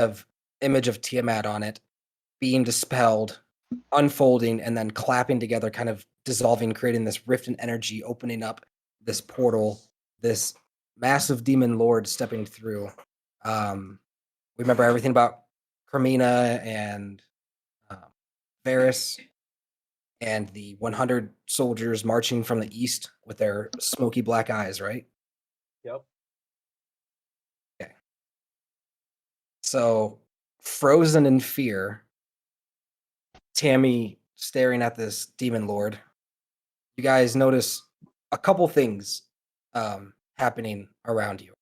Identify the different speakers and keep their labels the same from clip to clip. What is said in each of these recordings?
Speaker 1: of image of Tiamat on it being dispelled, unfolding, and then clapping together, kind of dissolving, creating this rift in energy, opening up this portal, this massive demon lord stepping through. We remember everything about Carmina and Varys and the 100 soldiers marching from the east with their smoky black eyes, right?
Speaker 2: Yep.
Speaker 1: Okay. So, frozen in fear, Tammy staring at this demon lord, you guys notice a couple things happening around you.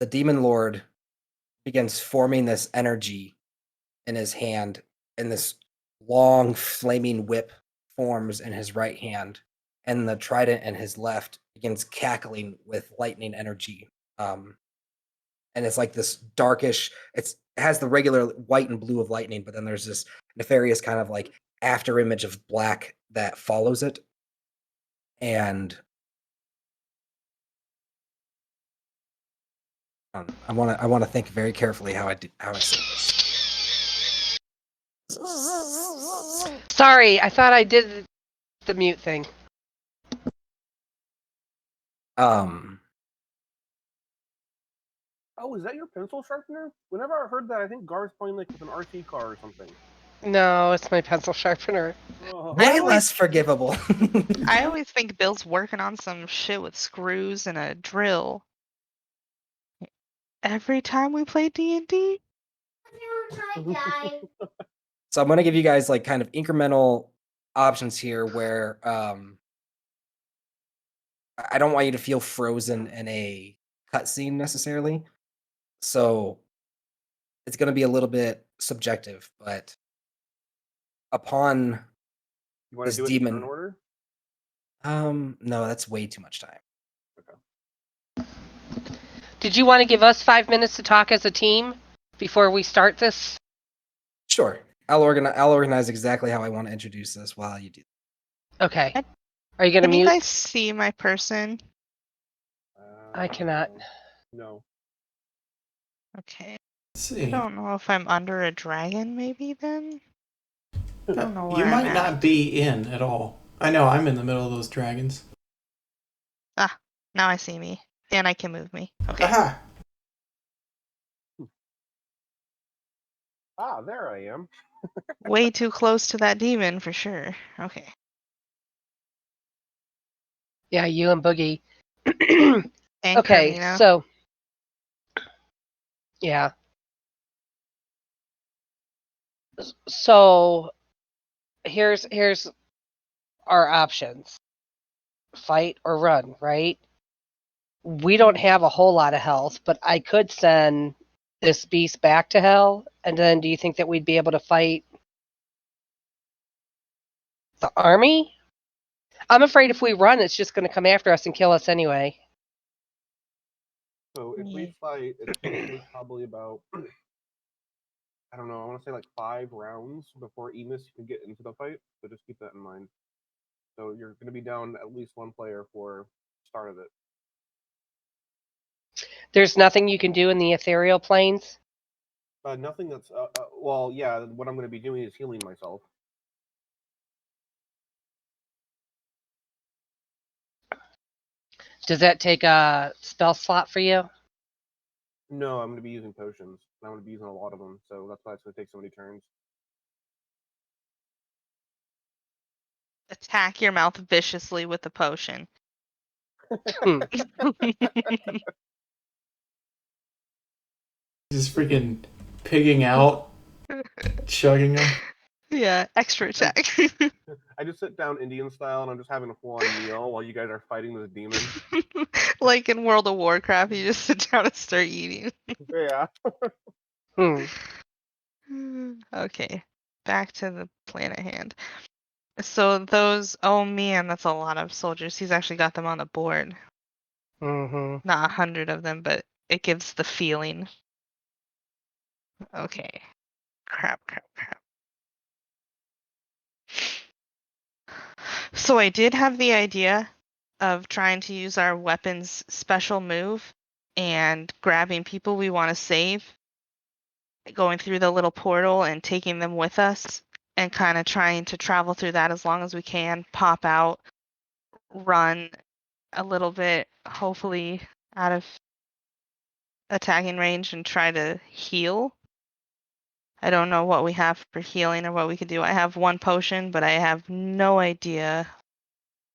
Speaker 1: The demon lord begins forming this energy in his hand, and this long flaming whip forms in his right hand, and the trident in his left begins cackling with lightning energy. And it's like this darkish, it has the regular white and blue of lightning, but then there's this nefarious kind of like after image of black that follows it. And I want to think very carefully how I say this.
Speaker 3: Sorry, I thought I did the mute thing.
Speaker 2: Oh, is that your pencil sharpener? Whenever I heard that, I think Gar's playing like with an RC car or something.
Speaker 3: No, it's my pencil sharpener.
Speaker 2: Oh.
Speaker 1: Way less forgivable.
Speaker 4: I always think Bill's working on some shit with screws and a drill. Every time we play D&D?
Speaker 1: So I'm going to give you guys like kind of incremental options here where I don't want you to feel frozen in a cutscene necessarily. So it's going to be a little bit subjective, but upon
Speaker 2: You want to
Speaker 1: this
Speaker 2: do it
Speaker 1: demon
Speaker 2: in turn order?
Speaker 1: no, that's way too much time.
Speaker 2: Okay.
Speaker 3: Did you want to give us 5 minutes to talk as a team before we start this?
Speaker 1: Sure. I'll organize exactly how I want to introduce this while you do.
Speaker 3: Okay. Are you going to
Speaker 4: Can you
Speaker 3: mute?
Speaker 4: guys see my person?
Speaker 3: I cannot.
Speaker 2: No.
Speaker 4: Okay.
Speaker 5: Let's
Speaker 4: I
Speaker 5: see.
Speaker 4: don't know if I'm under a dragon, maybe then? I don't know where
Speaker 5: You
Speaker 4: I'm
Speaker 5: might
Speaker 4: at.
Speaker 5: not be in at all. I know, I'm in the middle of those dragons.
Speaker 4: Ah, now I see me. And I can move me. Okay.
Speaker 5: Aha!
Speaker 2: Ah, there I am.
Speaker 4: Way too close to that demon for sure. Okay.
Speaker 3: Yeah, you and Boogie.
Speaker 4: And
Speaker 3: Okay,
Speaker 4: Carmina.
Speaker 3: so yeah. So here's our options. Fight or run, right? We don't have a whole lot of health, but I could send this beast back to hell, and then do you think that we'd be able to fight the army? I'm afraid if we run, it's just going to come after us and kill us anyway.
Speaker 2: So if we fight, it's going to take probably about, I don't know, I want to say like 5 rounds before Emus can get into the fight. So just keep that in mind. So you're going to be down at least one player for start of it.
Speaker 3: There's nothing you can do in the ethereal planes?
Speaker 2: Nothing that's, well, yeah, what I'm going to be doing is healing myself.
Speaker 3: Does that take a spell slot for you?
Speaker 2: No, I'm going to be using potions. I'm going to be using a lot of them, so that's why it's going to take so many turns.
Speaker 4: Attack your mouth viciously with the potion.
Speaker 5: Just freaking pigging out, chugging them.
Speaker 4: Yeah, extra attack.
Speaker 2: I just sit down Indian style and I'm just having a full-on meal while you guys are fighting this demon.
Speaker 4: Like in World of Warcraft, you just sit down and start eating.
Speaker 2: Yeah.
Speaker 4: Okay, back to the plan at hand. So those, oh man, that's a lot of soldiers. He's actually got them on the board.
Speaker 3: Mm-hmm.
Speaker 4: Not 100 of them, but it gives the feeling. Okay. Crap. So I did have the idea of trying to use our weapon's special move and grabbing people we want to save, going through the little portal and taking them with us, and kind of trying to travel through that as long as we can, pop out, run a little bit, hopefully out of attacking range, and try to heal. I don't know what we have for healing or what we could do. I have one potion, but I have no idea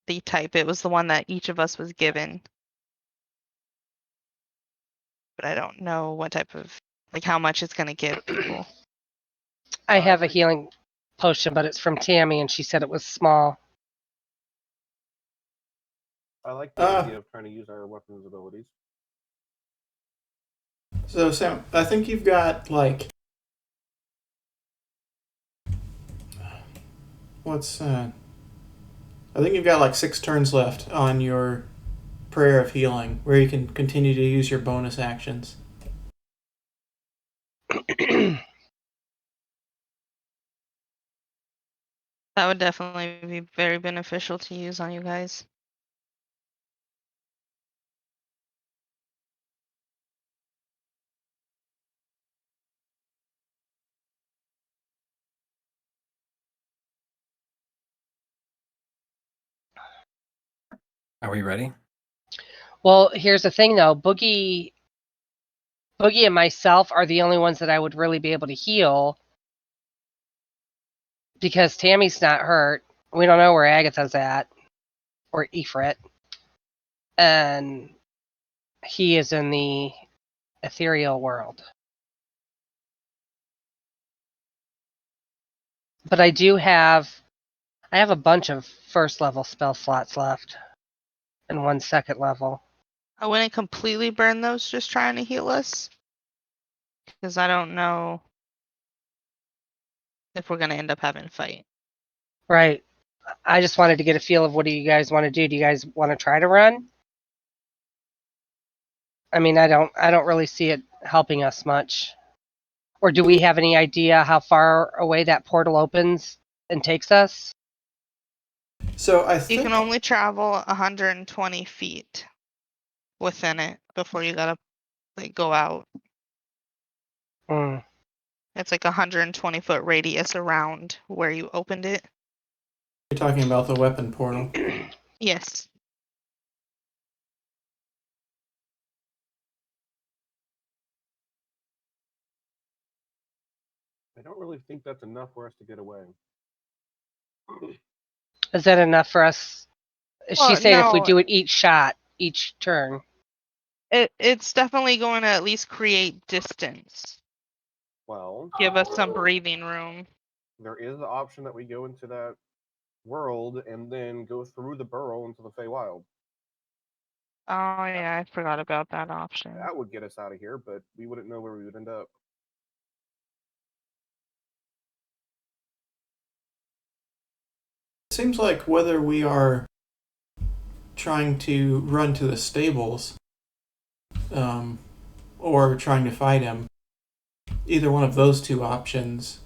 Speaker 4: the type. It was the one that each of us was given. But I don't know what type of, like, how much it's going to give people.
Speaker 3: I have a
Speaker 2: like-
Speaker 3: healing potion, but it's from Tammy, and she said it was small.
Speaker 2: I like the idea of trying to use our weapons abilities.
Speaker 5: So Sam, I think you've got like I think you've got like 6 turns left on your prayer of healing, where you can continue to use your bonus actions.
Speaker 4: That would definitely be very beneficial to use on you guys.
Speaker 1: Are we ready?
Speaker 3: Well, here's the thing, though. Boogie and myself are the only ones that I would really be able to heal because Tammy's not hurt. We don't know where Agatha's at, or Ifrit. And he is in the ethereal world. But I have a bunch of first level spell slots left and 1 second level.
Speaker 4: I wouldn't completely burn those just trying to heal us, because I don't know if we're going to end up having a fight.
Speaker 3: Right. I just wanted to get a feel of what do you guys want to do. Do you guys want to try to run? I mean, I don't really see it helping us much. Or do we have any idea how far away that portal opens and takes us?
Speaker 5: So I
Speaker 4: You
Speaker 5: think
Speaker 4: can only travel 120 feet within it before you gotta like go out.
Speaker 3: Hmm.
Speaker 4: It's like 120-foot radius around where you opened it.
Speaker 5: you're talking about the weapon portal.
Speaker 4: Yes.
Speaker 2: I don't really think that's enough for us to get away.
Speaker 3: Is that enough for us? She's
Speaker 4: Well,
Speaker 3: saying if we
Speaker 4: no.
Speaker 3: do it each shot, each turn.
Speaker 4: It's definitely going to at least create distance.
Speaker 2: Well,
Speaker 4: Give us some breathing room.
Speaker 2: there is the option that we go into that world and then go through the burrow into the Feywild.
Speaker 4: Oh yeah, I forgot about that option.
Speaker 2: That would get us out of here, but we wouldn't know where we would end up.
Speaker 5: It seems like whether we are trying to run to the stables or trying to fight him, either one of those 2 options,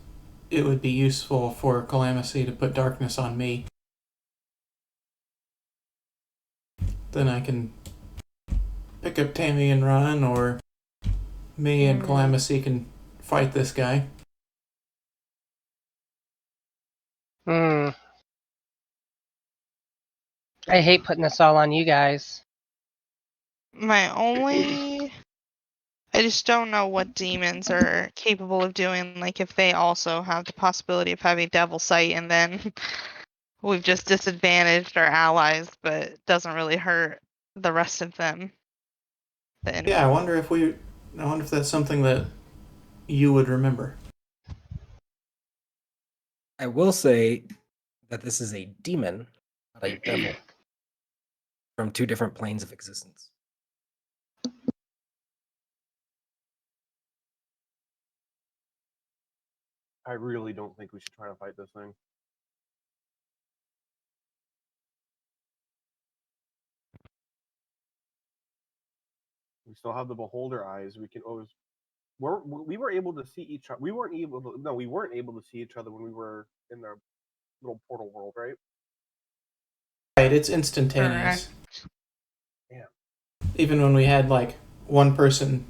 Speaker 5: it would be useful for Calamithy to put darkness on me. Then I can pick up Tammy and run, or me and Calamithy can fight this guy.
Speaker 3: Hmm. I hate putting this all on you guys.
Speaker 4: I just don't know what demons are capable of doing. Like if they also have the possibility of having devil sight, and then we've just disadvantaged our allies, but it doesn't really hurt the rest of them.
Speaker 5: Yeah, I wonder if that's something that you would remember.
Speaker 1: I will say that this is a demon, not a devil, from 2 different planes of existence.
Speaker 2: I really don't think we should try to fight this thing. We still have the beholder eyes. We can always. We were able to see each other. We weren't able to. No, we weren't able to see each other when we were in the little portal world, right?
Speaker 5: Right, it's instantaneous.
Speaker 4: Correct.
Speaker 2: Yeah.
Speaker 5: Even when we had like one person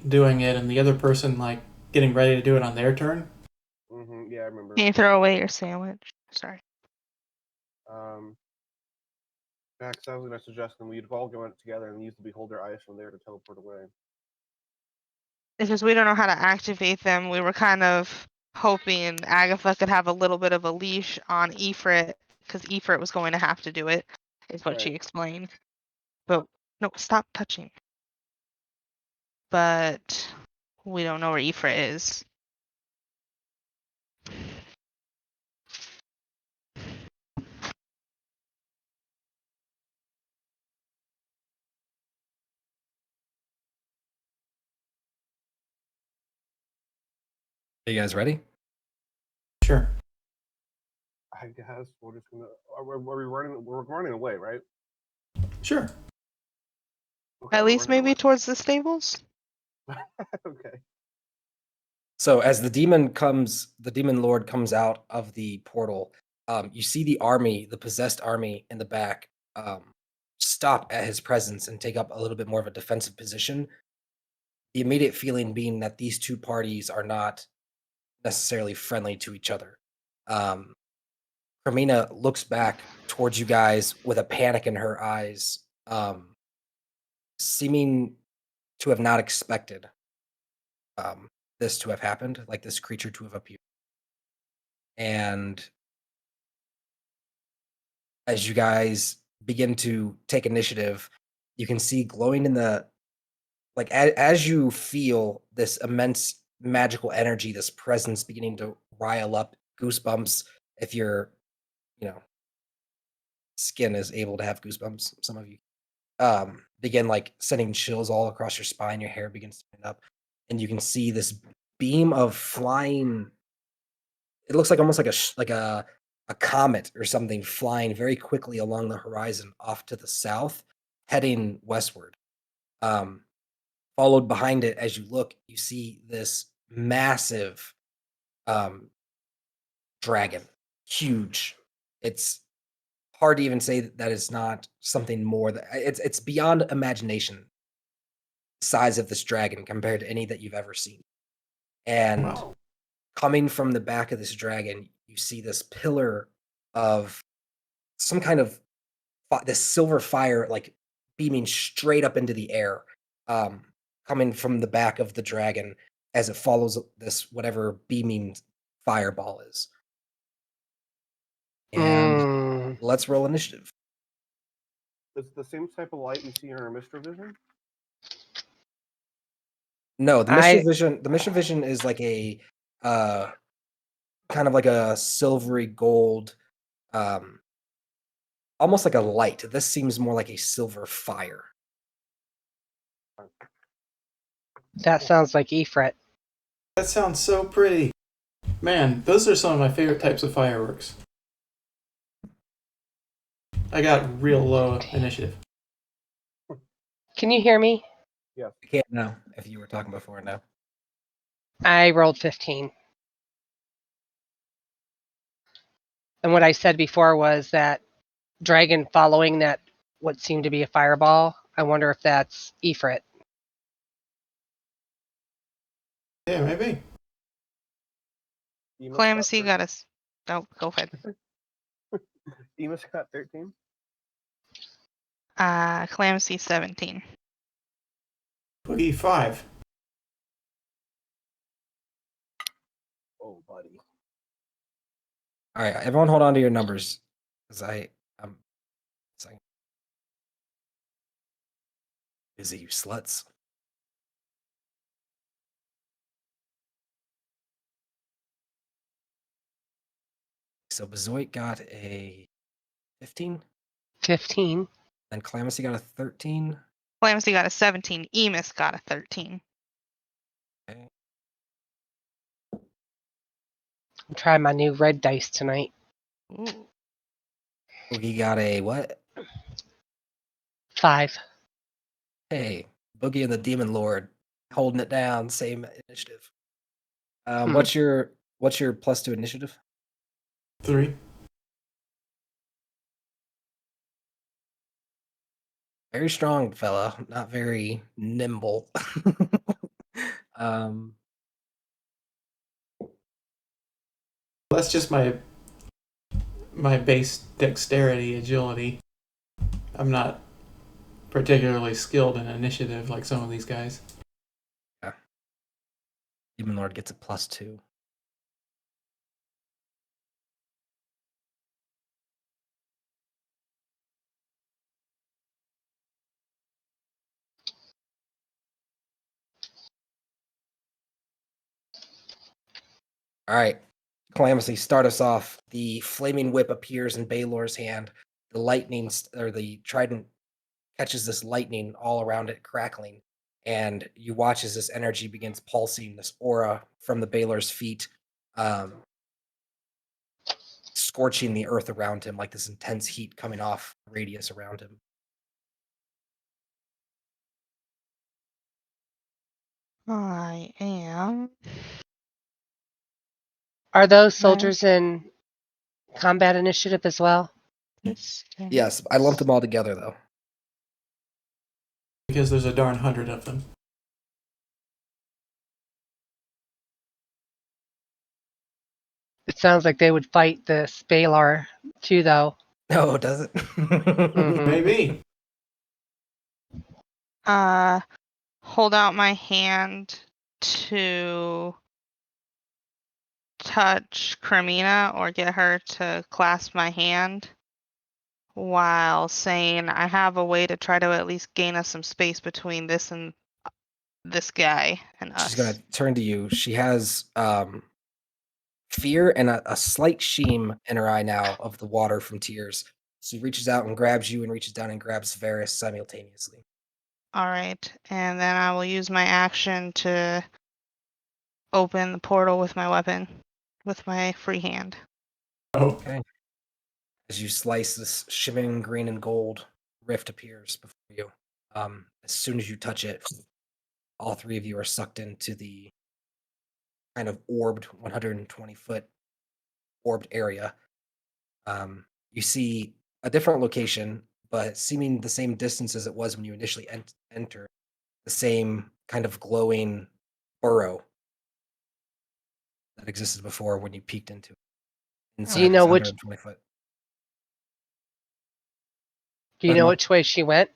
Speaker 5: doing it and the other person like getting ready to do it on their turn?
Speaker 2: Yeah, I remember.
Speaker 4: Can you throw away your sandwich? Sorry.
Speaker 2: Max, I was gonna suggest that we'd all go out together and use the beholder eyes from there to teleport away.
Speaker 4: It's just we don't know how to activate them. We were kind of hoping Agatha could have a little bit of a leash on Ifrit, because Ifrit was going to have to do it, is what she
Speaker 2: Right.
Speaker 4: explained. But no, stop touching. But we don't know where Ifrit is.
Speaker 1: Are you guys ready?
Speaker 5: Sure.
Speaker 2: I guess we're just gonna. Are we running? We're running away, right?
Speaker 5: Sure.
Speaker 2: Okay,
Speaker 4: At
Speaker 2: we're
Speaker 4: least
Speaker 2: running
Speaker 4: maybe towards the stables.
Speaker 2: away. Okay.
Speaker 1: So as the demon lord comes out of the portal, you see the army, the possessed army in the back, stop at his presence and take up a little bit more of a defensive position. The immediate feeling being that these two parties are not necessarily friendly to each other. Carmina looks back towards you guys with a panic in her eyes, seeming to have not expected this to have happened, like this creature to have appeared. And as you guys begin to take initiative, you can see glowing in the as you feel this immense magical energy, this presence beginning to rile up goosebumps. If your, you know, skin is able to have goosebumps, some of you begin like sending chills all across your spine. Your hair begins to stand up, and you can see this beam of flying. It looks like almost like a comet or something flying very quickly along the horizon off to the south, heading westward. Followed behind it, as you look, you see this massive dragon, huge. It's hard to even say that it's not something more that it's beyond imagination. Size of this dragon compared to any that you've ever seen, and
Speaker 5: Wow.
Speaker 1: coming from the back of this dragon, you see this pillar of some kind of this silver fire, like beaming straight up into the air, um, coming from the back of the dragon as it follows this whatever beaming fireball is. And
Speaker 3: Mm,
Speaker 1: let's roll initiative.
Speaker 2: It's the same type of light we see in our Mr. Vision.
Speaker 1: No, the
Speaker 3: I
Speaker 1: Mission Vision is like a uh, kind of like a silvery gold, um, almost like a light. This seems more like a silver fire.
Speaker 3: that sounds like Ifrit.
Speaker 5: That sounds so pretty. Man, those are some of my favorite types of fireworks. I got real low initiative.
Speaker 3: Can you hear me?
Speaker 1: I can't know if you were talking before. No.
Speaker 3: I rolled 15. And what I said before was that dragon following that what seemed to be a fireball. I wonder if that's Ifrit.
Speaker 5: Yeah, maybe.
Speaker 2: Emus
Speaker 4: Clemency
Speaker 2: got
Speaker 4: got us. Oh, go ahead.
Speaker 2: Emus got 13.
Speaker 4: Clemency 17.
Speaker 5: Boogie 5.
Speaker 2: Oh, buddy.
Speaker 1: All right, everyone, hold on to your numbers, because I'm saying busy, you sluts. So Bezoit got a 15,
Speaker 3: 15.
Speaker 1: then Clemency got a 13.
Speaker 4: Clemency got a 17. Emus got a 13.
Speaker 1: Okay.
Speaker 3: I'm trying my new red dice tonight.
Speaker 4: Ooh.
Speaker 1: Boogie got a what?
Speaker 3: 5.
Speaker 1: Hey, Boogie and the Demon Lord holding it down. Same initiative.
Speaker 3: Hmm.
Speaker 1: What's your plus to initiative?
Speaker 5: 3.
Speaker 1: Very strong fella, not very nimble. um,
Speaker 5: That's just my base dexterity, agility. I'm not particularly skilled in initiative like some of these guys.
Speaker 1: Demon Lord gets a +2. All right, Calamity, start us off. The flaming whip appears in Baylor's hand. The lightning or the trident catches this lightning all around it, crackling, and you watch as this energy begins pulsing, this aura from the Baylor's feet, scorching the earth around him like this intense heat coming off the radius around him.
Speaker 4: I am.
Speaker 3: Are those
Speaker 4: Right.
Speaker 3: soldiers in combat initiative as well?
Speaker 1: Yes, I lumped them all together though.
Speaker 5: Because there's a darn 100 of them.
Speaker 3: It sounds like they would fight this Balar too, though.
Speaker 1: No, does it?
Speaker 3: Mhm.
Speaker 5: Maybe.
Speaker 4: Hold out my hand to touch Cremina or get her to clasp my hand while saying I have a way to try to at least gain us some space between this and this guy and us.
Speaker 1: She's gonna turn to you. She has fear and a slight sheen in her eye now of the water from tears. She reaches out and grabs you and reaches down and grabs Varys simultaneously.
Speaker 4: All right, and then I will use my action to open the portal with my weapon, with my free hand.
Speaker 5: Oh,
Speaker 1: Okay. As you slice this shimmering green and gold rift appears before you. As soon as you touch it, all three of you are sucked into the kind of orbed 120-foot orbed area. You see a different location, but seeming the same distance as it was when you initially entered. The same kind of glowing burrow that existed before when you peeked into it. Inside
Speaker 3: you know
Speaker 1: this
Speaker 3: which-
Speaker 1: 120 foot.
Speaker 3: Do you
Speaker 1: But
Speaker 3: know
Speaker 1: no-
Speaker 3: which way she went?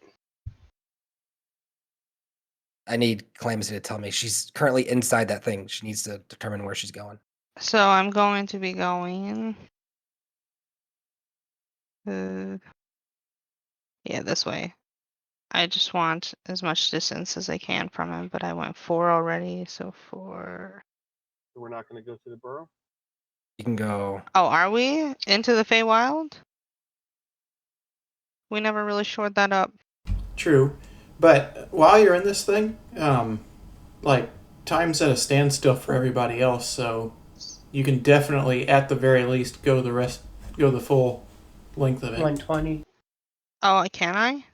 Speaker 1: I need Calamity to tell me. She's currently inside that thing. She needs to determine where she's going.
Speaker 4: So I'm going to be going. Yeah, this way. I just want as much distance as I can from him, but I went 4 already, so 4.
Speaker 2: So we're not going to go to the burrow.
Speaker 1: You can go.
Speaker 4: Oh, are we into the Feywild? We never really shored that up.
Speaker 5: true. But while you're in this thing, like, time's at a standstill for everybody else, so you can definitely, at the very least, go the full length of it.
Speaker 3: 120.
Speaker 4: Oh, can I?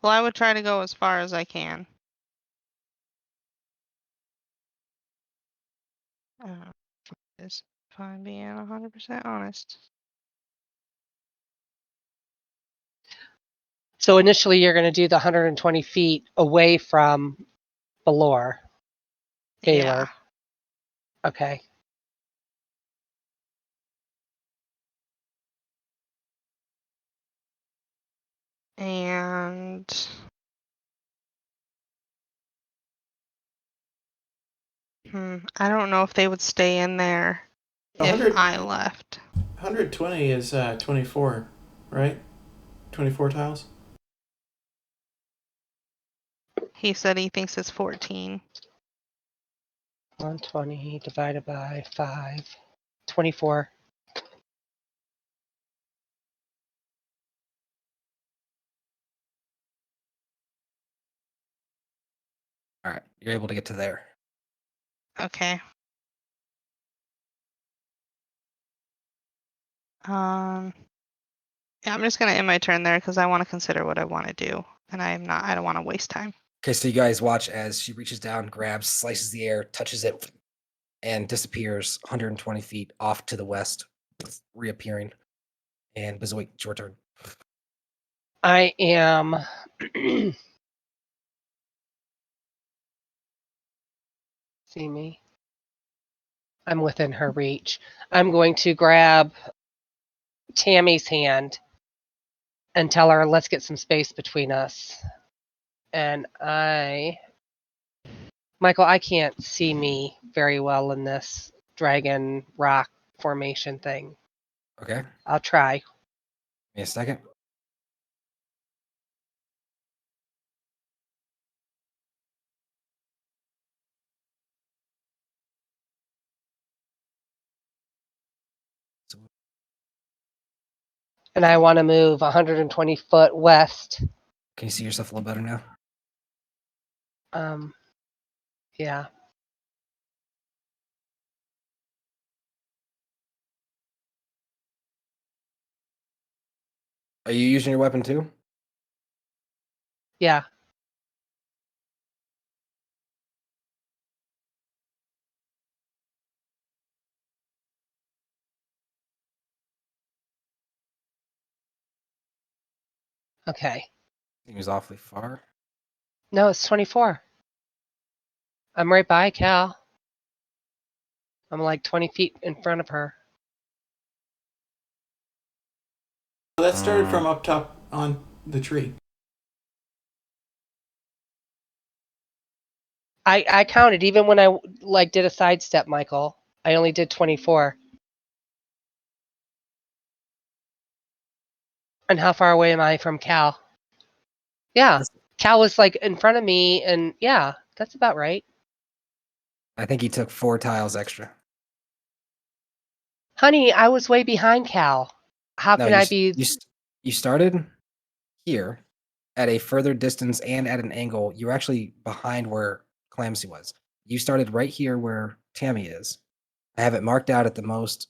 Speaker 4: Well, I would try to go as far as I can. If I'm being 100% honest.
Speaker 3: So initially, you're going to do the 120 feet away from Baylor.
Speaker 4: Yeah.
Speaker 3: Okay.
Speaker 4: And I don't know if they would stay in there if
Speaker 5: 100
Speaker 4: I left.
Speaker 5: 120 is 24, right? 24 tiles?
Speaker 4: He said he thinks it's 14.
Speaker 3: 120 divided by 5. 24.
Speaker 1: All right, you're able to get to there.
Speaker 4: Okay. Yeah, I'm just gonna end my turn there because I want to consider what I want to do, and I don't want to waste time.
Speaker 1: Okay, so you guys watch as she reaches down, grabs, slices the air, touches it, and disappears 120 feet off to the west, reappearing. And Bezoit, it's your turn.
Speaker 3: I am. See me? I'm within her reach. I'm going to grab Tammy's hand and tell her, let's get some space between us. And Michael, I can't see me very well in this dragon rock formation thing.
Speaker 1: Okay.
Speaker 3: I'll try.
Speaker 1: Give me a second. So,
Speaker 3: And I want to move 120 foot west.
Speaker 1: can you see yourself a little better now?
Speaker 3: Yeah.
Speaker 1: Are you using your weapon too?
Speaker 3: Yeah. Okay.
Speaker 1: Seems awfully far.
Speaker 3: No, it's 24. I'm right by Cal. I'm like 20 feet in front of her.
Speaker 5: That started from up top on the tree.
Speaker 3: I counted even when I like did a sidestep, Michael. I only did 24. And how far away am I from Cal? Yeah. Cal was like in front of me, and yeah, that's about right.
Speaker 1: I think he took 4 tiles extra.
Speaker 3: Honey, I was way behind Cal. How
Speaker 1: No,
Speaker 3: can I be?
Speaker 1: you started here at a further distance and at an angle. You were actually behind where Clamsy was. You started right here where Tammy is. I have it marked out at the most.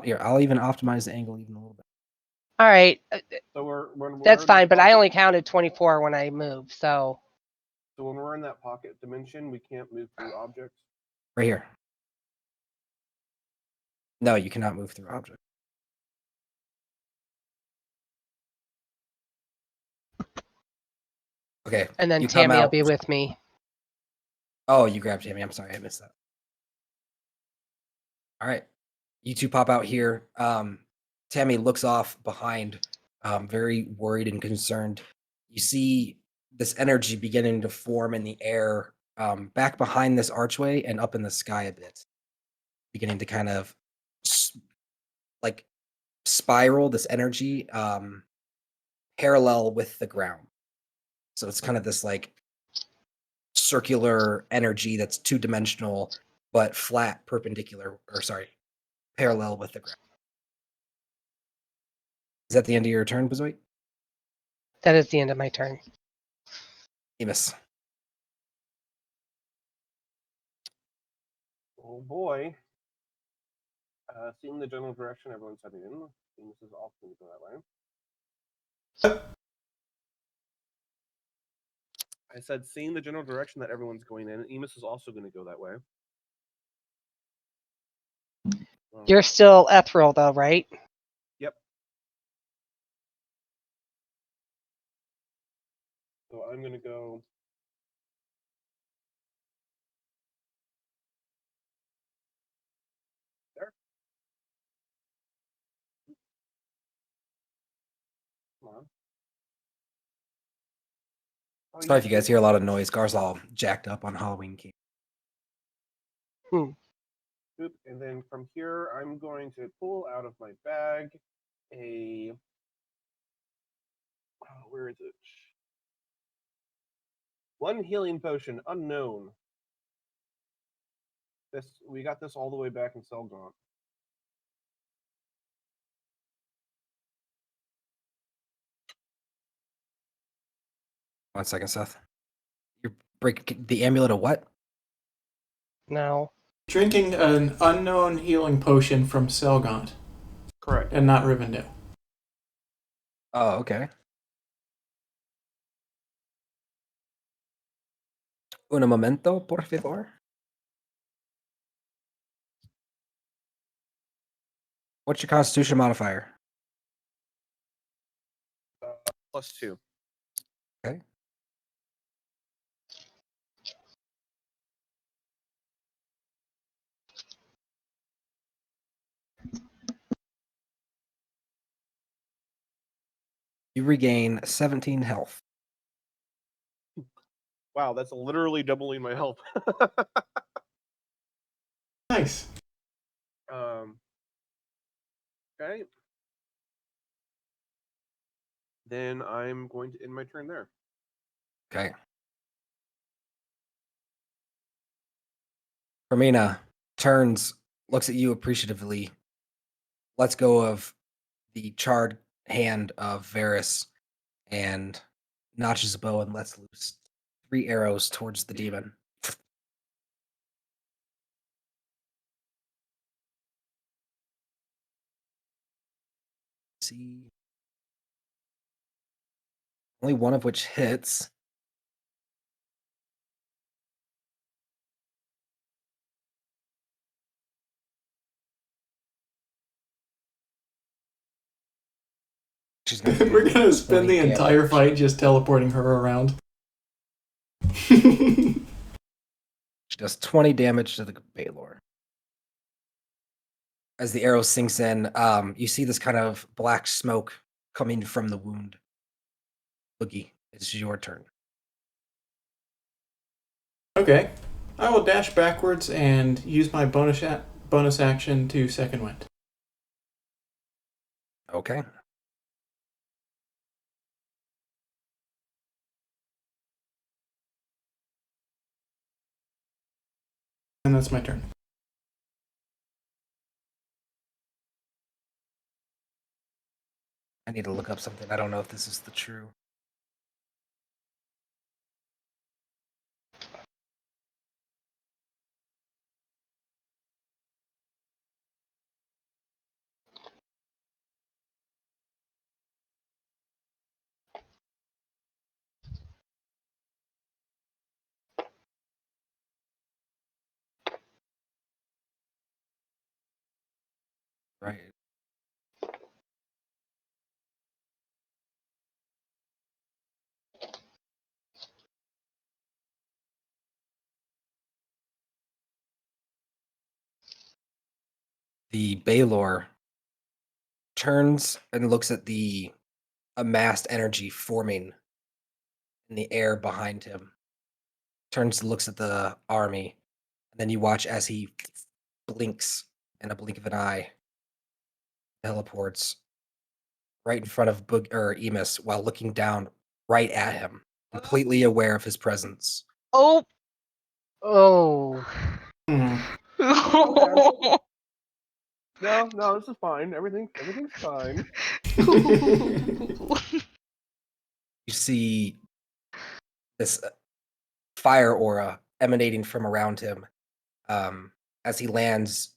Speaker 1: Here, I'll even optimize the angle even a little bit.
Speaker 3: All right,
Speaker 2: So when we're
Speaker 3: that's
Speaker 2: in
Speaker 3: fine,
Speaker 2: that
Speaker 3: but I
Speaker 2: pocket-
Speaker 3: only counted 24 when I moved, so.
Speaker 2: So when we're in that pocket dimension, we can't move through objects.
Speaker 1: Right here. No, you cannot move through objects. Okay.
Speaker 3: And then
Speaker 1: you come
Speaker 3: Tammy will
Speaker 1: out.
Speaker 3: be with me.
Speaker 1: Oh, you grabbed Tammy. I'm sorry, I missed that. All right. You two pop out here. Tammy looks off behind, very worried and concerned. You see this energy beginning to form in the air, back behind this archway and up in the sky a bit, beginning to kind of like spiral this energy parallel with the ground. So it's kind of this like circular energy that's 2-dimensional, but flat, perpendicular, or sorry, parallel with the ground. Is that the end of your turn, Bazoit?
Speaker 3: That is the end of my turn.
Speaker 2: Oh
Speaker 1: Amos.
Speaker 2: boy. Seeing the general direction everyone's heading in, Amos is also going to go that way. I said, seeing the general direction that everyone's going in, Amos is also going to go that way.
Speaker 3: You're still ethereal, though, right?
Speaker 2: Yep. So I'm going to go. There. Come on. Oh,
Speaker 1: Sorry if you guys hear a lot of noise. Gar's all jacked up on Halloween candy.
Speaker 2: Boop. And then from here, I'm going to pull out of my bag a. Oh, where is it? 1 healing potion, unknown. We got this all the way back in Selgaunt.
Speaker 1: One second, Seth. You're breaking the amulet of what?
Speaker 3: No.
Speaker 5: Drinking an unknown healing potion from Selgaunt.
Speaker 2: Correct.
Speaker 5: And not Rivendell.
Speaker 1: Oh, okay. Un momento, por favor. What's your constitution modifier?
Speaker 2: +2.
Speaker 1: Okay. You regain 17 health.
Speaker 2: Wow, that's literally doubling my health.
Speaker 5: Nice.
Speaker 2: Okay. Then I'm going to end my turn there.
Speaker 1: Okay. Fermina turns, looks at you appreciatively, lets go of the charred hand of Varys, and notches a bow and lets loose 3 arrows towards the demon. See. Only one of which hits. She's gonna do
Speaker 5: We're gonna spend
Speaker 1: 20
Speaker 5: the entire
Speaker 1: damage.
Speaker 5: fight just teleporting her around. Nice.
Speaker 1: She does 20 damage to the Baylor. As the arrow sinks in, you see this kind of black smoke coming from the wound. Boogie, it's your turn.
Speaker 5: Okay. I will dash backwards and use my bonus action to second wind.
Speaker 1: Okay.
Speaker 5: And that's my turn.
Speaker 1: I need to look up something. I don't know if this is the true. Right. The Baylor turns and looks at the amassed energy forming in the air behind him. Turns and looks at the army, and then you watch as he blinks in a blink of an eye, teleports right in front of Emus while looking down right at him, completely aware of his presence.
Speaker 4: Oh.
Speaker 3: Oh.
Speaker 5: Hmm.
Speaker 2: No, this is fine. Everything's fine.
Speaker 1: You see this fire aura emanating from around him. As he lands,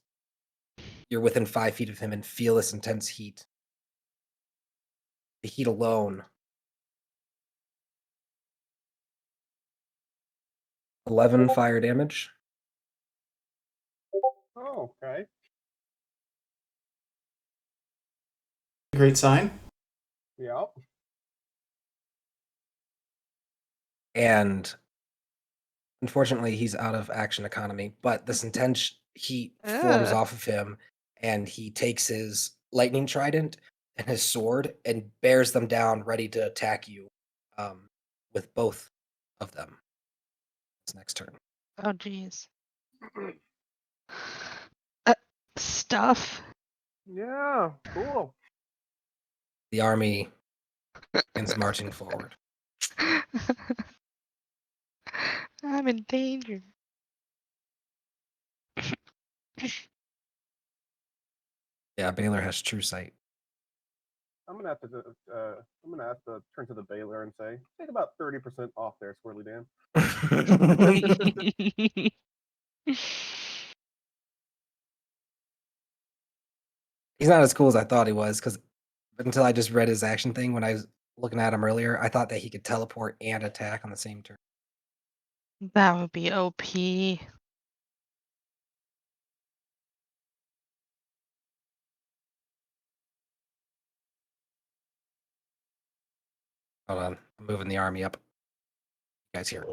Speaker 1: you're within 5 feet of him and feel this intense heat. The heat alone. 11 fire damage.
Speaker 2: Oh, okay.
Speaker 5: Great sign.
Speaker 2: Yeah.
Speaker 1: And unfortunately, he's out of action economy, but this intense heat forms
Speaker 4: Ugh.
Speaker 1: off of him, and he takes his lightning trident and his sword and bears them down, ready to attack you with both of them. His next turn.
Speaker 4: Oh, jeez. Stuff.
Speaker 2: Yeah, cool.
Speaker 1: The army begins marching forward.
Speaker 4: I'm in danger.
Speaker 1: Yeah, Baylor has true sight.
Speaker 2: I'm gonna have to turn to the Baylor and say, take about 30% off there, Swirly Dan.
Speaker 1: He's not as cool as I thought he was, because until I just read his action thing when I was looking at him earlier, I thought that he could teleport and attack on the same turn.
Speaker 4: That would be OP.
Speaker 1: Hold on. I'm moving the army up. You guys here.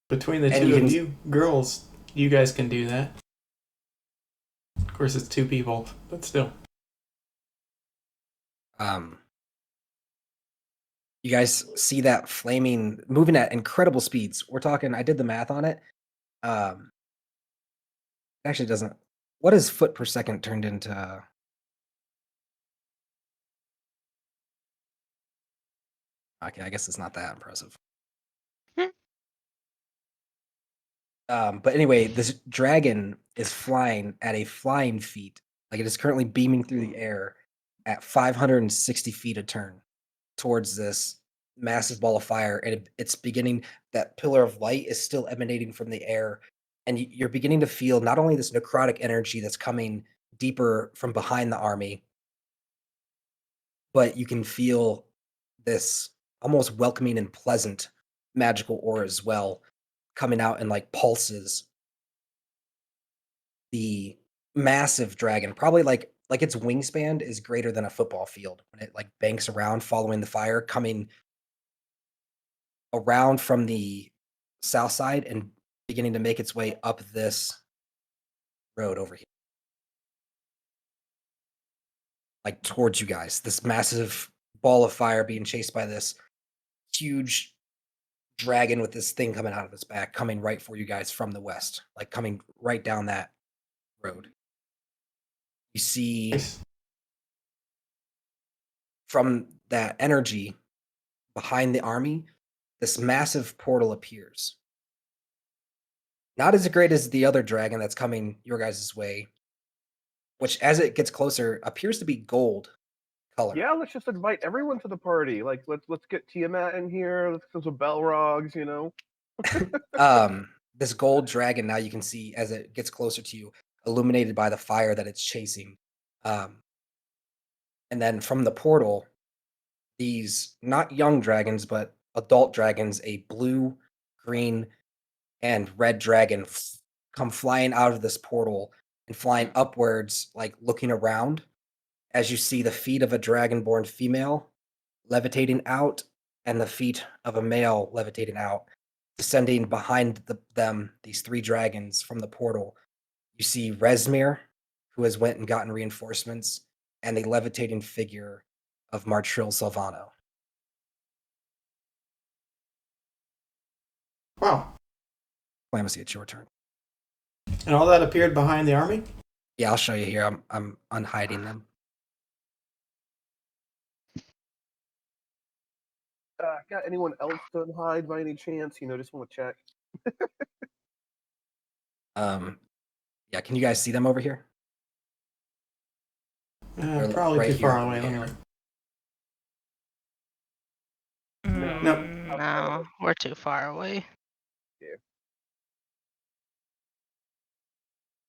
Speaker 5: Between the
Speaker 1: And
Speaker 5: two
Speaker 1: you
Speaker 5: of
Speaker 1: can-
Speaker 5: you girls, you guys can do that. Of course, it's 2 people, but still.
Speaker 1: You guys see that flaming, moving at incredible speeds. We're talking, I did the math on it. It actually doesn't. What is foot per second turned into? Okay, I guess it's not that impressive. But anyway, this dragon is flying at a flying feet. Like it is currently beaming through the air at 560 feet a turn towards this massive ball of fire. And it's beginning, that pillar of light is still emanating from the air. And you're beginning to feel not only this necrotic energy that's coming deeper from behind the army, but you can feel this almost welcoming and pleasant magical aura as well, coming out in like pulses. The massive dragon, probably like its wingspan is greater than a football field when it like banks around following the fire, coming around from the south side and beginning to make its way up this road over here. Like towards you guys. This massive ball of fire being chased by this huge dragon with this thing coming out of its back, coming right for you guys from the west, like coming right down that road. You see
Speaker 5: Nice.
Speaker 1: from that energy behind the army, this massive portal appears. Not as great as the other dragon that's coming your guys' way, which as it gets closer appears to be gold color.
Speaker 2: Yeah, let's just invite everyone to the party. Like, let's get Tiamat in here. Let's get some Balrogs, you know.
Speaker 1: This gold dragon, now you can see as it gets closer to you, illuminated by the fire that it's chasing. And then from the portal, these not young dragons, but adult dragons, a blue, green, and red dragon come flying out of this portal and flying upwards, like looking around as you see the feet of a dragonborn female levitating out and the feet of a male levitating out, descending behind them, these 3 dragons from the portal. You see Resmir, who has went and gotten reinforcements, and the levitating figure of Martril Silvano.
Speaker 5: Wow.
Speaker 1: Calamithy, it's your turn.
Speaker 5: And all that appeared behind the army?
Speaker 1: Yeah, I'll show you here. I'm unhiding them.
Speaker 2: Got anyone else to hide by any chance? You know, just want to check.
Speaker 1: Yeah, can you guys see them over here? They're
Speaker 5: Probably
Speaker 1: right
Speaker 5: too
Speaker 1: here
Speaker 5: far
Speaker 1: in the
Speaker 5: away. Let me
Speaker 1: air.
Speaker 5: look.
Speaker 2: No.
Speaker 4: No, we're too far away.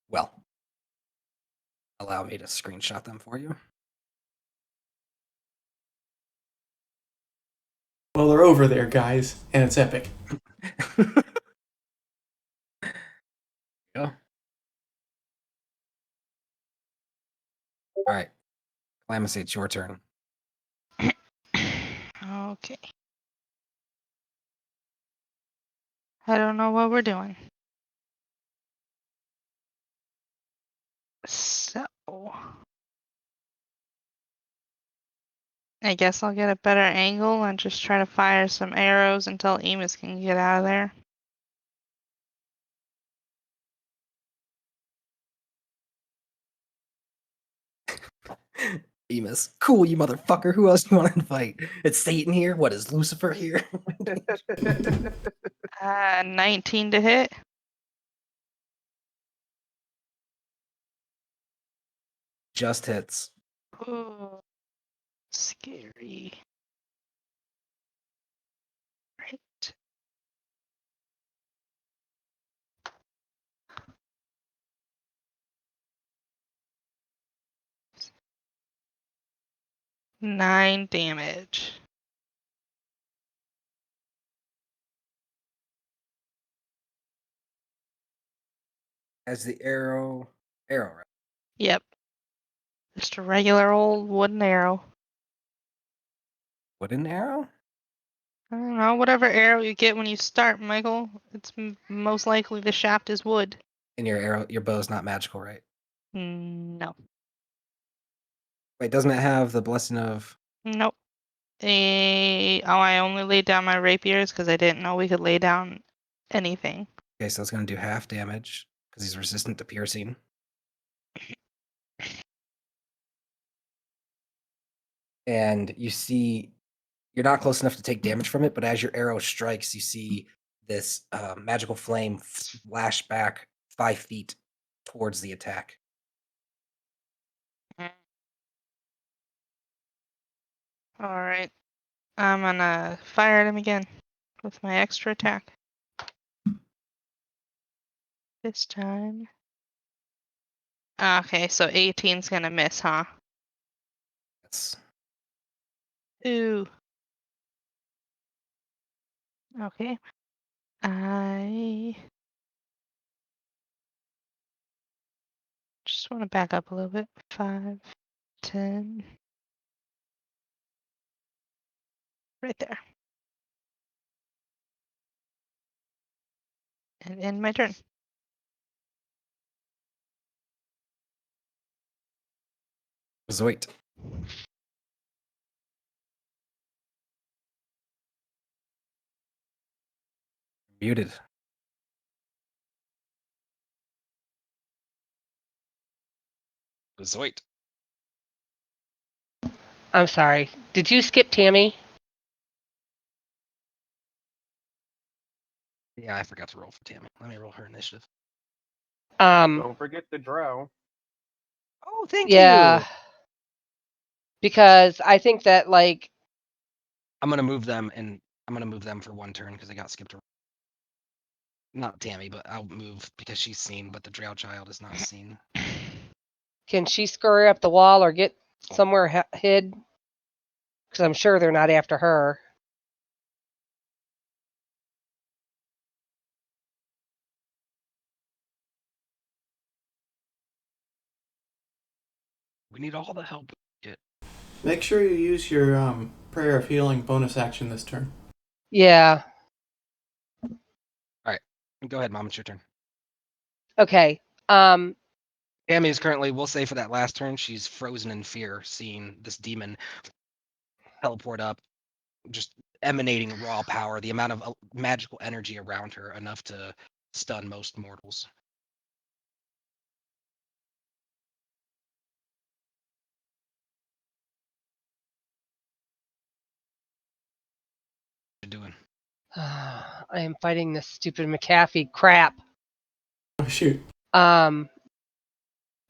Speaker 1: Well, allow me to screenshot them for you.
Speaker 5: Well, they're over there, guys, and it's epic.
Speaker 1: Go. All right, Calamithy, it's your turn.
Speaker 4: Okay. I don't know what we're doing. So I guess I'll get a better angle and just try to fire some arrows until Emus can get out of there.
Speaker 1: Emus, cool, you motherfucker. Who else do you want to invite? It's Satan here. What is Lucifer here?
Speaker 4: 19 to hit.
Speaker 1: Just hits.
Speaker 4: Ooh, scary. Right. Nine damage.
Speaker 1: As the arrow, right?
Speaker 4: Yep. Just a regular old wooden arrow.
Speaker 1: Wooden arrow?
Speaker 4: I don't know. Whatever arrow you get when you start, Michael, it's most likely the shaft is wood.
Speaker 1: And your bow's not magical, right?
Speaker 4: No.
Speaker 1: Wait, doesn't it have the blessing of?
Speaker 4: Nope. I only laid down my rapiers because I didn't know we could lay down anything.
Speaker 1: Okay, so it's going to do half damage because he's resistant to piercing. And you see, you're not close enough to take damage from it, but as your arrow strikes, you see this magical flame flash back 5 feet towards the attack.
Speaker 4: All right. I'm gonna fire at him again with my extra attack. This time. Okay, so 18's gonna miss, huh?
Speaker 1: That's
Speaker 4: Ooh. Okay. I just want to back up a little bit. 5, 10. Right there. And end my turn.
Speaker 1: Zoit. Muted. Zoit.
Speaker 3: I'm sorry. Did you skip Tammy?
Speaker 1: Yeah, I forgot to roll for Tammy. Let me roll her initiative.
Speaker 2: Don't forget the drow.
Speaker 1: Oh, thank
Speaker 3: Yeah.
Speaker 1: you.
Speaker 3: Because I think that like
Speaker 1: I'm gonna move them, and I'm gonna move them for 1 turn because they got skipped. Not Tammy, but I'll move because she's seen, but the Drow Child is not seen.
Speaker 3: can she scurry up the wall or get somewhere hid? Because I'm sure they're not after her.
Speaker 1: We need all the help we get.
Speaker 5: Make sure you use your prayer of healing bonus action this turn.
Speaker 3: Yeah.
Speaker 1: Go ahead, Mom. It's your turn.
Speaker 3: Okay.
Speaker 1: Tammy is currently, we'll say for that last turn, she's frozen in fear, seeing this demon teleport up, just emanating raw power, the amount of magical energy around her, enough to stun most mortals. What you doing?
Speaker 3: I am fighting this stupid McAfee crap.
Speaker 5: Oh, shoot.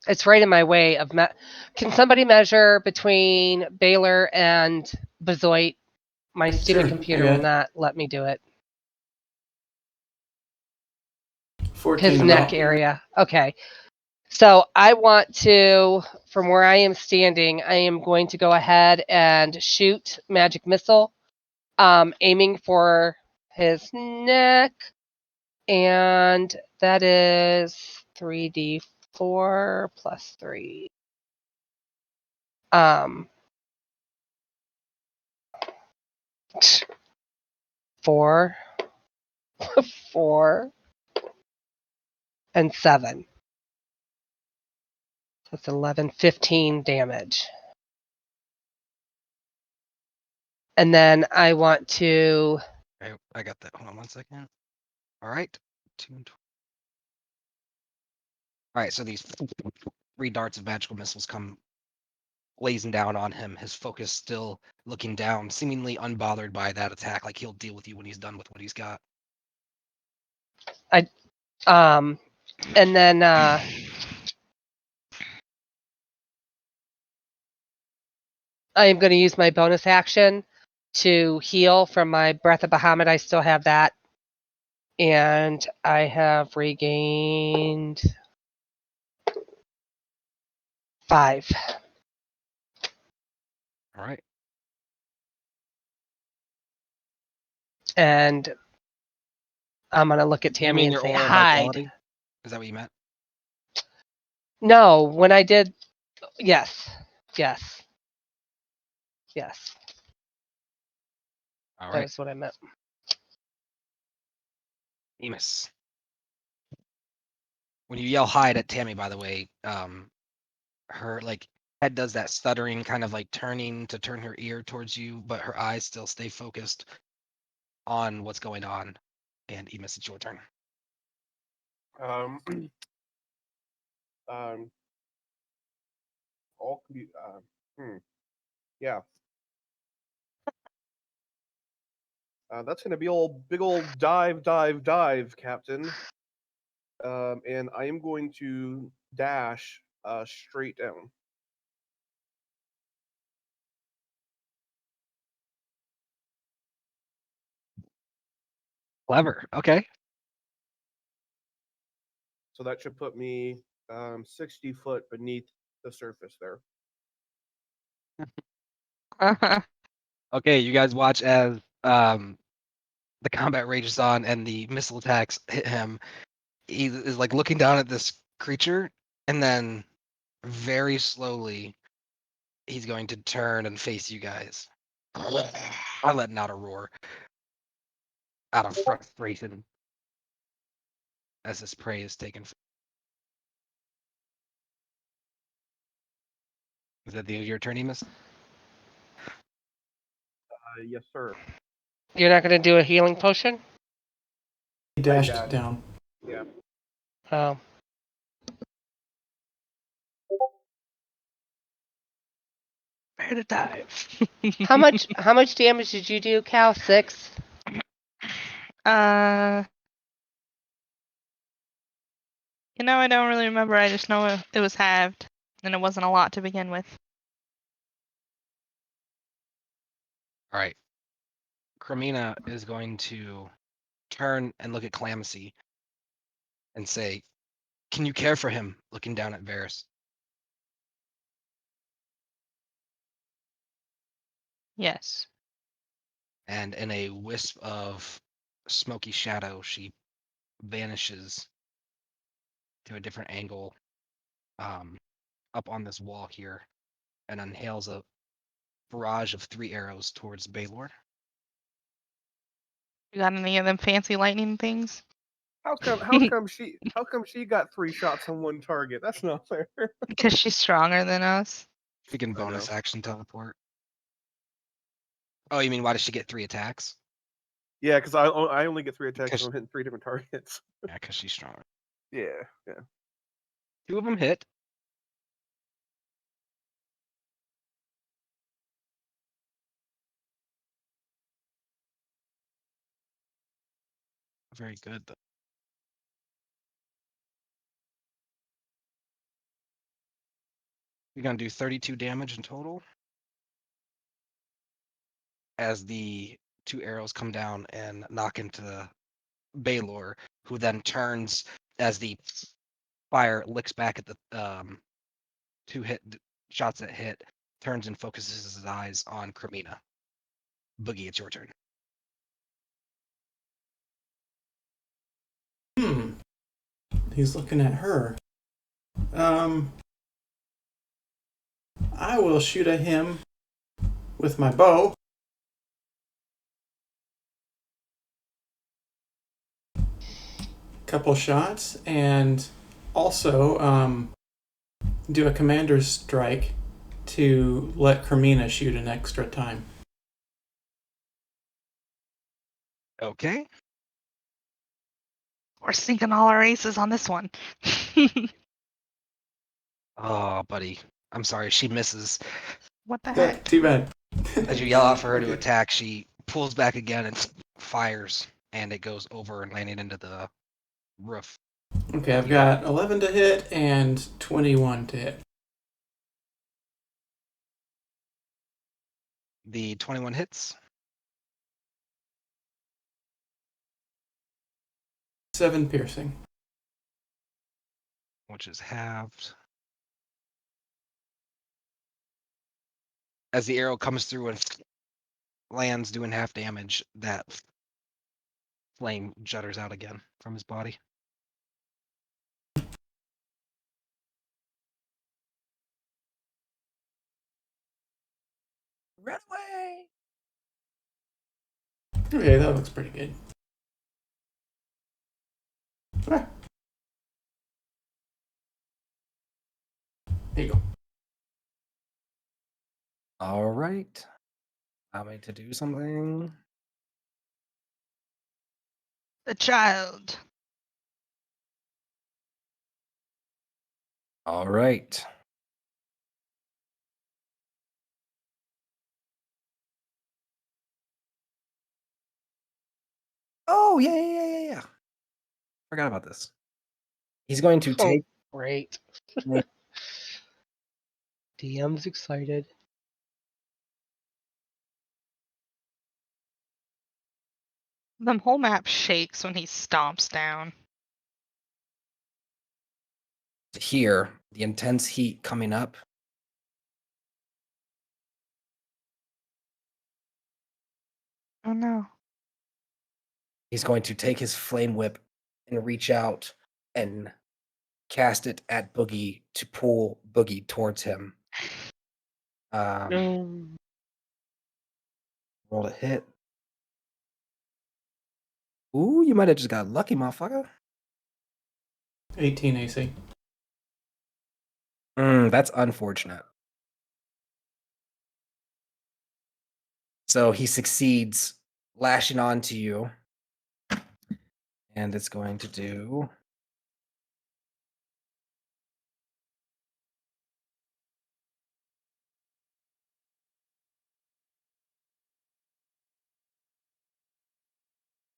Speaker 3: It's right in my way of. Can somebody measure between Baylor and Bezoit? My stupid
Speaker 5: Sure,
Speaker 3: computer
Speaker 5: I
Speaker 3: will
Speaker 5: got
Speaker 3: not let me do it.
Speaker 5: 14
Speaker 3: His
Speaker 5: about.
Speaker 3: neck area. Okay. So I want to, from where I am standing, I am going to go ahead and shoot magic missile, aiming for his neck, and that is 3d4 plus 3. 4, 4, and 7. That's 11, 15 damage. And then I want to.
Speaker 1: Okay, I got that. Hold on 1 second. All right. 2 and 12. All right, so these 3 darts of magical missiles come blazing down on him, his focus still looking down, seemingly unbothered by that attack, like he'll deal with you when he's done with what he's got.
Speaker 3: And then I am going to use my bonus action to heal from my Breath of Bahamut. I still have that. And I have regained 5.
Speaker 1: All right.
Speaker 3: And I'm going to look at
Speaker 1: You
Speaker 3: Tammy
Speaker 1: mean
Speaker 3: and
Speaker 1: your
Speaker 3: say,
Speaker 1: aura of
Speaker 3: hide.
Speaker 1: vitality? Is that what you meant?
Speaker 3: No, when I did, yes. Yes. Yes.
Speaker 1: All
Speaker 3: That
Speaker 1: right,
Speaker 3: was what I meant.
Speaker 1: Emus. When you yell hide at Tammy, by the way, her like head does that stuttering kind of like turning to turn her ear towards you, but her eyes still stay focused on what's going on. And Emus, it's your turn.
Speaker 2: Um, all can be. Yeah. That's gonna be big old dive, Captain. And I am going to dash straight down.
Speaker 1: Clever. Okay.
Speaker 2: So that should put me 60 foot beneath the surface there.
Speaker 1: Okay, you guys watch as the combat rages on and the missile attacks hit him. He is like looking down at this creature, and then very slowly he's going to turn and face you guys. I'm letting out a roar out of frustration as this prey is taken. Is that the end of your turn, Emus?
Speaker 2: Yes, sir.
Speaker 3: You're not going to do a healing potion?
Speaker 5: He dashed
Speaker 2: dashed.
Speaker 5: down.
Speaker 2: Yeah.
Speaker 3: Oh.
Speaker 4: Prepare to dive.
Speaker 3: How much damage did you do, Cal? 6?
Speaker 4: I don't really remember. I just know it was halved, and it wasn't a lot to begin with.
Speaker 1: All right. Cremina is going to turn and look at Clamcy and say, "Can you care for him?" Looking down at Varys.
Speaker 4: Yes.
Speaker 1: And in a wisp of smoky shadow, she vanishes to a different angle up on this wall here and inhales a barrage of 3 arrows towards Baylord.
Speaker 4: You got any of them fancy lightning things?
Speaker 2: How come she got 3 shots on one target? That's not fair.
Speaker 4: Because she's stronger than us.
Speaker 1: She can
Speaker 2: I
Speaker 1: bonus
Speaker 2: know.
Speaker 1: action teleport. Oh, you mean why does she get 3 attacks?
Speaker 2: Yeah, because I only get 3 attacks
Speaker 1: Cause,
Speaker 2: if I'm hitting 3 different targets.
Speaker 1: yeah, because she's stronger.
Speaker 2: Yeah.
Speaker 1: 2 of them hit. Very good, though. You're going to do 32 damage in total as the 2 arrows come down and knock into Baylor, who then turns as the fire licks back at the 2 shots that hit, turns and focuses his eyes on Cremina. Boogie, it's your turn.
Speaker 5: He's looking at her. I will shoot at him with my bow. Couple shots, and also do a commander's strike to let Cremina shoot an extra time.
Speaker 1: Okay.
Speaker 4: We're sinking all our aces on this one.
Speaker 1: Oh, buddy. I'm sorry, she misses.
Speaker 4: What the heck?
Speaker 5: Too bad.
Speaker 1: As you yell out for her to
Speaker 5: Okay.
Speaker 1: attack, she pulls back again and fires, and it goes over and landing into the roof.
Speaker 5: Okay, I've got 11 to hit and 21 to hit.
Speaker 1: The 21 hits.
Speaker 5: 7 piercing.
Speaker 1: Which is halved. As the arrow comes through and lands doing half damage, that flame judders out again from his body. Run away!
Speaker 5: Okay, that looks pretty good. Ah. There you go.
Speaker 1: All right. Allow me to do something.
Speaker 4: The child.
Speaker 1: All right. Oh, yeah. Forgot about this. He's going to
Speaker 3: Oh,
Speaker 1: take.
Speaker 3: great.
Speaker 1: Yeah.
Speaker 3: DM's excited.
Speaker 4: The whole map shakes when he stomps down.
Speaker 1: Here, the intense heat coming up.
Speaker 4: Oh no.
Speaker 1: He's going to take his flame whip and reach out and cast it at Boogie to pull Boogie towards him.
Speaker 3: No.
Speaker 1: Roll a hit. Ooh, you might have just got lucky, motherfucker.
Speaker 5: 18 AC.
Speaker 1: That's unfortunate. So he succeeds lashing onto you. And it's going to do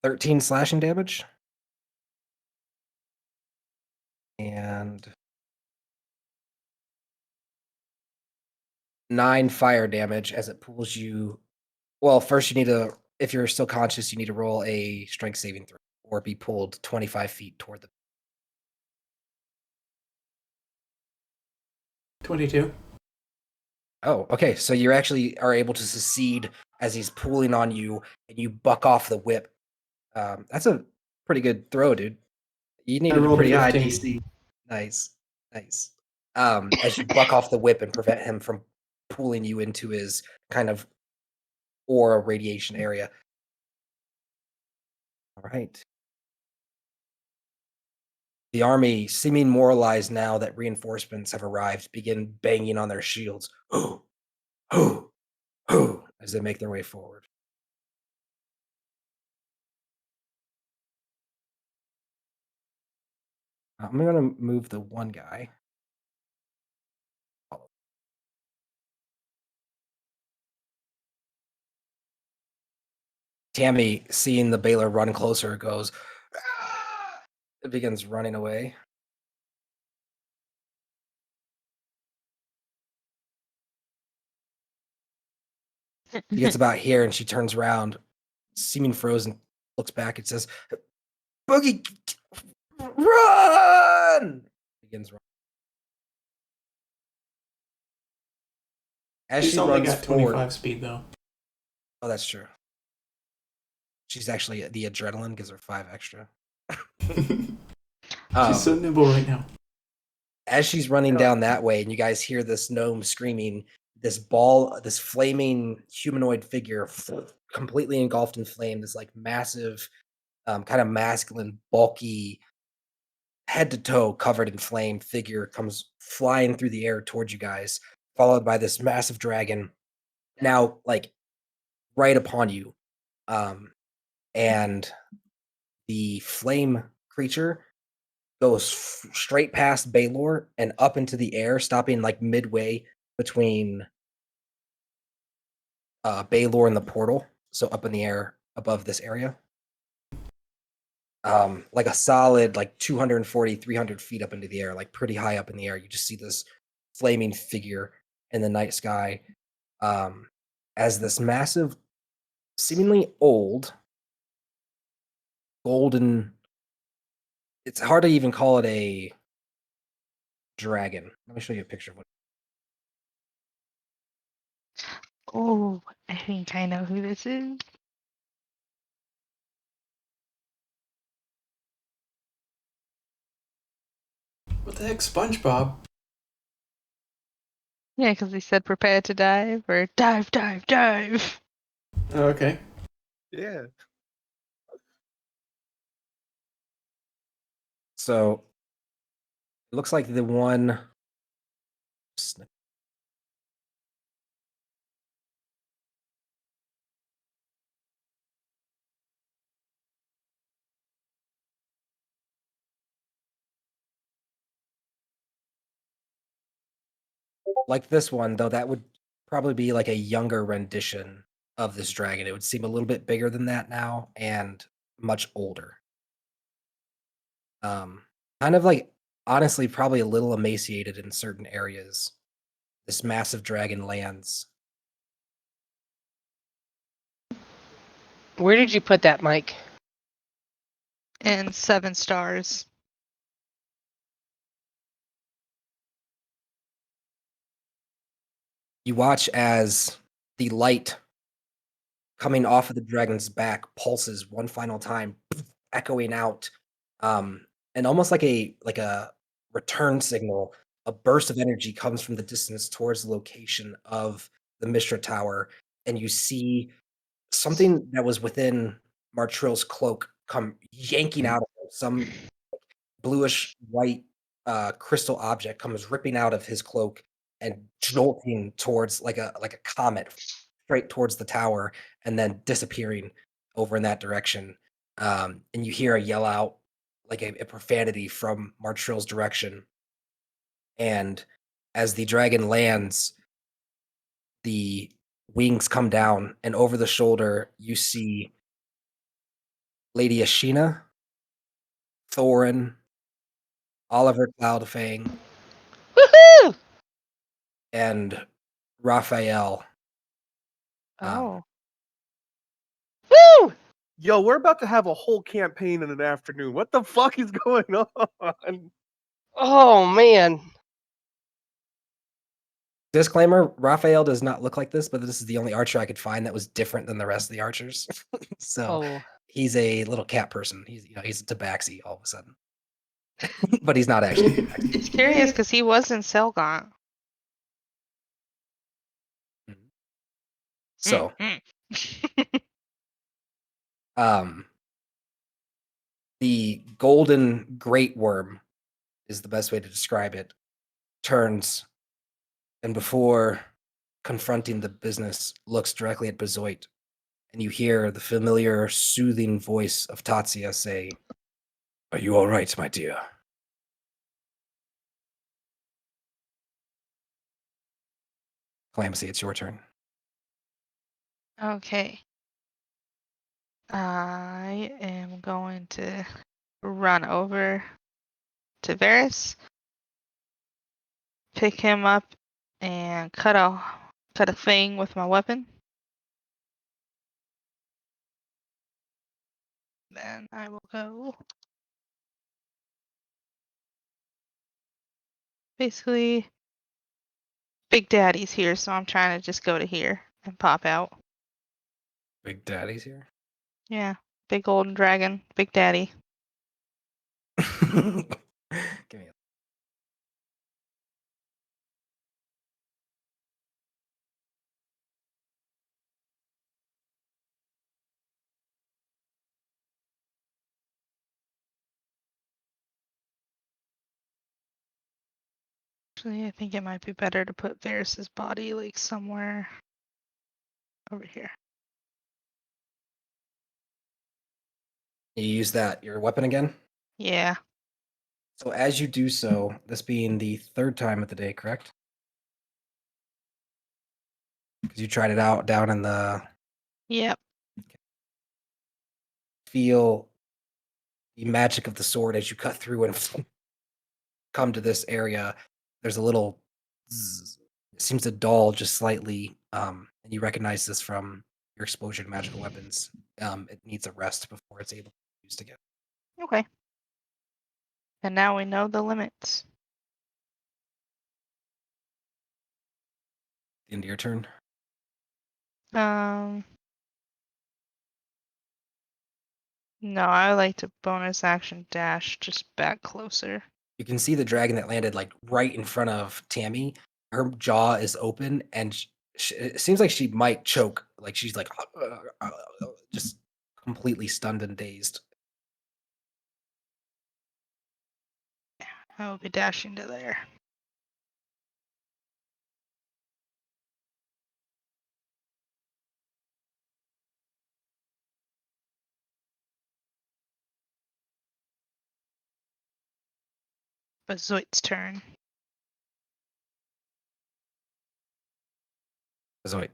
Speaker 1: 13 slashing damage. And 9 fire damage as it pulls you. Well, first you need to, if you're still conscious, you need to roll a strength saving throw or be pulled 25 feet toward the.
Speaker 5: 22.
Speaker 1: Oh, okay. So you actually are able to succeed as he's pulling on you, and you buck off the whip. That's a pretty good throw, dude. You needed a
Speaker 5: rolled a
Speaker 1: pretty high
Speaker 5: 15.
Speaker 1: DC. Nice. As you buck off the whip and prevent him from pulling you into his kind of aura radiation area. All right. The army, seeming moralized now that reinforcements have arrived, begin banging on their shields. As they make their way forward. I'm going to move the one guy. Tammy, seeing the Baylor run closer, goes, "Ah!" It begins running away. She gets about here and she turns around, seeming frozen, looks back and says, Boogie, run! Begins running. As
Speaker 5: She's
Speaker 1: she
Speaker 5: only
Speaker 1: runs
Speaker 5: got 25
Speaker 1: forward,
Speaker 5: speed, though.
Speaker 1: oh, that's true. She's actually, the adrenaline gives her 5 extra.
Speaker 5: She's so nimble right now.
Speaker 1: As she's running down that way, and you guys hear this gnome screaming, this flaming humanoid figure, completely engulfed in flame, this like massive, kind of masculine, bulky, head to toe covered in flame figure comes flying through the air towards you guys, followed by this massive dragon, now like right upon you. And the flame creature goes straight past Baylor and up into the air, stopping like midway between Baylor and the portal. So up in the air above this area. Like a solid like 240, 300 feet up into the air, like pretty high up in the air. You just see this flaming figure in the night sky as this massive, seemingly old, golden. It's hard to even call it a dragon. Let me show you a picture of what.
Speaker 4: Oh, I think I know who this is.
Speaker 5: What the heck, SpongeBob?
Speaker 4: Yeah, because he said prepare to dive or dive, dive, dive.
Speaker 5: Oh, okay.
Speaker 2: Yeah.
Speaker 1: So it looks like the one. Like this one, though, that would probably be like a younger rendition of this dragon. It would seem a little bit bigger than that now and much older. Kind of like, honestly, probably a little emaciated in certain areas. This massive dragon lands.
Speaker 3: Where did you put that, Mike?
Speaker 4: And 7 stars.
Speaker 1: You watch as the light coming off of the dragon's back pulses one final time, echoing out, and almost like a return signal. A burst of energy comes from the distance towards the location of the Mishra Tower, and you see something that was within Martrill's cloak come yanking out of him. Some bluish white crystal object comes ripping out of his cloak and jolting towards like a comet straight towards the tower and then disappearing over in that direction. And you hear a yell out like a profanity from Martrill's direction. And as the dragon lands, the wings come down, and over the shoulder, you see Lady Ashina, Thorin, Oliver Cloudfang,
Speaker 3: Woohoo!
Speaker 1: and Raphael.
Speaker 4: Oh.
Speaker 3: Woo!
Speaker 2: Yo, we're about to have a whole campaign in an afternoon. What the fuck is going on?
Speaker 3: Oh man.
Speaker 1: Disclaimer: Raphael does not look like this, but this is the only archer I could find that was different than the rest of the archers. So
Speaker 3: Oh.
Speaker 1: he's a little cat person. He's a tabaxi all of a sudden, but he's not actually.
Speaker 4: It's curious because he was in Selgaunt.
Speaker 1: So,
Speaker 4: Mm.
Speaker 1: the golden great worm is the best way to describe it. Turns, and before confronting the business, looks directly at Bezoit, and you hear the familiar, soothing voice of Tatsia say, "Are you all right, my dear?" Clamsy, it's your turn.
Speaker 4: Okay. I am going to run over to Varys, pick him up, and cut a thing with my weapon. Then I will go. Basically, Big Daddy's here, so I'm trying to just go to here and pop out.
Speaker 1: Big Daddy's here.
Speaker 4: Yeah, big golden dragon, Big Daddy.
Speaker 1: Give me
Speaker 4: Actually, I think it might be better to put Varys's body like somewhere over here.
Speaker 1: You use your weapon again.
Speaker 4: Yeah.
Speaker 1: So as you do so, this being the third time of the day, correct? Because you tried it out down in the
Speaker 4: Yep.
Speaker 1: feel the magic of the sword as you cut through and come to this area. There's a little zzz. It seems to dull just slightly, and you recognize this from your exposure to magical weapons. It needs a rest before it's able to be used again.
Speaker 4: Okay. And now we know the limits.
Speaker 1: End of your turn.
Speaker 4: No, I would like to bonus action dash just back closer.
Speaker 1: You can see the dragon that landed like right in front of Tammy. Her jaw is open, and it seems like she might choke. Like she's like just completely stunned and dazed.
Speaker 4: I will be dashing to there. But Zoid's turn.
Speaker 1: Zoid.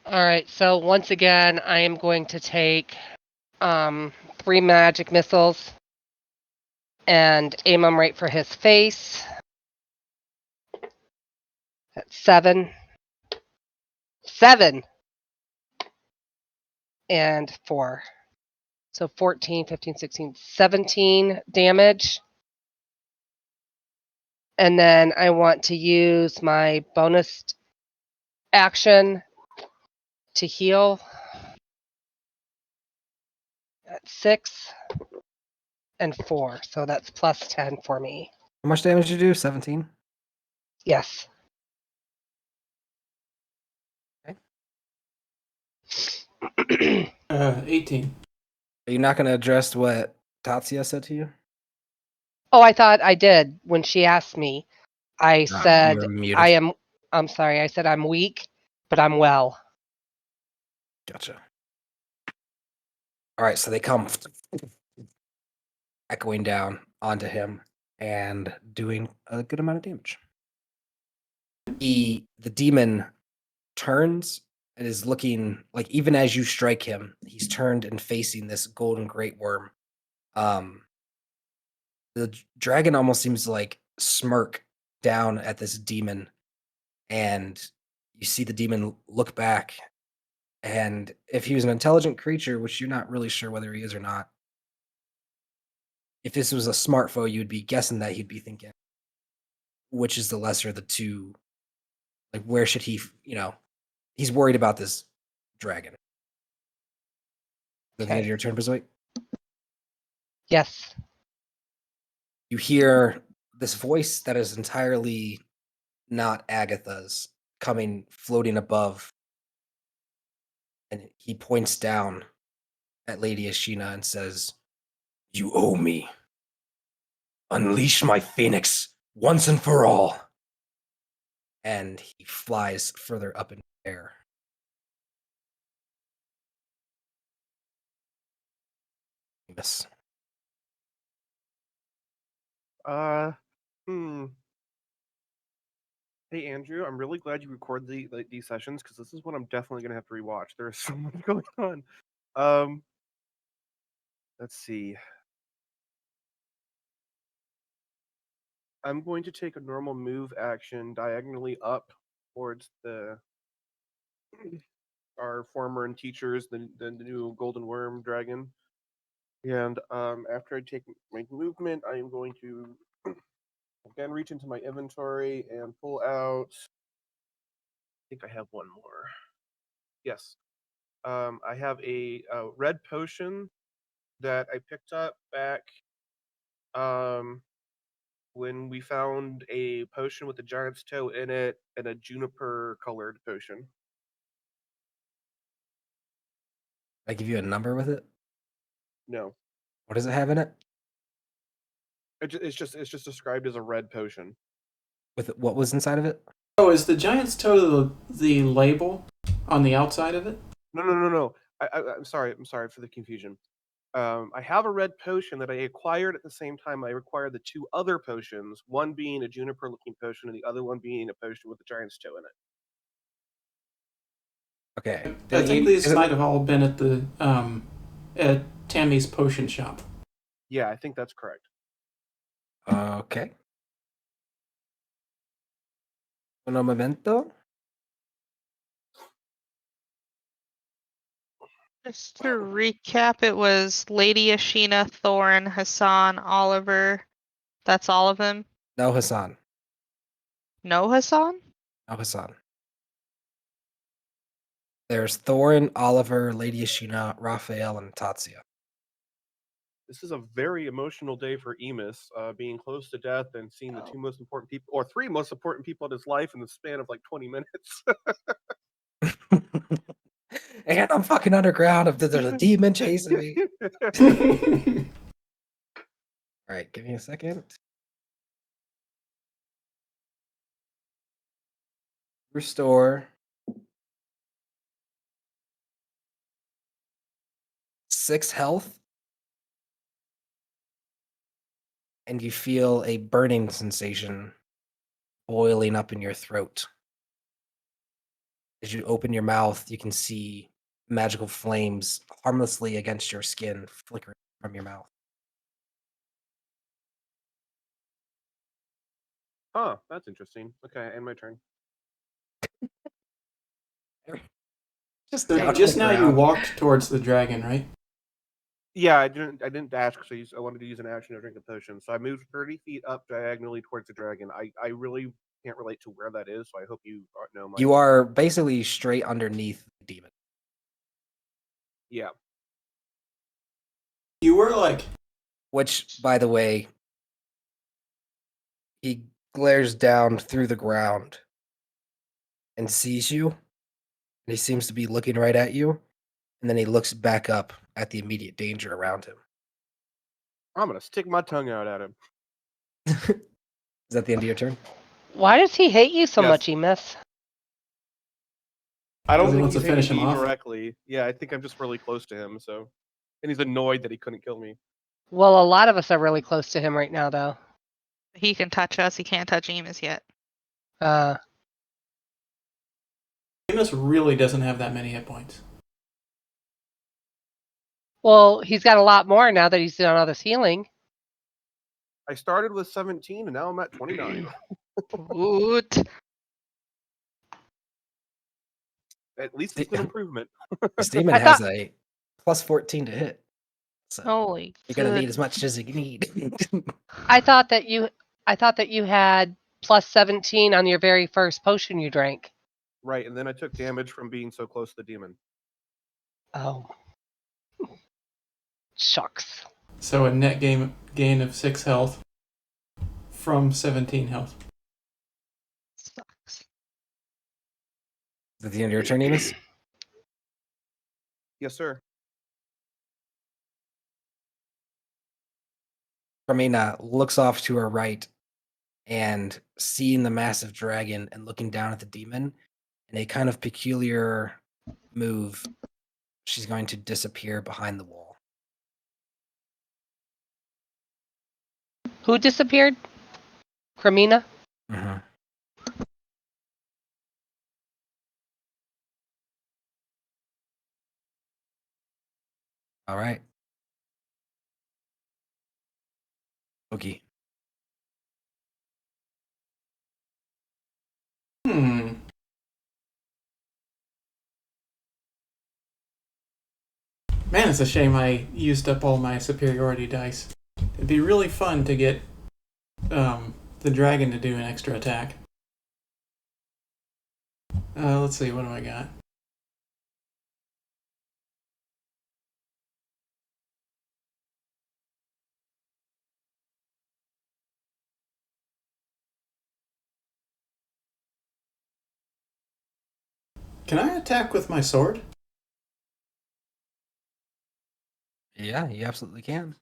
Speaker 3: All right, so once again, I am going to take 3 magic missiles and aim them right for his face. That's 7. 7! And 4. So 14, 15, 16, 17 damage. And then I want to use my bonus action to heal at 6 and 4. So that's plus 10 for me.
Speaker 1: How much damage did you do? 17?
Speaker 3: Yes.
Speaker 1: Okay.
Speaker 5: 18.
Speaker 1: Are you not going to address what Tatsuya said to you?
Speaker 3: Oh, I thought I did when she asked me. I said
Speaker 1: You're muted.
Speaker 3: I'm sorry, I said I'm weak, but I'm well.
Speaker 1: Gotcha. All right, so they come echoing down onto him and doing a good amount of damage. The demon turns and is looking like, even as you strike him, he's turned and facing this golden great worm. The dragon almost seems to like smirk down at this demon, and you see the demon look back. And if he was an intelligent creature, which you're not really sure whether he is or not, if this was a smart foe, you'd be guessing that he'd be thinking, which is the lesser of the two? Like, where should he, he's worried about this dragon. The end of
Speaker 3: Okay.
Speaker 1: your turn, Berzoit.
Speaker 3: Yes.
Speaker 1: You hear this voice that is entirely not Agatha's coming, floating above. And he points down at Lady Ashina and says, "You owe me. Unleash my phoenix once and for all." And he flies further up in the air. Yes.
Speaker 2: Hmm. Hey Andrew, I'm really glad you record these sessions because this is what I'm definitely gonna have to rewatch. There's so much going on. Let's see. I'm going to take a normal move action diagonally up towards our former and teachers, the new golden worm dragon. And after I take my movement, I am going to again reach into my inventory and pull out. I think I have one more. Yes. I have a red potion that I picked up back when we found a potion with a giant's toe in it and a juniper colored potion.
Speaker 1: I give you a number with it?
Speaker 2: No,
Speaker 1: What does it have in it?
Speaker 2: it's just described as a red potion.
Speaker 1: With what was inside of it?
Speaker 5: Oh, is the giant's toe the label on the outside of it?
Speaker 2: No. I'm sorry for the confusion. I have a red potion that I acquired at the same time I acquired the two other potions, one being a juniper-looking potion and the other one being a potion with a giant's toe in it.
Speaker 1: Okay.
Speaker 5: I think these might have all been at Tammy's potion shop.
Speaker 2: Yeah, I think that's correct.
Speaker 1: Okay. Un momento.
Speaker 4: Just to recap, it was Lady Ashina, Thorin, Hassan, Oliver. That's all of them?
Speaker 1: No Hassan.
Speaker 4: No Hassan?
Speaker 1: No Hassan. There's Thorin, Oliver, Lady Ashina, Raphael, and Tatsuya.
Speaker 2: This is a very emotional day for Emus, being close to death and seeing the two most important people, or three most important people in his life in the span of like 20 minutes.
Speaker 1: And I'm fucking underground if there's a demon chasing me. All right, give me a second. Restore 6 health, and you feel a burning sensation boiling up in your throat. As you open your mouth, you can see magical flames harmlessly against your skin flickering from your mouth.
Speaker 2: Huh, that's interesting. Okay, and my turn.
Speaker 1: Just
Speaker 5: So
Speaker 1: down on
Speaker 5: just
Speaker 1: the
Speaker 5: now you
Speaker 1: ground.
Speaker 5: walked towards the dragon, right?
Speaker 2: Yeah, I didn't dash because I wanted to use an action to drink a potion. So I moved 30 feet up diagonally towards the dragon. I really can't relate to where that is, so I hope you know my.
Speaker 1: You are basically straight underneath the demon.
Speaker 2: Yeah.
Speaker 5: You were like,
Speaker 1: Which, by the way, he glares down through the ground and sees you. And he seems to be looking right at you. And then he looks back up at the immediate danger around him.
Speaker 2: I'm gonna stick my tongue out at him.
Speaker 1: Is that the end of your turn?
Speaker 3: Why does he hate you so
Speaker 2: Yes.
Speaker 3: much, Emus?
Speaker 2: I don't
Speaker 5: Because he
Speaker 2: think
Speaker 5: wants
Speaker 2: he's
Speaker 5: to finish
Speaker 2: hitting
Speaker 5: him
Speaker 2: me
Speaker 5: off?
Speaker 2: directly. Yeah, I think I'm just really close to him. So, and he's annoyed that he couldn't kill me.
Speaker 3: Well, a lot of us are really close to him right now, though.
Speaker 4: He can touch us. He can't touch Emus yet.
Speaker 5: Amos really doesn't have that many hit points.
Speaker 3: Well, he's got a lot more now that he's done all this healing.
Speaker 2: I started with 17 and now I'm at 29.
Speaker 4: Woot.
Speaker 2: At least it's an improvement.
Speaker 1: This demon
Speaker 3: I
Speaker 1: has
Speaker 3: thought-
Speaker 1: a plus 14 to hit. So
Speaker 4: Holy
Speaker 1: you're gonna need as
Speaker 4: goodness.
Speaker 1: much as you need.
Speaker 3: I thought that you had plus 17 on your very first potion you drank.
Speaker 2: Right, and then I took damage from being so close to the demon.
Speaker 3: Oh. Shucks.
Speaker 5: So a net gain of 6 health from 17 health.
Speaker 4: Sucks.
Speaker 1: Is that the end of your turn, Enos?
Speaker 2: Yes, sir.
Speaker 1: Carmina looks off to her right and seeing the massive dragon and looking down at the demon in a kind of peculiar move, she's going to disappear behind the wall.
Speaker 3: Who disappeared? Cremina?
Speaker 1: Mm-hmm. All right. Okay.
Speaker 5: Man, it's a shame I used up all my superiority dice. It'd be really fun to get the dragon to do an extra attack. Let's see, what do I got? Can I attack with my sword?
Speaker 1: Yeah, you absolutely can.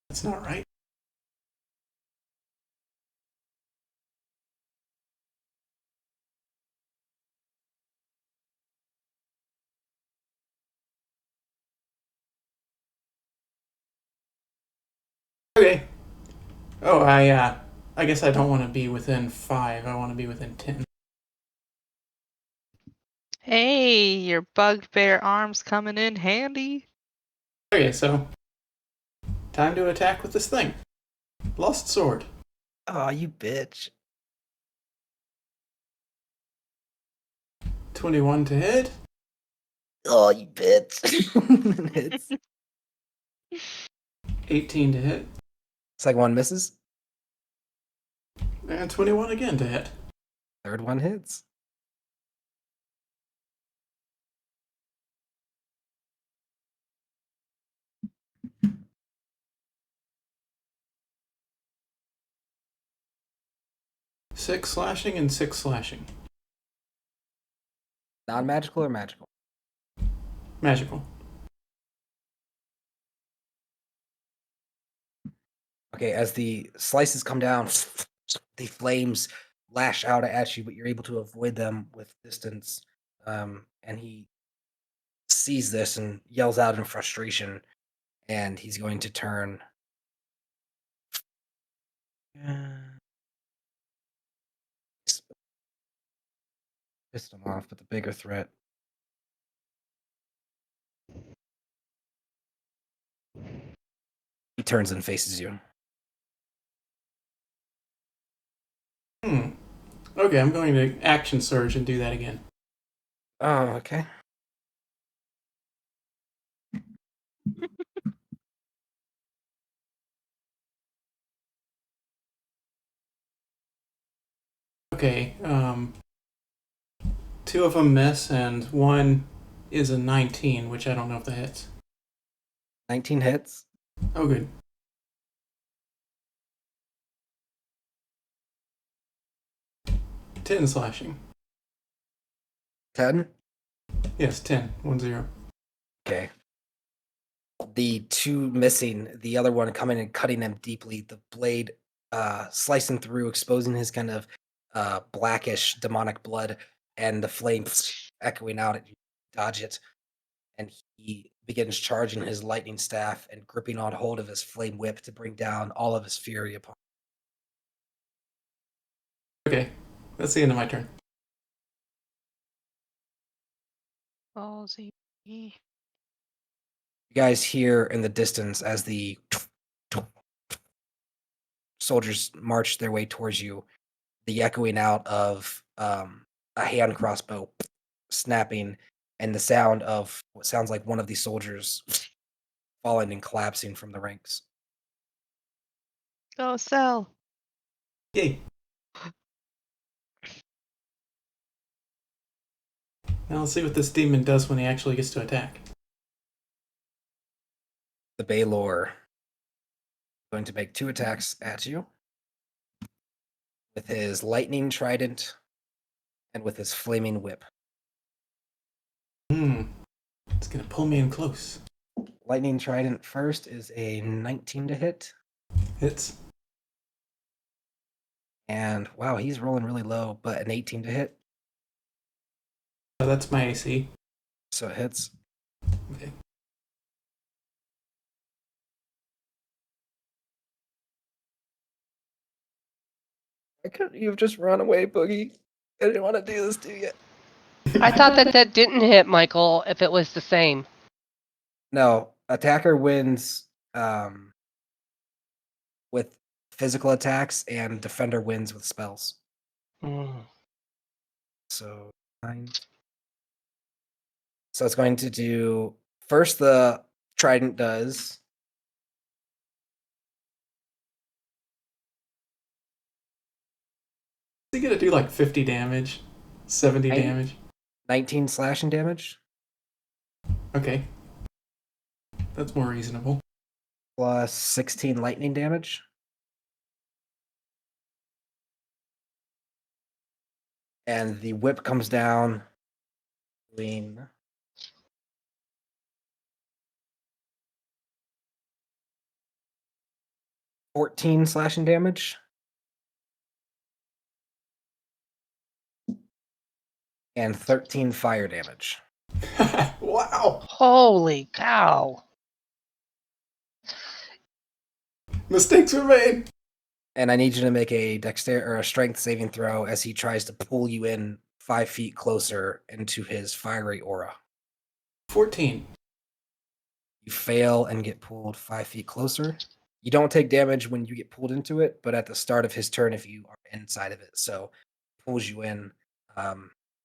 Speaker 5: That's not right. Okay. Oh, I guess I don't want to be within 5. I want to be within 10.
Speaker 4: Hey, your bugbear arm's coming in handy.
Speaker 5: Okay, so time to attack with this thing. Lost sword.
Speaker 1: Oh, you bitch.
Speaker 5: 21 to hit.
Speaker 1: Oh, you bitch. Hits.
Speaker 5: 18 to hit.
Speaker 1: Second one misses.
Speaker 5: And 21 again to hit.
Speaker 1: Third one hits.
Speaker 5: 6 slashing and 6 slashing.
Speaker 1: Non-magical or magical?
Speaker 5: Magical.
Speaker 1: Okay, as the slices come down, the flames lash out at you, but you're able to avoid them with distance. And he sees this and yells out in frustration, and he's going to turn. Pissed him off, but the bigger threat. He turns and faces you.
Speaker 5: Okay, I'm going to action surge and do that again.
Speaker 1: Oh, okay.
Speaker 5: Okay, 2 of them miss, and 1 is a 19, which I don't know if that hits.
Speaker 1: 19 hits.
Speaker 5: Oh, good. Ten slashing.
Speaker 1: 10.
Speaker 5: Yes, 10. 1-0.
Speaker 1: Okay. The 2 missing, the other one coming and cutting him deeply. The blade slicing through, exposing his kind of blackish demonic blood, and the flame echoing out at you. Dodge it. And he begins charging his lightning staff and gripping on hold of his flame whip to bring down all of his fury upon.
Speaker 5: Okay, that's the end of my turn.
Speaker 4: Ballsy.
Speaker 1: You guys hear in the distance as the soldiers march their way towards you, the echoing out of a hand crossbow snapping, and the sound of what sounds like one of these soldiers falling and collapsing from the ranks.
Speaker 4: Go sell.
Speaker 5: Yay. Now let's see what this demon does when he actually gets to attack.
Speaker 1: The Baylor going to make 2 attacks at you with his lightning trident and with his flaming whip.
Speaker 5: It's gonna pull me in close.
Speaker 1: Lightning trident first is a 19 to hit.
Speaker 5: Hits.
Speaker 1: And wow, he's rolling really low, but an 18 to hit.
Speaker 5: So that's my AC.
Speaker 1: So it hits.
Speaker 5: Okay.
Speaker 1: Why couldn't you have just run away, Boogie? I didn't want to do this to you.
Speaker 3: I thought that didn't hit, Michael, if it was the same.
Speaker 1: No, attacker wins with physical attacks, and defender wins with spells.
Speaker 3: Mm.
Speaker 1: So 9. So it's going to do first the trident does.
Speaker 5: Is he gonna do like 50 damage? 70
Speaker 1: Eight.
Speaker 5: damage?
Speaker 1: 19 slashing damage
Speaker 5: Okay. That's more reasonable.
Speaker 1: plus 16 lightning damage. And the whip comes down doing 14 slashing damage. And 13 fire damage.
Speaker 5: Wow!
Speaker 3: Holy cow.
Speaker 5: Mistakes were made!
Speaker 1: And I need you to make a dexterity or a strength saving throw as he tries to pull you in 5 feet closer into his fiery aura.
Speaker 5: 14.
Speaker 1: You fail and get pulled 5 feet closer. You don't take damage when you get pulled into it, but at the start of his turn, if you are inside of it, so it pulls you in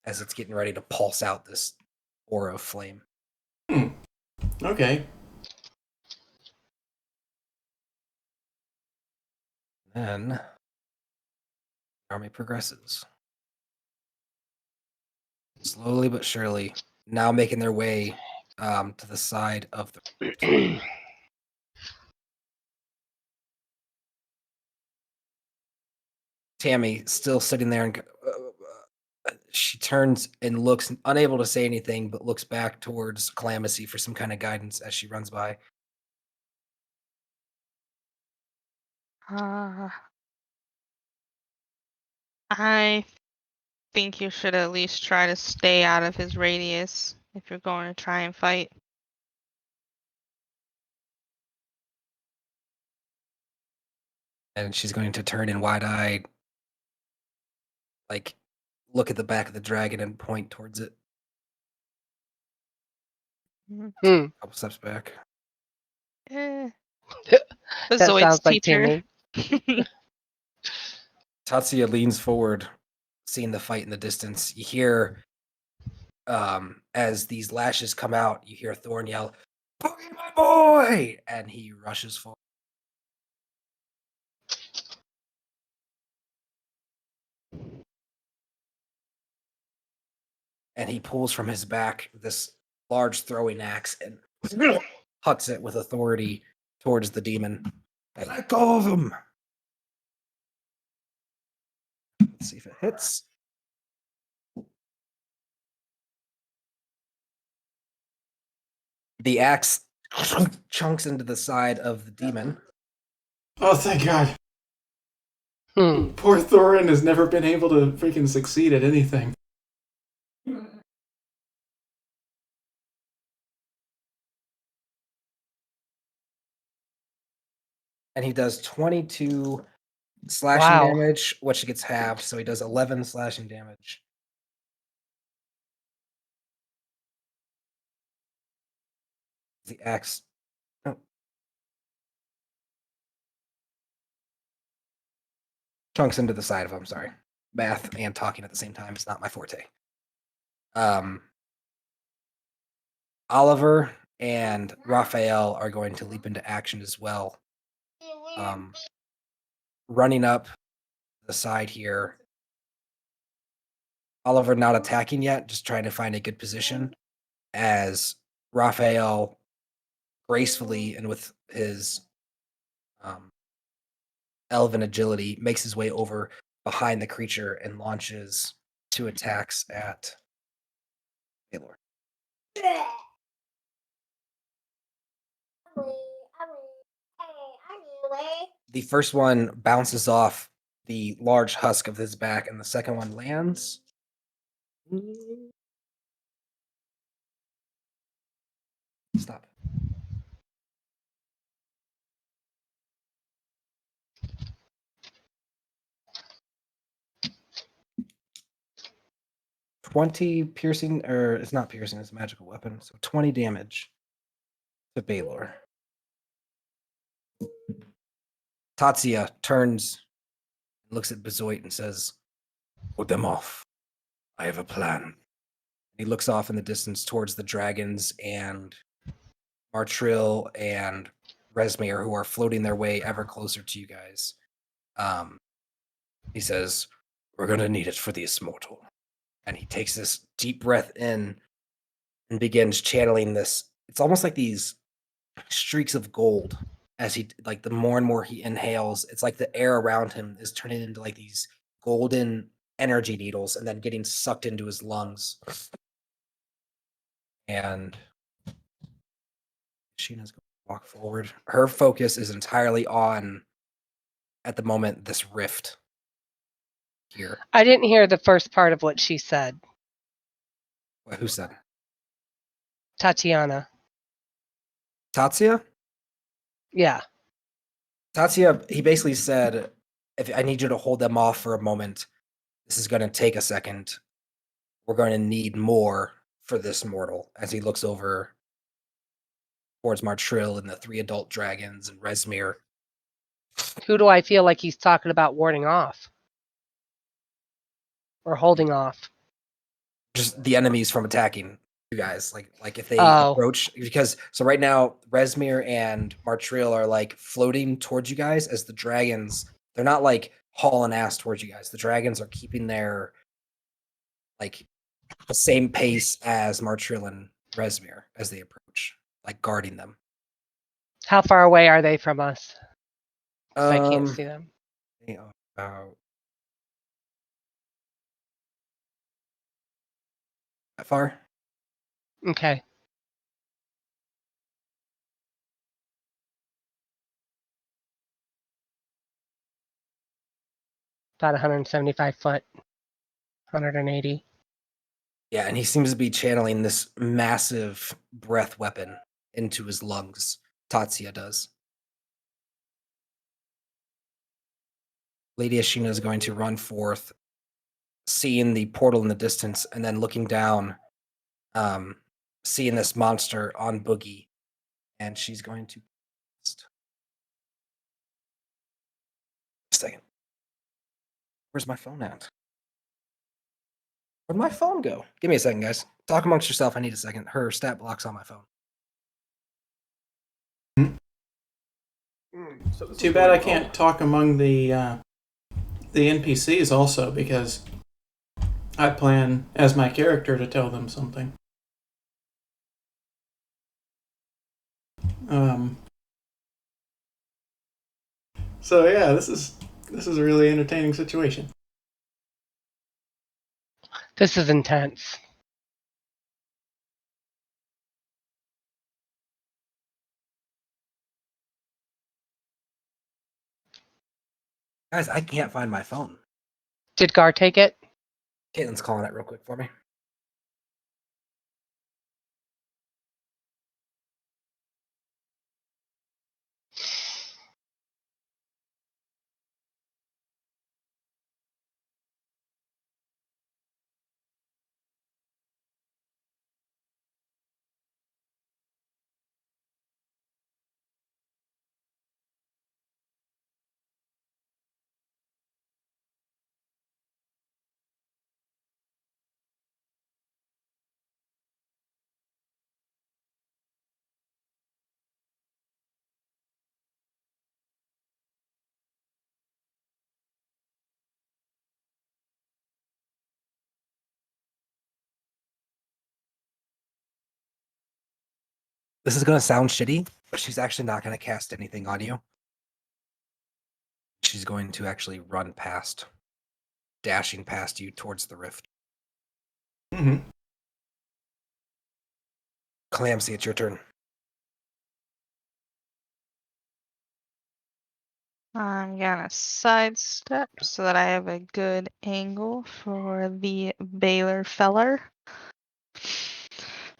Speaker 1: as it's getting ready to pulse out this aura of flame.
Speaker 5: Okay.
Speaker 1: Then the army progresses. Slowly but surely, now making their way to the side of the Tammy still sitting there and she turns and looks, unable to say anything, but looks back towards Calamithy for some kind of guidance as she runs by.
Speaker 4: I think you should at least try to stay out of his radius if you're going to try and fight.
Speaker 1: And she's going to turn in wide-eyed, like, look at the back of the dragon and point towards it.
Speaker 3: Hmm.
Speaker 1: A couple steps back.
Speaker 4: The
Speaker 3: That
Speaker 4: Zoid's
Speaker 3: sounds like
Speaker 4: teacher.
Speaker 3: Tammy.
Speaker 1: Tatsuya leans forward, seeing the fight in the distance. You hear, as these lashes come out, you hear Thorn yell, "Boogie, my boy!" And he rushes forward. And he pulls from his back this large throwing axe and hucks it with authority towards the demon. Let go of him! Let's see if it hits. The axe chunks into the side of the demon.
Speaker 5: Oh, thank God.
Speaker 3: Hmm.
Speaker 5: Poor Thorin has never been able to freaking succeed at anything.
Speaker 1: And he does 22 slashing
Speaker 3: Wow.
Speaker 1: damage, which gets halved, so he does 11 slashing damage. The axe. Oh. Chunks into the side of him, sorry. Math and talking at the same time is not my forte. Oliver and Raphael are going to leap into action as well. Running up the side here. Oliver not attacking yet, just trying to find a good position. As Raphael gracefully and with his elven agility makes his way over behind the creature and launches 2 attacks at Taylor. The first one bounces off the large husk of his back, and the second one lands. Stop. $20 piercing, or it's not piercing, it's a magical weapon, so 20 damage to Baylor. Tatsuya turns, looks at Bezoit and says, "Put them off. I have a plan." He looks off in the distance towards the dragons and Martrill and Resmir, who are floating their way ever closer to you guys. He says, "We're going to need it for the Immortal." And he takes this deep breath in and begins channeling this. It's almost like these streaks of gold as he, like, the more and more he inhales, it's like the air around him is turning into like these golden energy needles and then getting sucked into his lungs. And Sheena's going to walk forward. Her focus is entirely on, at the moment, this rift here.
Speaker 3: I didn't hear the first part of what she said.
Speaker 1: Who said?
Speaker 3: Tatiana.
Speaker 1: Tatsuya?
Speaker 3: Yeah.
Speaker 1: Tatsuya, he basically said, "If I need you to hold them off for a moment, this is going to take a second. We're going to need more for this mortal," as he looks over towards Martrill and the 3 adult dragons and Resmir.
Speaker 3: Who do I feel like he's talking about warding off? Or holding off?
Speaker 1: Just the enemies from attacking you guys. Like if they
Speaker 3: Oh.
Speaker 1: approach, because so right now Resmir and Martrill are like floating towards you guys as the dragons, they're not like hauling ass towards you guys. The dragons are keeping their like the same pace as Martrill and Resmir as they approach, like guarding them.
Speaker 3: How far away are they from us? 'Cause I can't
Speaker 1: Um,
Speaker 3: see them.
Speaker 1: they are about that far.
Speaker 3: Okay. About 175 foot. 180.
Speaker 1: Yeah, and he seems to be channeling this massive breath weapon into his lungs. Tatsuya does. Lady Ashina is going to run forth, seeing the portal in the distance, and then looking down, seeing this monster on Boogie, and she's going to. Second. Where's my phone at? Where'd my phone go? Give me a second, guys. Talk amongst yourself. I need a second. Her stat block's on my phone.
Speaker 2: So this
Speaker 5: Too
Speaker 2: is
Speaker 5: bad I
Speaker 2: going
Speaker 5: can't
Speaker 2: well.
Speaker 5: talk among the NPCs also, because I plan as my character to tell them something. So yeah, this is a really entertaining situation.
Speaker 3: This is intense.
Speaker 1: Guys, I can't find my phone.
Speaker 3: Did Gar take it?
Speaker 1: Caitlin's calling it real quick for me. This is going to sound shitty, but she's actually not going to cast anything on you. She's going to actually run past, dashing past you towards the rift.
Speaker 5: Mm-hmm.
Speaker 1: Clamsy, it's your turn.
Speaker 4: I'm gonna sidestep so that I have a good angle for the Baylor feller.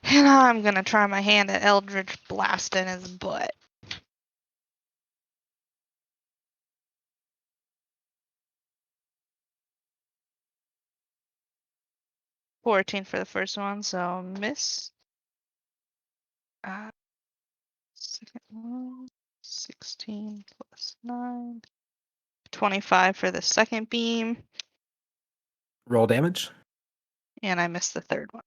Speaker 4: And I'm gonna try my hand at Eldritch blasting his butt. $14 for the first one, so miss. Second one, 16 plus 9. 25 for the second beam,
Speaker 1: Roll damage.
Speaker 4: and I missed the third one.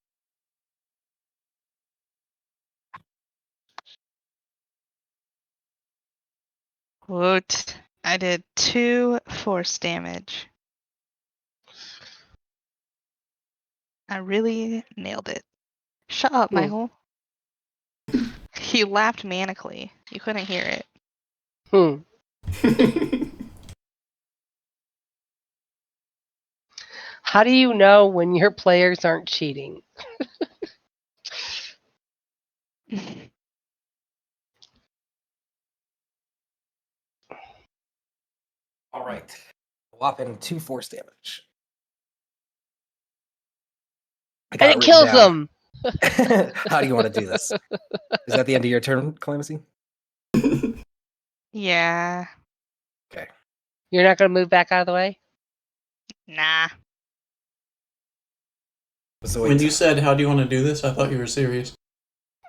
Speaker 4: What? I did 2 force damage. I really nailed it. Shut up, Michael. He laughed manically. You couldn't hear it.
Speaker 3: How do you know when your players aren't cheating?
Speaker 1: All right. Whopping 2 force damage. I got
Speaker 3: And
Speaker 1: it
Speaker 3: it
Speaker 1: written
Speaker 3: kills
Speaker 1: down.
Speaker 3: them.
Speaker 1: How do you want to do this? Is that the end of your turn, Clemency?
Speaker 4: Yeah.
Speaker 1: Okay.
Speaker 3: You're not going to move back out of the way?
Speaker 4: Nah.
Speaker 1: Zoid.
Speaker 5: When you said, "How do you want to do this?" I thought you were serious.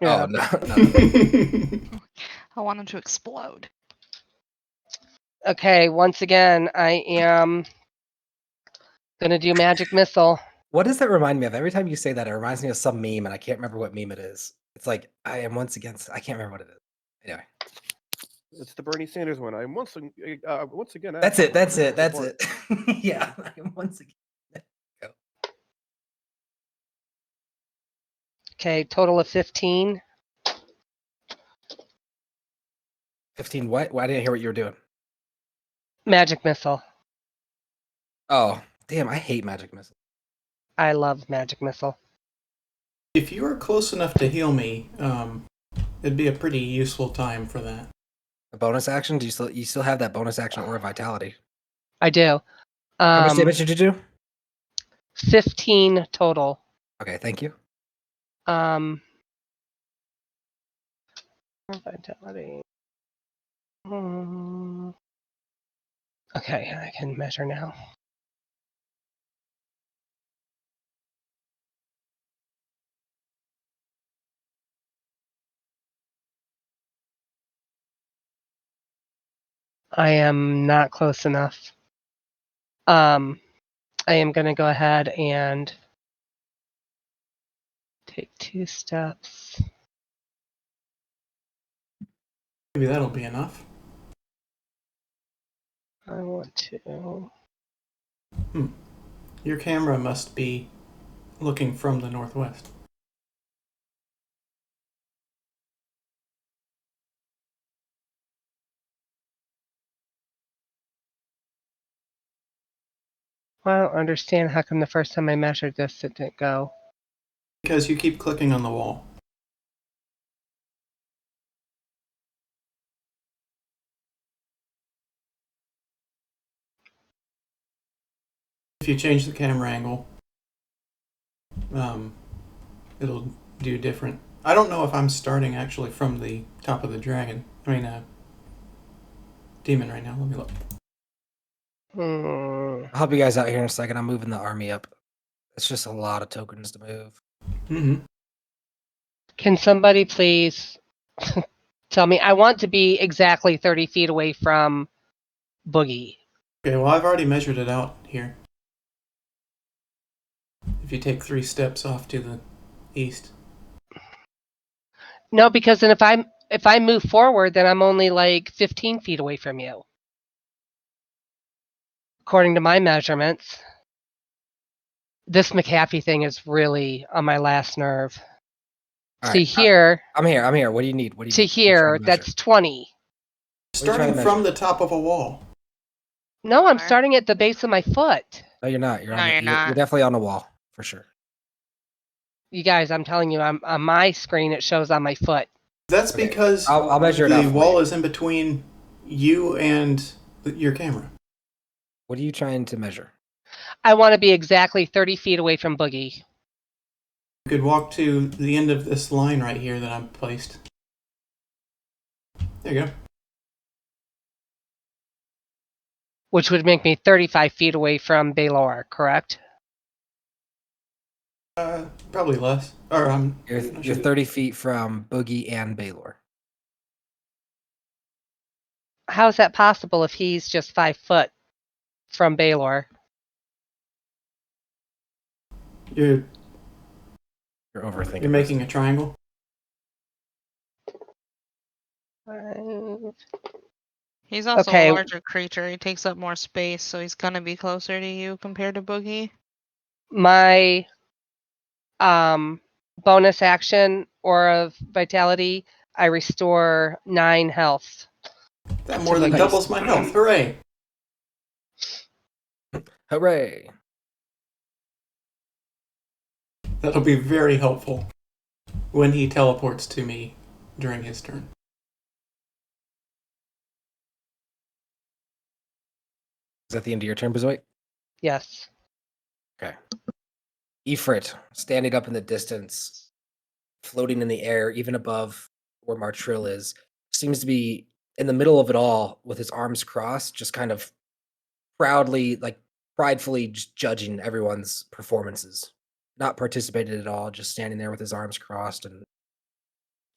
Speaker 1: Oh, no. No.
Speaker 4: I want him to explode.
Speaker 3: Okay, once again, I am going to do magic missile.
Speaker 1: What does that remind me of? Every time you say that, it reminds me of some meme, and I can't remember what meme it is. It's like, I am once against. I can't remember what it is. Anyway.
Speaker 2: It's the Bernie Sanders one. I'm once again.
Speaker 1: That's it. That's it. That's
Speaker 2: Support.
Speaker 1: it. Yeah. I am once again. Go.
Speaker 3: Okay, total of 15.
Speaker 1: 15 what? Well, I didn't hear what you were doing.
Speaker 3: Magic missile.
Speaker 1: Oh, damn. I hate magic missiles.
Speaker 3: I love magic missile.
Speaker 5: If you are close enough to heal me, it'd be a pretty useful time for that.
Speaker 1: A bonus action? Do you still have that bonus action or vitality?
Speaker 3: I do.
Speaker 1: How much damage did you do?
Speaker 3: 15 total.
Speaker 1: Okay, thank you.
Speaker 3: Vitality. Okay, I can measure now. I am not close enough. I am going to go ahead and take 2 steps.
Speaker 5: Maybe that'll be enough.
Speaker 3: I want to.
Speaker 5: Your camera must be looking from the northwest.
Speaker 3: Well, I don't understand how come the first time I measured this it didn't go.
Speaker 5: Because you keep clicking on the wall. If you change the camera angle, it'll do different. I don't know if I'm starting actually from the top of the dragon. Demon right now. Let me look.
Speaker 1: I'll help you guys out here in a second. I'm moving the army up. It's just a lot of tokens to move.
Speaker 5: Mm-hmm.
Speaker 3: Can somebody please tell me? I want to be exactly 30 feet away from Boogie.
Speaker 5: Okay, well, I've already measured it out here. If you take 3 steps off to the east.
Speaker 3: No, because then if I move forward, then I'm only like 15 feet away from you. According to my measurements. This McAfee thing is really on my last nerve.
Speaker 1: All
Speaker 3: See
Speaker 1: right,
Speaker 3: here.
Speaker 1: I'm here. What do you need? What do you
Speaker 3: To
Speaker 1: need? What are you trying
Speaker 3: here,
Speaker 1: to measure?
Speaker 3: that's 20.
Speaker 1: What are you trying
Speaker 5: Starting
Speaker 1: to
Speaker 5: from
Speaker 1: measure?
Speaker 5: the top of a wall.
Speaker 3: No, I'm
Speaker 4: Where?
Speaker 3: starting at the base of my foot.
Speaker 1: No, you're not. You're
Speaker 4: No,
Speaker 1: on.
Speaker 4: you're
Speaker 1: You're
Speaker 4: not.
Speaker 1: definitely on the wall for sure.
Speaker 3: You guys, I'm telling you, I'm on my screen. It shows on my foot.
Speaker 5: That's
Speaker 1: Okay,
Speaker 5: because
Speaker 1: I'll measure it out
Speaker 5: the
Speaker 1: for
Speaker 5: wall
Speaker 1: you.
Speaker 5: is in between you and your camera.
Speaker 1: What are you trying to measure?
Speaker 3: I want to be exactly 30 feet away from Boogie.
Speaker 5: You could walk to the end of this line right here that I'm placed. There you go.
Speaker 3: Which would make me 35 feet away from Baylor, correct?
Speaker 5: Probably less. Or
Speaker 1: You're 30 feet from Boogie and Baylor.
Speaker 3: How is that possible if he's just 5 foot from Baylor?
Speaker 5: You're
Speaker 1: overthinking.
Speaker 5: you're making a triangle.
Speaker 4: He's also
Speaker 3: Okay.
Speaker 4: a larger creature. He takes up more space, so he's gonna be closer to you compared to Boogie.
Speaker 3: My bonus action or of vitality, I restore 9 health.
Speaker 5: That more than
Speaker 3: Boogie.
Speaker 5: doubles my health. Hooray!
Speaker 1: Hooray!
Speaker 5: That'll be very helpful when he teleports to me during his turn.
Speaker 1: Is that the end of your turn, Bezoit?
Speaker 3: Yes.
Speaker 1: Okay. Ifrit, standing up in the distance, floating in the air, even above where Martrill is, seems to be in the middle of it all with his arms crossed, just kind of proudly, pridefully just judging everyone's performances. Not participated at all, just standing there with his arms crossed and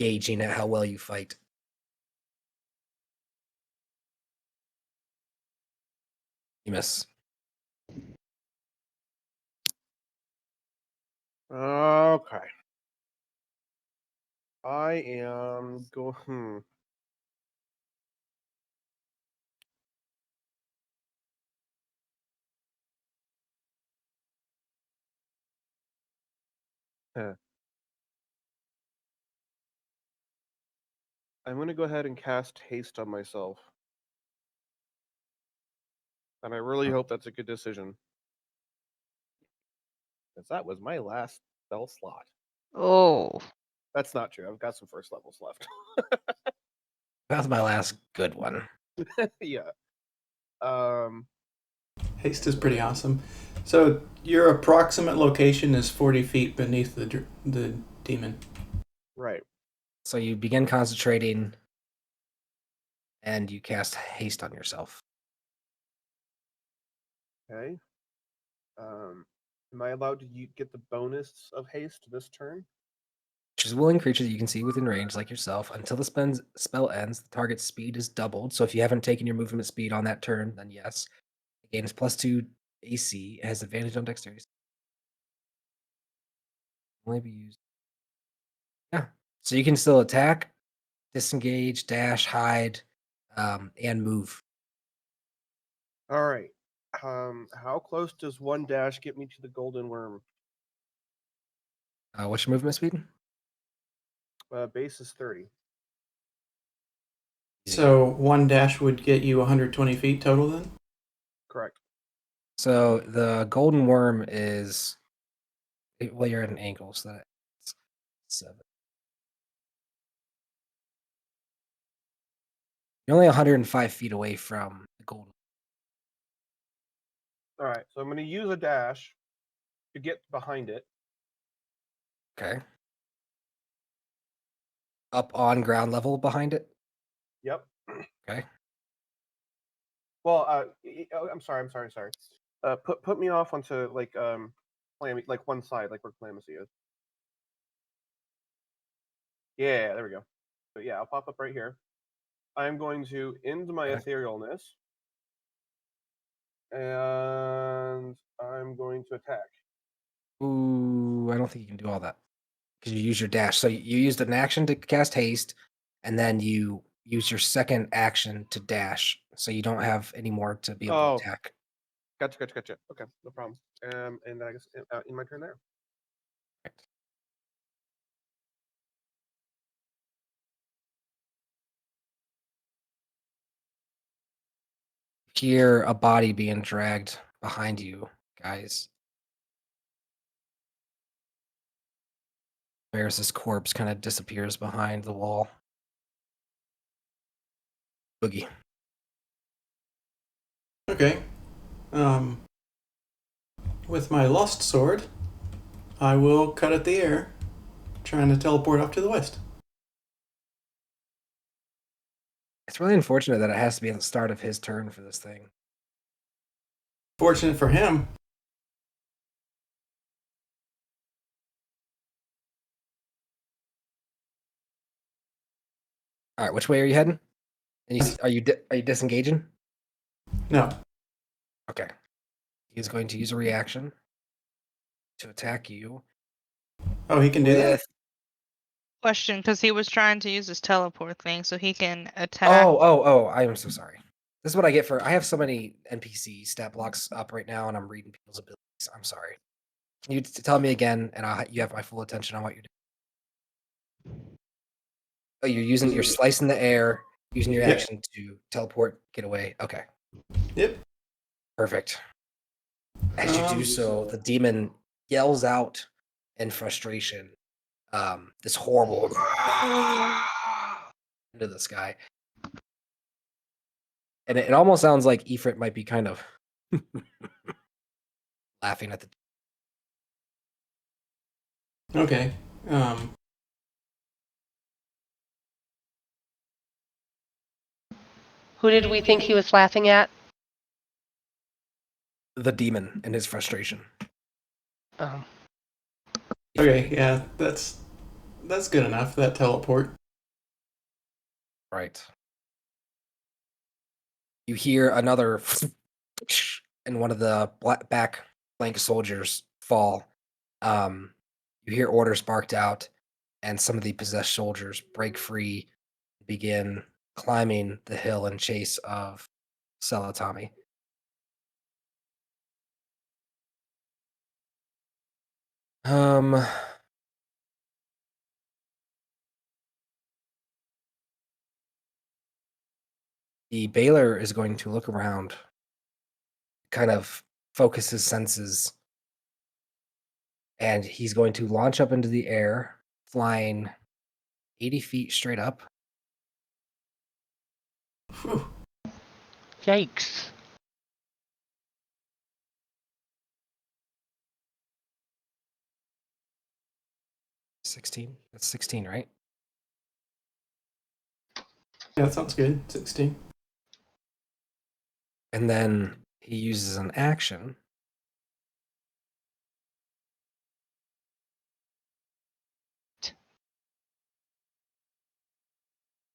Speaker 1: gauging at how well you fight. You miss.
Speaker 2: Okay. I am going. I'm going to go ahead and cast haste on myself. And I really hope that's a good decision. Because that was my last spell slot.
Speaker 3: Oh,
Speaker 2: That's not true. I've got some first levels left.
Speaker 1: That's my last good one.
Speaker 2: Yeah.
Speaker 5: Haste is pretty awesome. So your approximate location is 40 feet beneath the demon.
Speaker 2: Right.
Speaker 1: So you begin concentrating, and you cast haste on yourself.
Speaker 2: Okay. Am I allowed to get the bonus of haste this turn?
Speaker 1: Which is a willing creature that you can see within range, like yourself. Until the spell ends, the target's speed is doubled. So if you haven't taken your movement speed on that turn, then yes. It gains +2 AC. It has advantage on dexterity. Only be used. Yeah. So you can still attack, disengage, dash, hide, and move.
Speaker 2: All right. How close does one dash get me to the golden worm?
Speaker 1: What's your movement speed?
Speaker 2: Base is 30.
Speaker 5: So one dash would get you 120 feet total then?
Speaker 2: Correct.
Speaker 1: So the golden worm is, well, you're at an angle, so that's 7. You're only 105 feet away from the golden.
Speaker 2: All right. So I'm going to use a dash to get behind it.
Speaker 1: Okay. Up on ground level behind it.
Speaker 2: Yep.
Speaker 1: Okay.
Speaker 2: Well, I'm sorry. Put me off onto like like one side, like where Calamacy is. Yeah, there we go. So yeah, I'll pop up right here. I'm going to end my
Speaker 1: Okay.
Speaker 2: etherealness, and I'm going to attack.
Speaker 1: Ooh, I don't think you can do all that because you use your dash. So you used an action to cast haste, and then you use your second action to dash. So you don't have any more to be able to
Speaker 2: Oh,
Speaker 1: attack.
Speaker 2: gotcha. Okay, no problem. And then I guess in my turn there.
Speaker 1: Hear a body being dragged behind you, guys. Whereas this corpse kind of disappears behind the wall. Boogie.
Speaker 5: Okay. With my lost sword, I will cut at the air, trying to teleport off to the west.
Speaker 1: It's really unfortunate that it has to be at the start of his turn for this thing.
Speaker 5: Fortunate for him.
Speaker 1: All right, which way are you heading? And are you disengaging?
Speaker 5: No.
Speaker 1: Okay. He's going to use a reaction to attack you
Speaker 5: Oh, he can do that?
Speaker 1: with.
Speaker 4: Question, because he was trying to use his teleport thing so he can attack.
Speaker 1: Oh! I am so sorry. This is what I get for. I have so many NPC stat blocks up right now, and I'm reading people's abilities. I'm sorry. Can you tell me again, and you have my full attention on what you're doing? Oh, you're slicing the air, using your
Speaker 5: Yep.
Speaker 1: action to teleport, get away. Okay,
Speaker 5: Yep.
Speaker 1: perfect. As you do so, the demon yells out in frustration. This horrible into the sky. And it almost sounds like Ifrit might be kind of laughing at the.
Speaker 5: Okay.
Speaker 3: who did we think he was laughing at?
Speaker 1: The demon in his frustration.
Speaker 3: Oh.
Speaker 5: Okay, yeah, that's good enough, that teleport.
Speaker 1: Right. You hear another and one of the back flank soldiers fall. You hear orders barked out, and some of the possessed soldiers break free, begin climbing the hill in chase of Salatami. The Baylor is going to look around, kind of focus his senses, and he's going to launch up into the air, flying 80 feet straight up.
Speaker 5: Whew.
Speaker 3: Yikes.
Speaker 1: That's 16, right?
Speaker 5: Yeah, that sounds good. 16.
Speaker 1: And then he uses an action.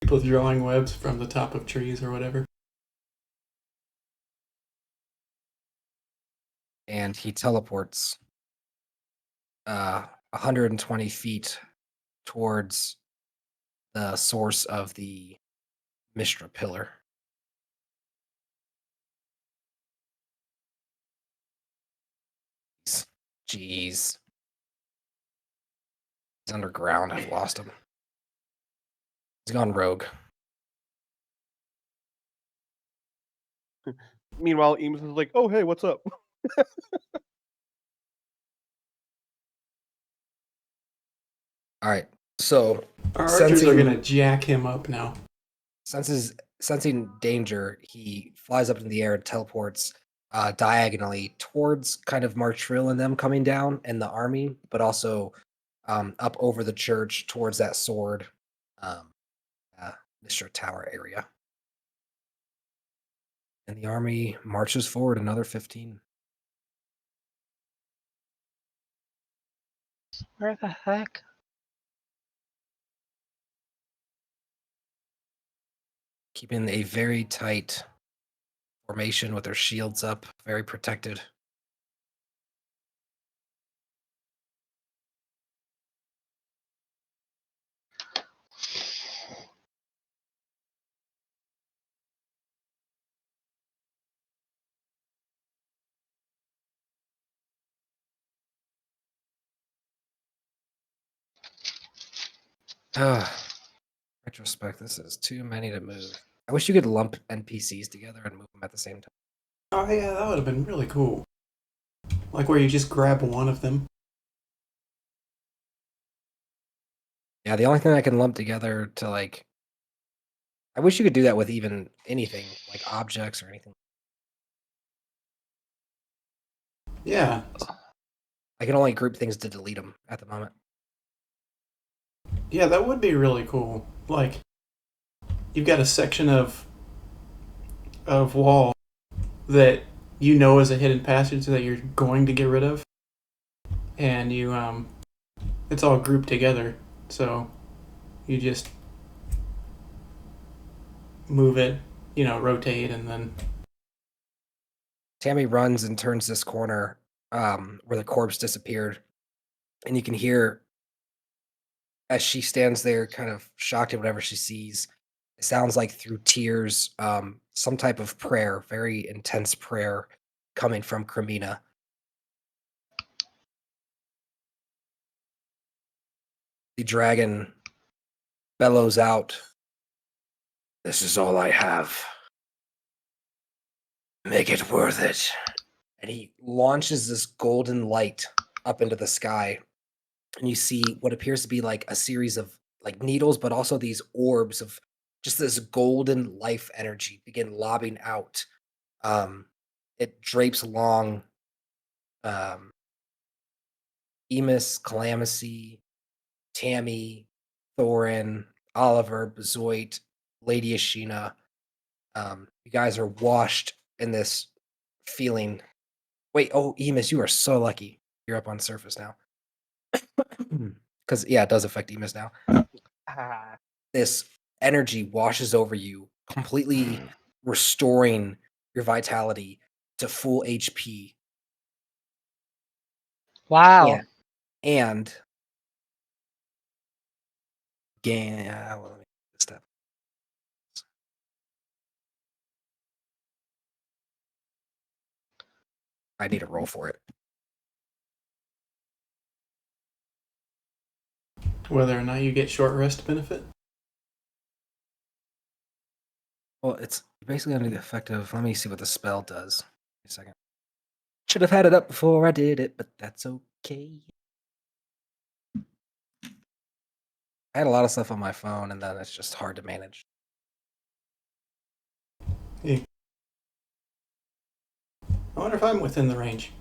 Speaker 5: People drawing webs from the top of trees or whatever.
Speaker 1: And he teleports 120 feet towards the source of the Mishra pillar. Jeez. He's underground. I've lost him. He's gone rogue.
Speaker 2: Meanwhile, Eames is like, "Oh, hey, what's up?"
Speaker 1: All right. So
Speaker 5: Our archers are
Speaker 1: Sensing-
Speaker 5: going to jack him up now.
Speaker 1: sensing danger, he flies up in the air and teleports diagonally towards kind of Martrill and them coming down and the army, but also up over the church towards that sword, Mr. Tower area. And the army marches forward another 15.
Speaker 3: Where the heck?
Speaker 1: Keeping a very tight formation with their shields up, very protected. Retrospect, this is too many to move. I wish you could lump NPCs together and move them at the same time.
Speaker 5: Oh, yeah, that would have been really cool. Like where you just grab one of them.
Speaker 1: Yeah, the only thing I can lump together to like, I wish you could do that with even anything like objects or anything.
Speaker 5: Yeah.
Speaker 1: I can only group things to delete them at the moment.
Speaker 5: Yeah, that would be really cool. Like, you've got a section of wall that you know is a hidden passage that you're going to get rid of, and you it's all grouped together. So you just move it, rotate, and then
Speaker 1: Tammy runs and turns this corner where the corpse disappeared, and you can hear as she stands there, kind of shocked at whatever she sees. It sounds like through tears, some type of prayer, very intense prayer coming from Cremina. The dragon bellows out, "This is all I have. Make it worth it." And he launches this golden light up into the sky. And you see what appears to be like a series of like needles, but also these orbs of just this golden life energy begin lobbing out. It drapes along Emus, Calamacy, Tammy, Thorin, Oliver, Bezoit, Lady Ashina. You guys are washed in this feeling. Wait, oh, Emus, you are so lucky. You're up on surface now. Because, yeah, it does affect Emus now. This energy washes over you, completely restoring your vitality to full HP.
Speaker 3: Wow.
Speaker 1: Yeah. And gain. Well, let me step. I need a roll for it.
Speaker 5: whether or not you get short rest benefit.
Speaker 1: Well, it's basically under the effect of. Let me see what the spell does. Wait a second. Should have had it up before I did it, but that's okay. I had a lot of stuff on my phone, and then it's just hard to manage.
Speaker 5: I wonder if I'm within the range.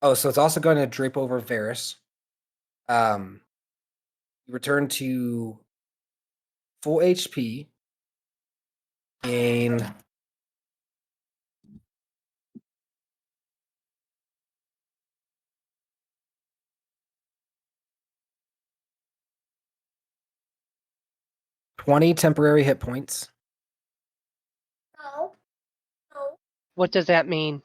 Speaker 1: Oh, so it's also going to drape over Varys. You return to full HP. Gain 20 temporary hit points.
Speaker 3: What does that mean?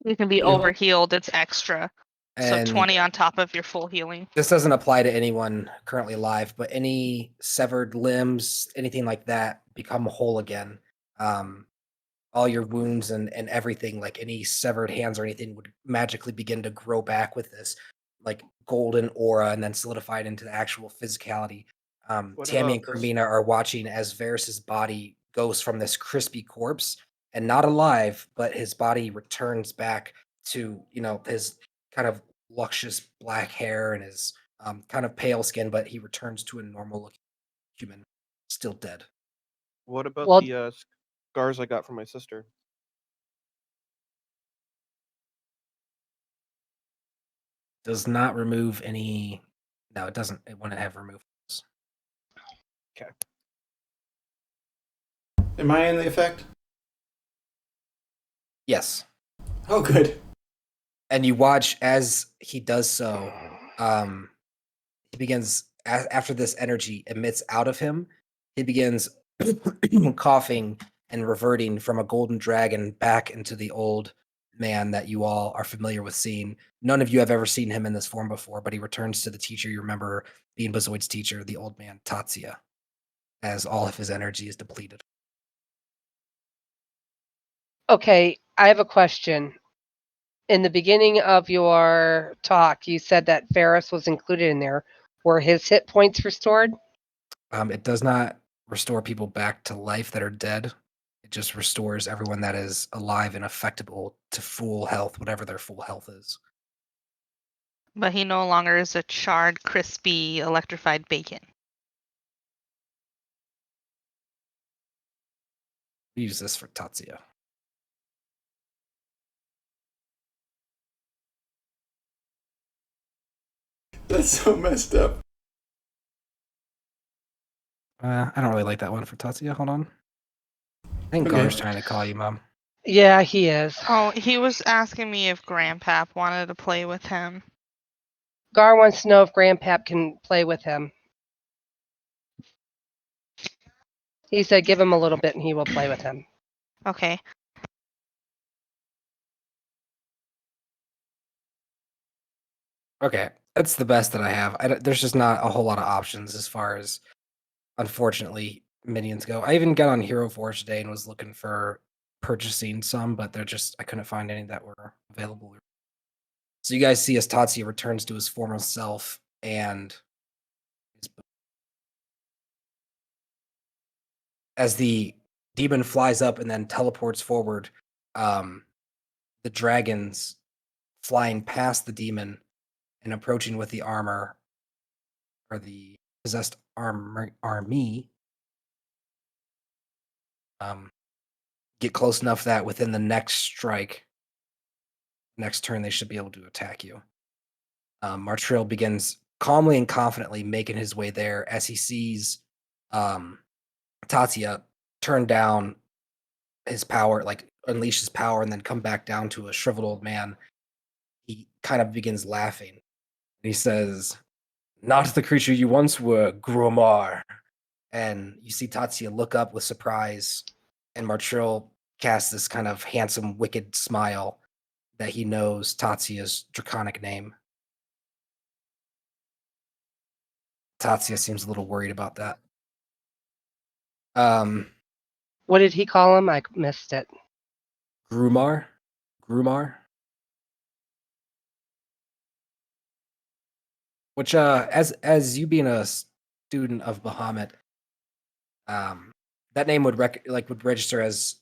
Speaker 4: You can be
Speaker 5: Yeah.
Speaker 4: overhealed. It's extra. So
Speaker 1: And
Speaker 4: 20 on top of your full healing.
Speaker 1: this doesn't apply to anyone currently alive, but any severed limbs, anything like that, become whole again. All your wounds and everything, like any severed hands or anything, would magically begin to grow back with this like golden aura and then solidify it into the actual physicality.
Speaker 2: What
Speaker 1: Tammy
Speaker 2: about
Speaker 1: and
Speaker 2: this?
Speaker 1: Carmina are watching as Varys's body goes from this crispy corpse and not alive, but his body returns back to, his kind of luscious black hair and his kind of pale skin, but he returns to a normal looking human, still dead.
Speaker 2: What about
Speaker 3: Well-
Speaker 2: the scars I got from my sister?
Speaker 1: Does not remove any. No, it doesn't. It wouldn't have removals.
Speaker 5: Am I in the effect?
Speaker 1: Yes.
Speaker 5: Oh, good.
Speaker 1: And you watch as he does so. He begins after this energy emits out of him. He begins coughing and reverting from a golden dragon back into the old man that you all are familiar with seeing. None of you have ever seen him in this form before, but he returns to the teacher you remember being Bazoid's teacher, the old man Tatsia, as all of his energy is depleted.
Speaker 3: Okay, I have a question. In the beginning of your talk, you said that Varys was included in there. Were his hit points restored?
Speaker 1: It does not restore people back to life that are dead. It just restores everyone that is alive and affectable to full health, whatever their full health is.
Speaker 4: But he no longer is a charred, crispy, electrified bacon.
Speaker 1: Use this for Tatsia.
Speaker 5: That's so messed up.
Speaker 1: I don't really like that one for Tatsia. Hold on. I think
Speaker 5: Okay.
Speaker 1: Gar's trying to call you, Mom.
Speaker 3: Yeah, he is.
Speaker 4: Oh, he was asking me if Grandpap wanted to play with him.
Speaker 3: Gar wants to know if Grandpap can play with him. He said give him a little bit and he will play with him.
Speaker 4: Okay.
Speaker 1: Okay, that's the best that I have. There's just not a whole lot of options as far as, unfortunately, minions go. I even got on Hero Forge today and was looking for purchasing some, but I couldn't find any that were available. So you guys see as Tatsia returns to his former self and as the demon flies up and then teleports forward, the dragons flying past the demon and approaching with the armor or the possessed army get close enough that within the next turn, they should be able to attack you. Martrill begins calmly and confidently making his way there as he sees Tatsia turn down his power, like unleash his power, and then come back down to a shriveled old man. He kind of begins laughing. He says, "Not the creature you once were, Gromar." And you see Tatsia look up with surprise, and Martrill casts this kind of handsome, wicked smile that he knows Tatsia's draconic name. Tatsia seems a little worried about that.
Speaker 3: What did he call him? I missed it.
Speaker 1: Grumar? Which, as you being a student of Bahamut, that name would would register as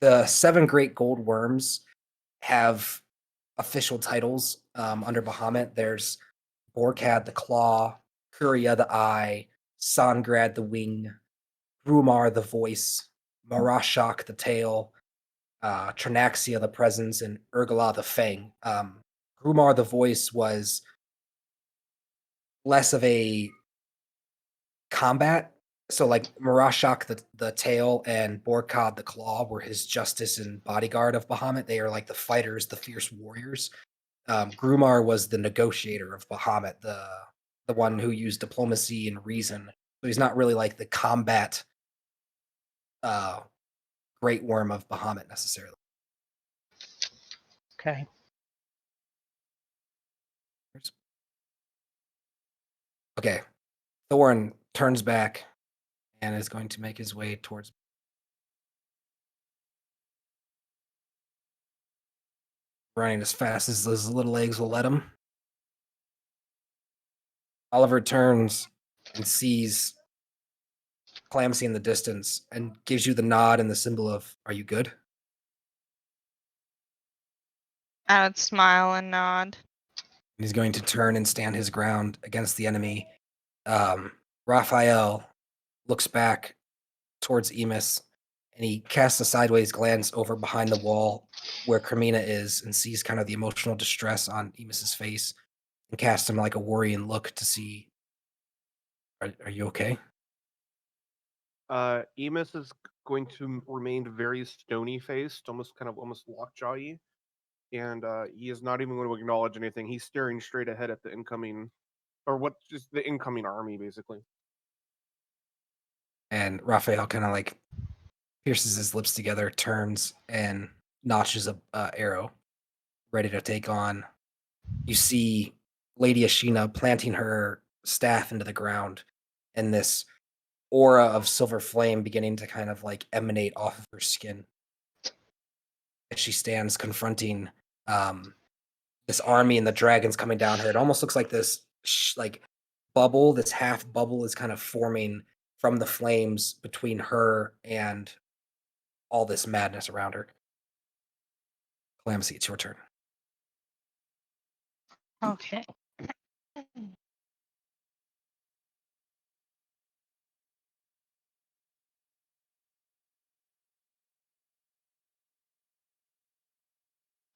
Speaker 1: the 7 great gold worms have official titles under Bahamut. There's Borkad the Claw, Kuria the Eye, Sangrad the Wing, Grumar the Voice, Marashak the Tail, Trinaxia the Presence, and Urgala the Fang. Grumar the Voice was less of a combat. So like Marashak the Tail and Borkad the Claw were his justice and bodyguard of Bahamut. They are like the fighters, the fierce warriors. Grumar was the negotiator of Bahamut, the one who used diplomacy and reason. So he's not really like the combat great worm of Bahamut necessarily.
Speaker 3: Okay.
Speaker 1: Okay. Thorin turns back and is going to make his way towards running as fast as his little legs will let him. Oliver turns and sees Clamsy in the distance and gives you the nod and the symbol of, are you good?
Speaker 4: I would smile and nod.
Speaker 1: He's going to turn and stand his ground against the enemy. Raphael looks back towards Emus and he casts a sideways glance over behind the wall where Cremina is and sees kind of the emotional distress on Emus's face and casts him like a worrying look to see, are you okay?
Speaker 2: Emus is going to remain very stony faced, almost lockjaw-y, and he is not even going to acknowledge anything. He's staring straight ahead at the incoming, or what, just the incoming army, basically.
Speaker 1: And Raphael kind of like pierces his lips together, turns, and notches a arrow, ready to take on. You see Lady Ashina planting her staff into the ground, and this aura of silver flame beginning to kind of like emanate off of her skin as she stands confronting this army and the dragons coming down her. It almost looks like this like bubble, this half bubble is kind of forming from the flames between her and all this madness around her. Clamsy, it's your turn.
Speaker 4: Okay.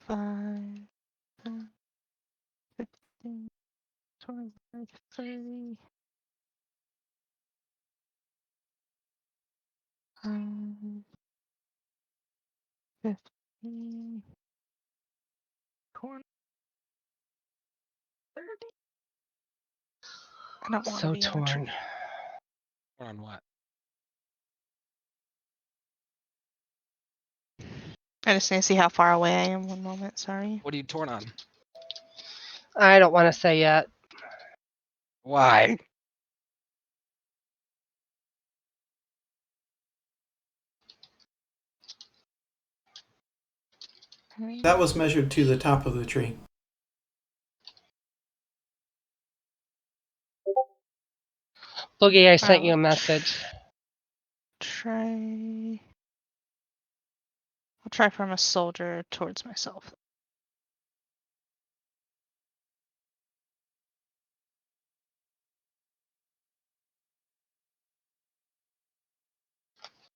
Speaker 4: Five, 10, 15, 25, 30. 15, 20, 30. I don't want to
Speaker 3: So
Speaker 4: be in a
Speaker 3: torn.
Speaker 4: tree.
Speaker 1: On what?
Speaker 4: I just need to see how far away I am. One moment, sorry.
Speaker 1: What are you torn on?
Speaker 3: I don't want to say yet.
Speaker 1: Why?
Speaker 5: That was measured to the top of the tree.
Speaker 3: Boogie, I sent you a
Speaker 4: I'll
Speaker 3: message.
Speaker 4: Try. I'll try from a soldier towards myself.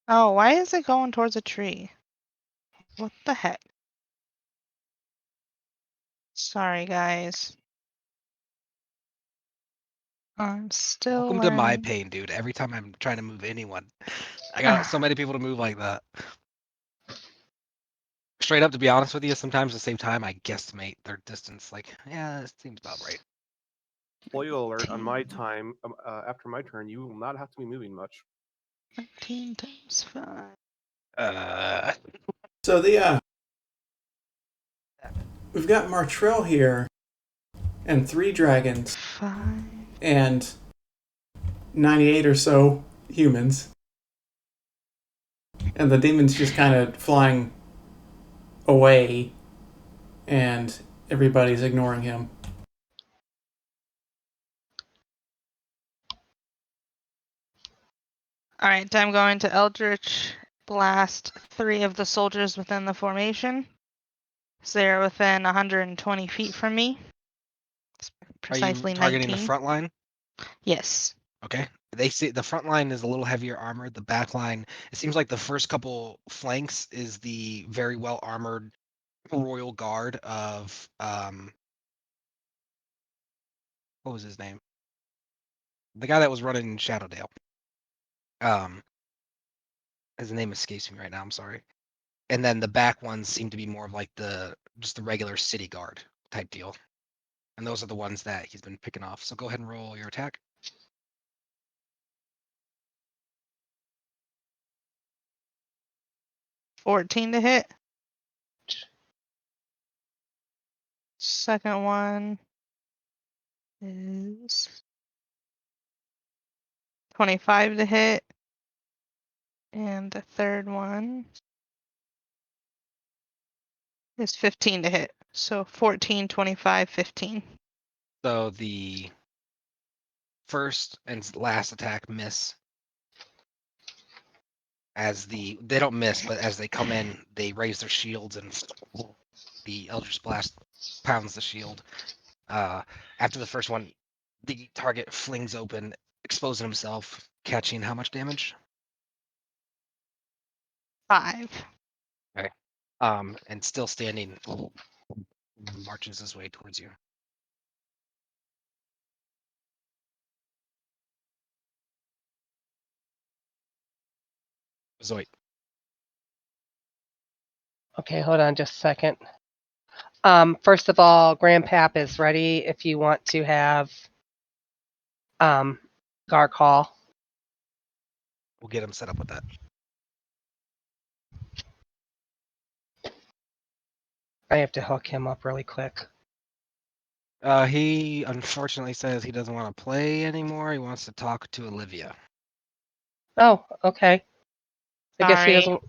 Speaker 4: Oh, why is it going towards a tree? What the heck? Sorry, guys. I'm still
Speaker 6: Welcome to my
Speaker 4: learning.
Speaker 6: pain, dude. Every time I'm trying to move anyone, I got so many people to move like that. Straight up, to be honest with you, sometimes at the same time, I guesstimate their distance. Like, yeah, this seems about right.
Speaker 2: Spoiler alert, on my time, after my turn, you will not have to be moving much.
Speaker 4: 13 times 5.
Speaker 5: So we've got Martrell here, and 3 dragons,
Speaker 4: 5.
Speaker 5: and 98 or so humans, and the demon's just kind of flying away, and everybody's ignoring him.
Speaker 4: All right, I'm going to Eldritch Blast 3 of the soldiers within the formation. So they're within 120 feet from me. It's
Speaker 6: Are you
Speaker 4: precisely
Speaker 6: targeting
Speaker 4: 19.
Speaker 6: the front line?
Speaker 4: Yes.
Speaker 6: Okay. They see the front line is a little heavier armored. The back line, it seems like the first couple flanks is the very well armored royal guard of what was his name? The guy that was running Shadowdale. His name escapes me right now. I'm sorry. And then the back ones seem to be more of like just the regular city guard type deal. And those are the ones that he's been picking off. So go ahead and roll your attack.
Speaker 4: $14 to hit. Second one is 25 to hit. And the third one is 15 to hit. So 14, 25, 15.
Speaker 6: So the first and last attack miss. They don't miss, but as they come in, they raise their shields and the Eldritch Blast pounds the shield. After the first one, the target flings open, exposing himself, catching how much damage?
Speaker 4: 5.
Speaker 6: Okay. And still standing, marches his way towards you. Zoid.
Speaker 3: Okay, hold on just a second. First of all, Grandpap is ready if you want to have Gar call.
Speaker 6: We'll get him set up with that.
Speaker 3: I have to hook him up really quick.
Speaker 6: He unfortunately says he doesn't want to play anymore. He wants to talk to Olivia.
Speaker 3: Oh, okay. I guess he
Speaker 4: Sorry.
Speaker 3: doesn't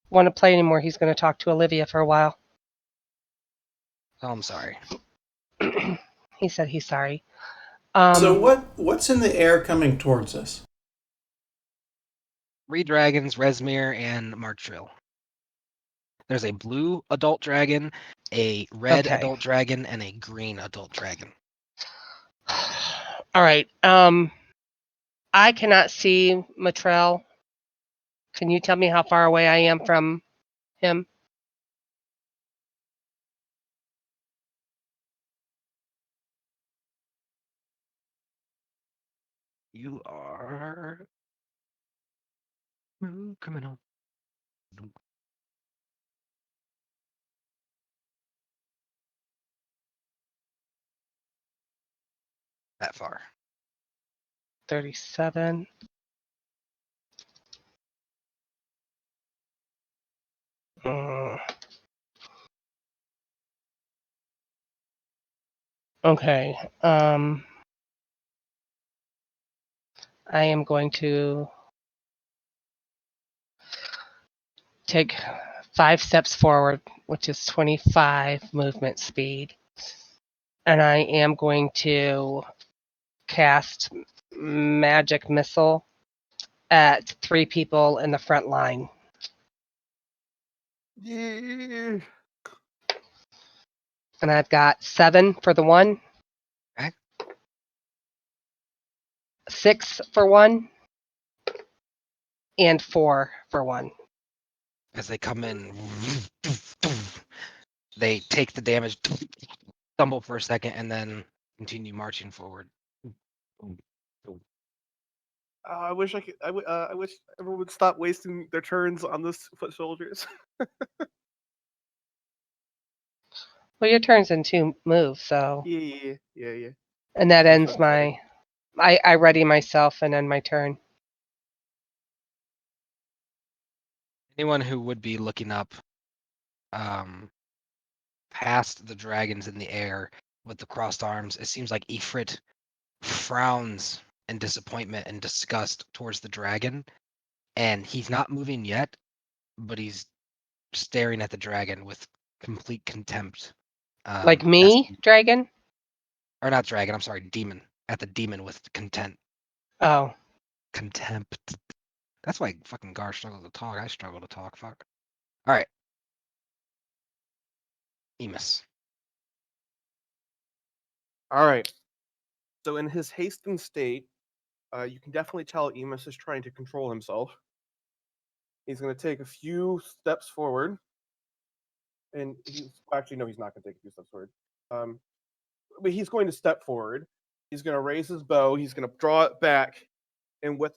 Speaker 3: want to play anymore. He's going to talk to Olivia for a while.
Speaker 6: Oh, I'm sorry.
Speaker 3: He said he's sorry.
Speaker 5: So what's in the air coming towards us?
Speaker 6: 3 dragons, Resmir, and Martril. There's a blue adult dragon, a red
Speaker 3: Okay.
Speaker 6: adult dragon, and a green adult dragon.
Speaker 3: All right. I cannot see Matrell. Can you tell me how far away I am from him?
Speaker 6: You are criminal. That far.
Speaker 3: 37. Okay. I am going to take 5 steps forward, which is 25 movement speed. And I am going to cast magic missile at 3 people in the front line.
Speaker 6: Yeah.
Speaker 3: And I've got 7 for the one.
Speaker 6: Okay.
Speaker 3: 6 for one. And 4 for one.
Speaker 6: As they come in, they take the damage, stumble for a second, and then continue marching forward.
Speaker 2: I wish I could. I wish everyone would stop wasting their turns on those foot soldiers.
Speaker 3: Well, your turn's in 2 moves, so.
Speaker 2: Yeah.
Speaker 3: And that
Speaker 2: I'm
Speaker 3: ends
Speaker 2: so sorry.
Speaker 3: I ready myself and end my turn.
Speaker 6: Anyone who would be looking up past the dragons in the air with the crossed arms, it seems like Ifrit frowns in disappointment and disgust towards the dragon, and he's not moving yet, but he's staring at the dragon with complete contempt.
Speaker 3: Like me, dragon?
Speaker 6: Or not dragon, I'm sorry, demon. At the demon with contempt.
Speaker 3: Oh.
Speaker 6: Contempt. That's why fucking Gar struggles to talk. I struggle to talk. Fuck. All right. Emus.
Speaker 2: All right. So in his hastened state, you can definitely tell Emus is trying to control himself. He's going to take a few steps forward, and he's actually no, he's not going to take a few steps forward. But he's going to step forward. He's going to raise his bow. He's going to draw it back, and with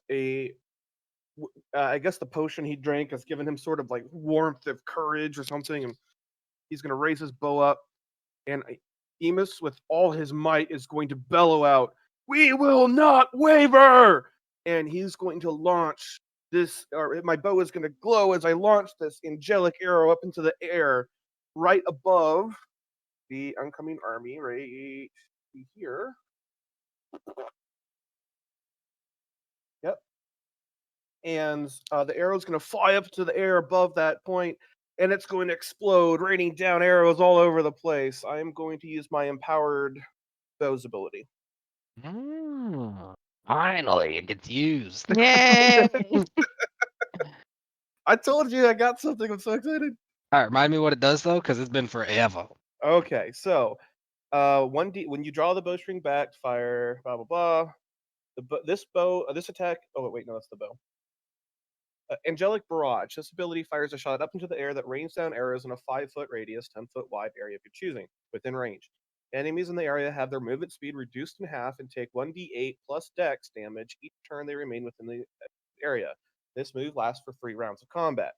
Speaker 2: I guess the potion he drank has given him sort of like warmth of courage or something, and he's going to raise his bow up, and Emus, with all his might, is going to bellow out, "We will not waver!" And he's going to launch this, or my bow is going to glow as I launch this angelic arrow up into the air, right above the oncoming army, right here. Yep. And the arrow is going to fly up to the air above that point, and it's going to explode, raining down arrows all over the place. I am going to use my empowered bow's ability.
Speaker 6: Finally, it gets used.
Speaker 4: Yay!
Speaker 2: I told you I got something. I'm so excited.
Speaker 6: All right, remind me what it does though, because it's been forever.
Speaker 2: Okay, so 1d when you draw the bowstring back, fire blah blah blah. This attack. Oh wait, no, that's the bow. Angelic Barrage. This ability fires a shot up into the air that rains down arrows in a 5-foot radius, 10-foot wide area of your choosing, within range. Enemies in the area have their movement speed reduced in half and take 1d8 plus dex damage each turn they remain within the area. This move lasts for 3 rounds of combat.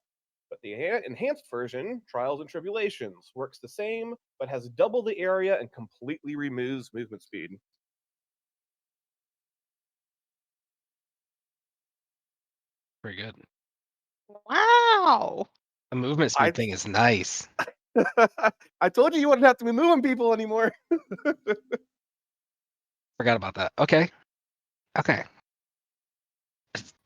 Speaker 2: But the enhanced version, Trials and Tribulations, works the same, but has double the area and completely removes movement speed.
Speaker 6: Pretty good.
Speaker 4: Wow.
Speaker 6: The movement
Speaker 2: I-
Speaker 6: speed thing is nice.
Speaker 2: I told you wouldn't have to be moving people anymore.
Speaker 6: Forgot about that. Okay. Okay.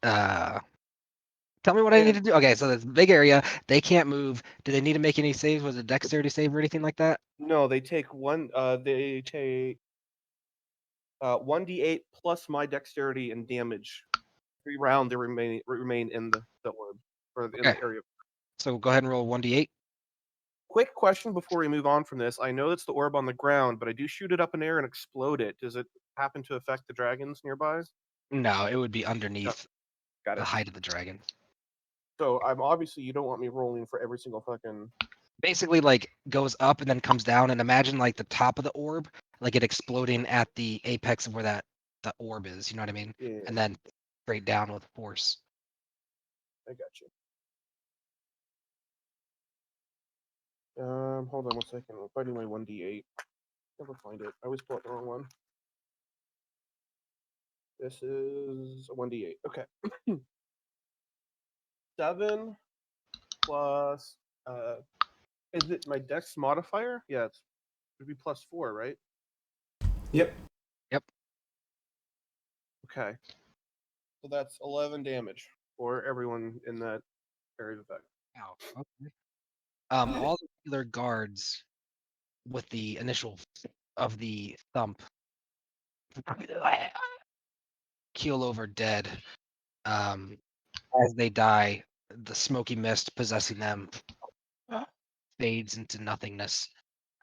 Speaker 6: Tell me what I need to do. Okay, so this big area, they can't move. Do they need to make any saves? Was it dexterity save or anything like that?
Speaker 2: No, they take 1d8 plus my dexterity and damage. Every round they remain in the orb or in
Speaker 6: Okay.
Speaker 2: the area.
Speaker 6: So go ahead and roll 1d8.
Speaker 2: Quick question before we move on from this. I know it's the orb on the ground, but I do shoot it up in air and explode it. Does it happen to affect the dragons nearby?
Speaker 6: No, it would be underneath
Speaker 2: Got
Speaker 6: the
Speaker 2: it.
Speaker 6: height of the dragon.
Speaker 2: So I'm obviously you don't want me rolling for every single fucking.
Speaker 6: Basically, like goes up and then comes down. And imagine like the top of the orb, like it exploding at the apex of where the orb is. You know what I mean?
Speaker 2: Yeah,
Speaker 6: And then straight down with force.
Speaker 2: I got you. Hold on 1 second. I'm finding my 1d8. Never find it. I always pull out the wrong one. This is a 1d8. Okay. 7 plus. Is it my dex modifier? Yeah, it would be +4, right?
Speaker 5: Yep.
Speaker 2: Okay. So that's 11 damage for everyone in that area of effect.
Speaker 6: Wow. Okay. All the regular guards with the initial of the thump keel over dead. As they die, the smoky mist possessing them fades into nothingness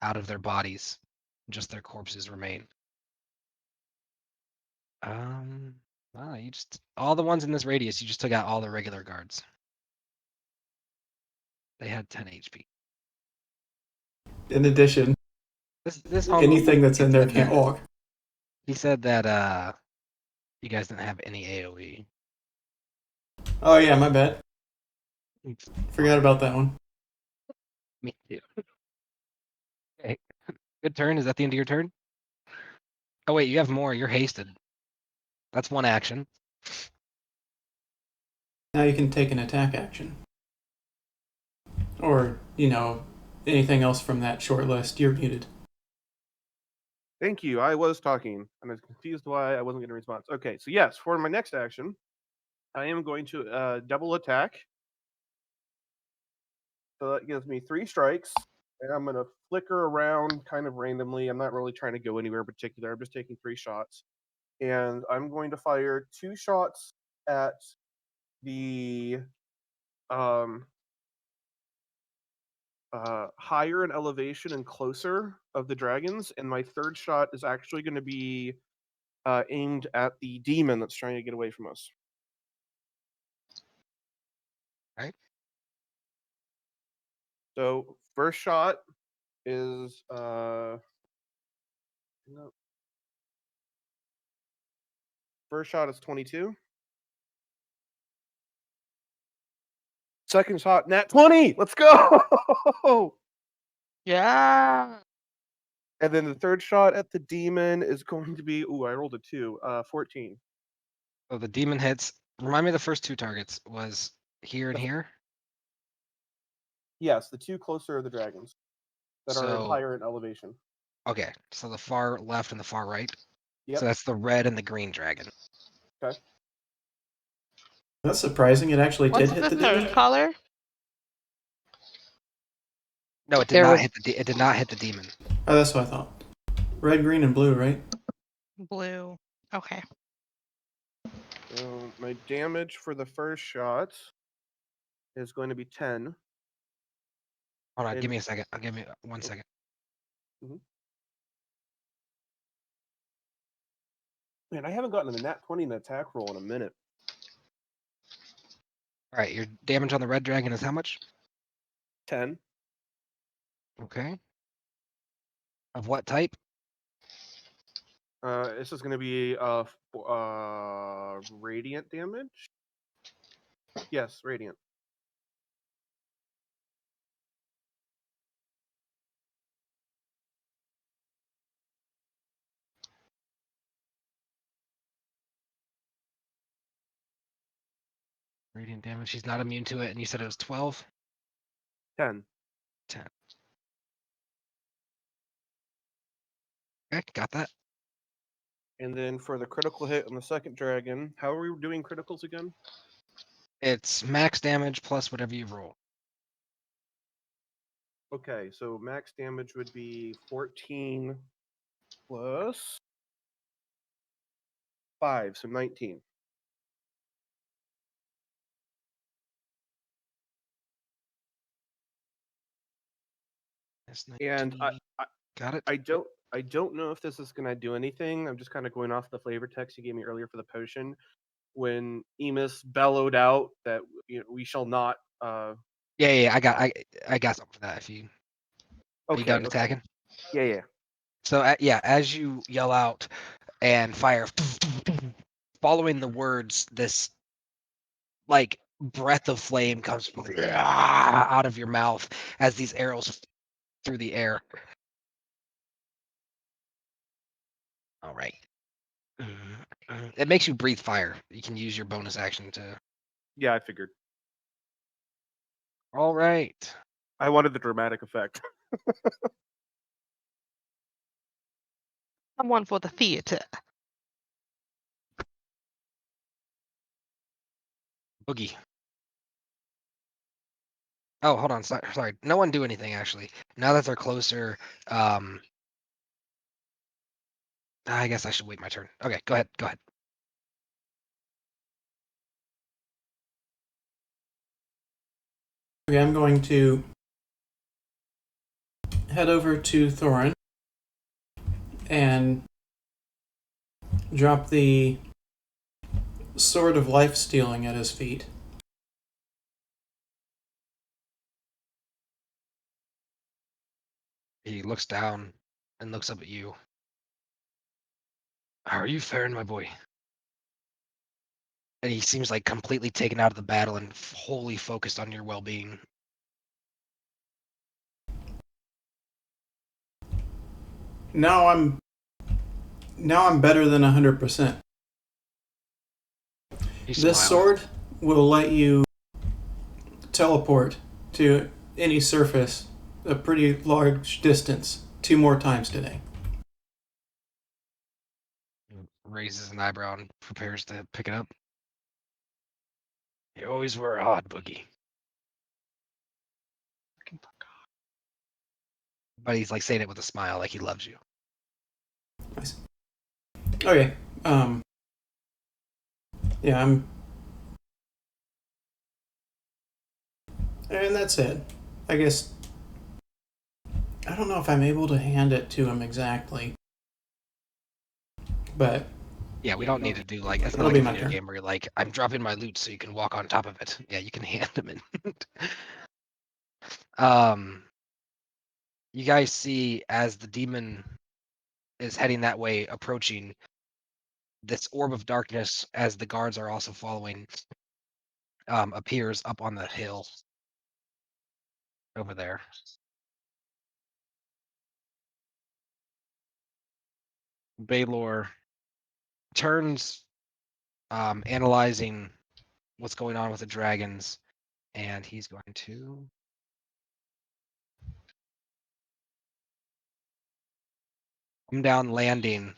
Speaker 6: out of their bodies. Just their corpses remain. Wow, you just all the ones in this radius, you just took out all the regular guards. They had 10 HP.
Speaker 5: In addition,
Speaker 6: This homo
Speaker 5: anything that's in there
Speaker 6: said
Speaker 5: can't
Speaker 6: that-
Speaker 5: walk.
Speaker 6: He said that you guys didn't have any AoE.
Speaker 5: Oh yeah, my bad. Forgot about that one.
Speaker 6: Me too. Okay. Good turn. Is that the end of your turn? Oh wait, you have more. You're hasted. That's one action.
Speaker 5: Now you can take an attack action. Or, anything else from that short list. You're muted.
Speaker 2: Thank you. I was talking, and I was confused why I wasn't getting a response. Okay, so yes, for my next action, I am going to double attack. So that gives me 3 strikes, and I'm going to flicker around kind of randomly. I'm not really trying to go anywhere in particular. I'm just taking 3 shots. And I'm going to fire 2 shots at the higher in elevation and closer of the dragons, and my third shot is actually going to be aimed at the demon that's trying to get away from us.
Speaker 6: Right.
Speaker 2: So first shot is first shot is 22. Second shot, nat 20. Let's go.
Speaker 4: Yeah.
Speaker 2: And then the third shot at the demon is going to be, I rolled a 2, 14.
Speaker 6: So the demon hits. Remind me of the first two targets was here and
Speaker 2: The-
Speaker 6: here.
Speaker 2: Yes, the two closer are the dragons that are
Speaker 6: So
Speaker 2: higher in elevation.
Speaker 6: okay, so the far left and the far right.
Speaker 2: Yep.
Speaker 6: So that's the red and the green dragon.
Speaker 2: Okay.
Speaker 5: That's surprising. It actually
Speaker 4: What's
Speaker 5: did hit
Speaker 4: the
Speaker 5: the
Speaker 4: third
Speaker 5: demon.
Speaker 4: color?
Speaker 6: No, it did
Speaker 3: There
Speaker 6: not
Speaker 3: was-
Speaker 6: hit the. It did not hit the demon.
Speaker 5: Oh, that's what I thought. Red, green, and blue, right?
Speaker 4: Blue. Okay.
Speaker 2: So my damage for the first shot is going to be 10.
Speaker 6: Hold on, give
Speaker 2: And-
Speaker 6: me a second. I'll give me 1 second.
Speaker 2: Man, I haven't gotten a nat 20 in the attack roll in a minute.
Speaker 6: All right, your damage on the red dragon is how much?
Speaker 2: 10.
Speaker 6: Okay. Of what type?
Speaker 2: This is going to be radiant damage. Yes, radiant.
Speaker 6: Radiant damage. She's not immune to it, and you said it was 12.
Speaker 2: 10.
Speaker 6: 10. Okay, got that.
Speaker 2: And then for the critical hit on the second dragon, how are we doing criticals again?
Speaker 6: It's max damage plus whatever you roll.
Speaker 2: Okay, so max damage would be 14 plus 5, so 19.
Speaker 6: That's
Speaker 2: And
Speaker 6: 19. Got it.
Speaker 2: I don't know if this is gonna do anything. I'm just kind of going off the flavor text you gave me earlier for the potion. When Emus bellowed out that we shall not.
Speaker 6: Yeah. I got something for that. If you are you
Speaker 2: Okay.
Speaker 6: done attacking?
Speaker 2: Yeah.
Speaker 6: So yeah, as you yell out and fire, following the words, this like breath of flame comes out of your mouth as these arrows through the air. All right. It makes you breathe fire. You can use your bonus action to.
Speaker 2: Yeah, I figured.
Speaker 6: All right.
Speaker 2: I wanted the dramatic effect.
Speaker 4: I'm one for the theater.
Speaker 6: Boogie. Oh, hold on. Sorry. No one do anything actually. Now that they're closer, I guess I should wait my turn. Okay, go ahead. Go ahead.
Speaker 5: Okay, I'm going to head over to Thorin and drop the Sword of Life Stealing at his feet.
Speaker 6: He looks down and looks up at you. How are you faring, my boy? And he seems like completely taken out of the battle and wholly focused on your well-being.
Speaker 5: Now I'm better than 100%.
Speaker 6: He
Speaker 5: This
Speaker 6: smiles.
Speaker 5: sword will let you teleport to any surface a pretty large distance 2 more times today.
Speaker 6: Raises an eyebrow and prepares to pick it up. You always were odd, Boogie. But he's like saying it with a smile, like he loves you.
Speaker 5: Nice. Okay. Yeah, And that's it. I guess. I don't know if I'm able to hand it to him exactly. But
Speaker 6: Yeah, we don't need to do like it's not
Speaker 5: it'll
Speaker 6: like
Speaker 5: be
Speaker 6: a
Speaker 5: my
Speaker 6: video
Speaker 5: turn.
Speaker 6: game where you're like, I'm dropping my loot so you can walk on top of it. Yeah, you can hand them in. You guys see as the demon is heading that way, approaching this orb of darkness, as the guards are also following, appears up on the hill over there. Baylor turns, analyzing what's going on with the dragons, and he's going to come down landing,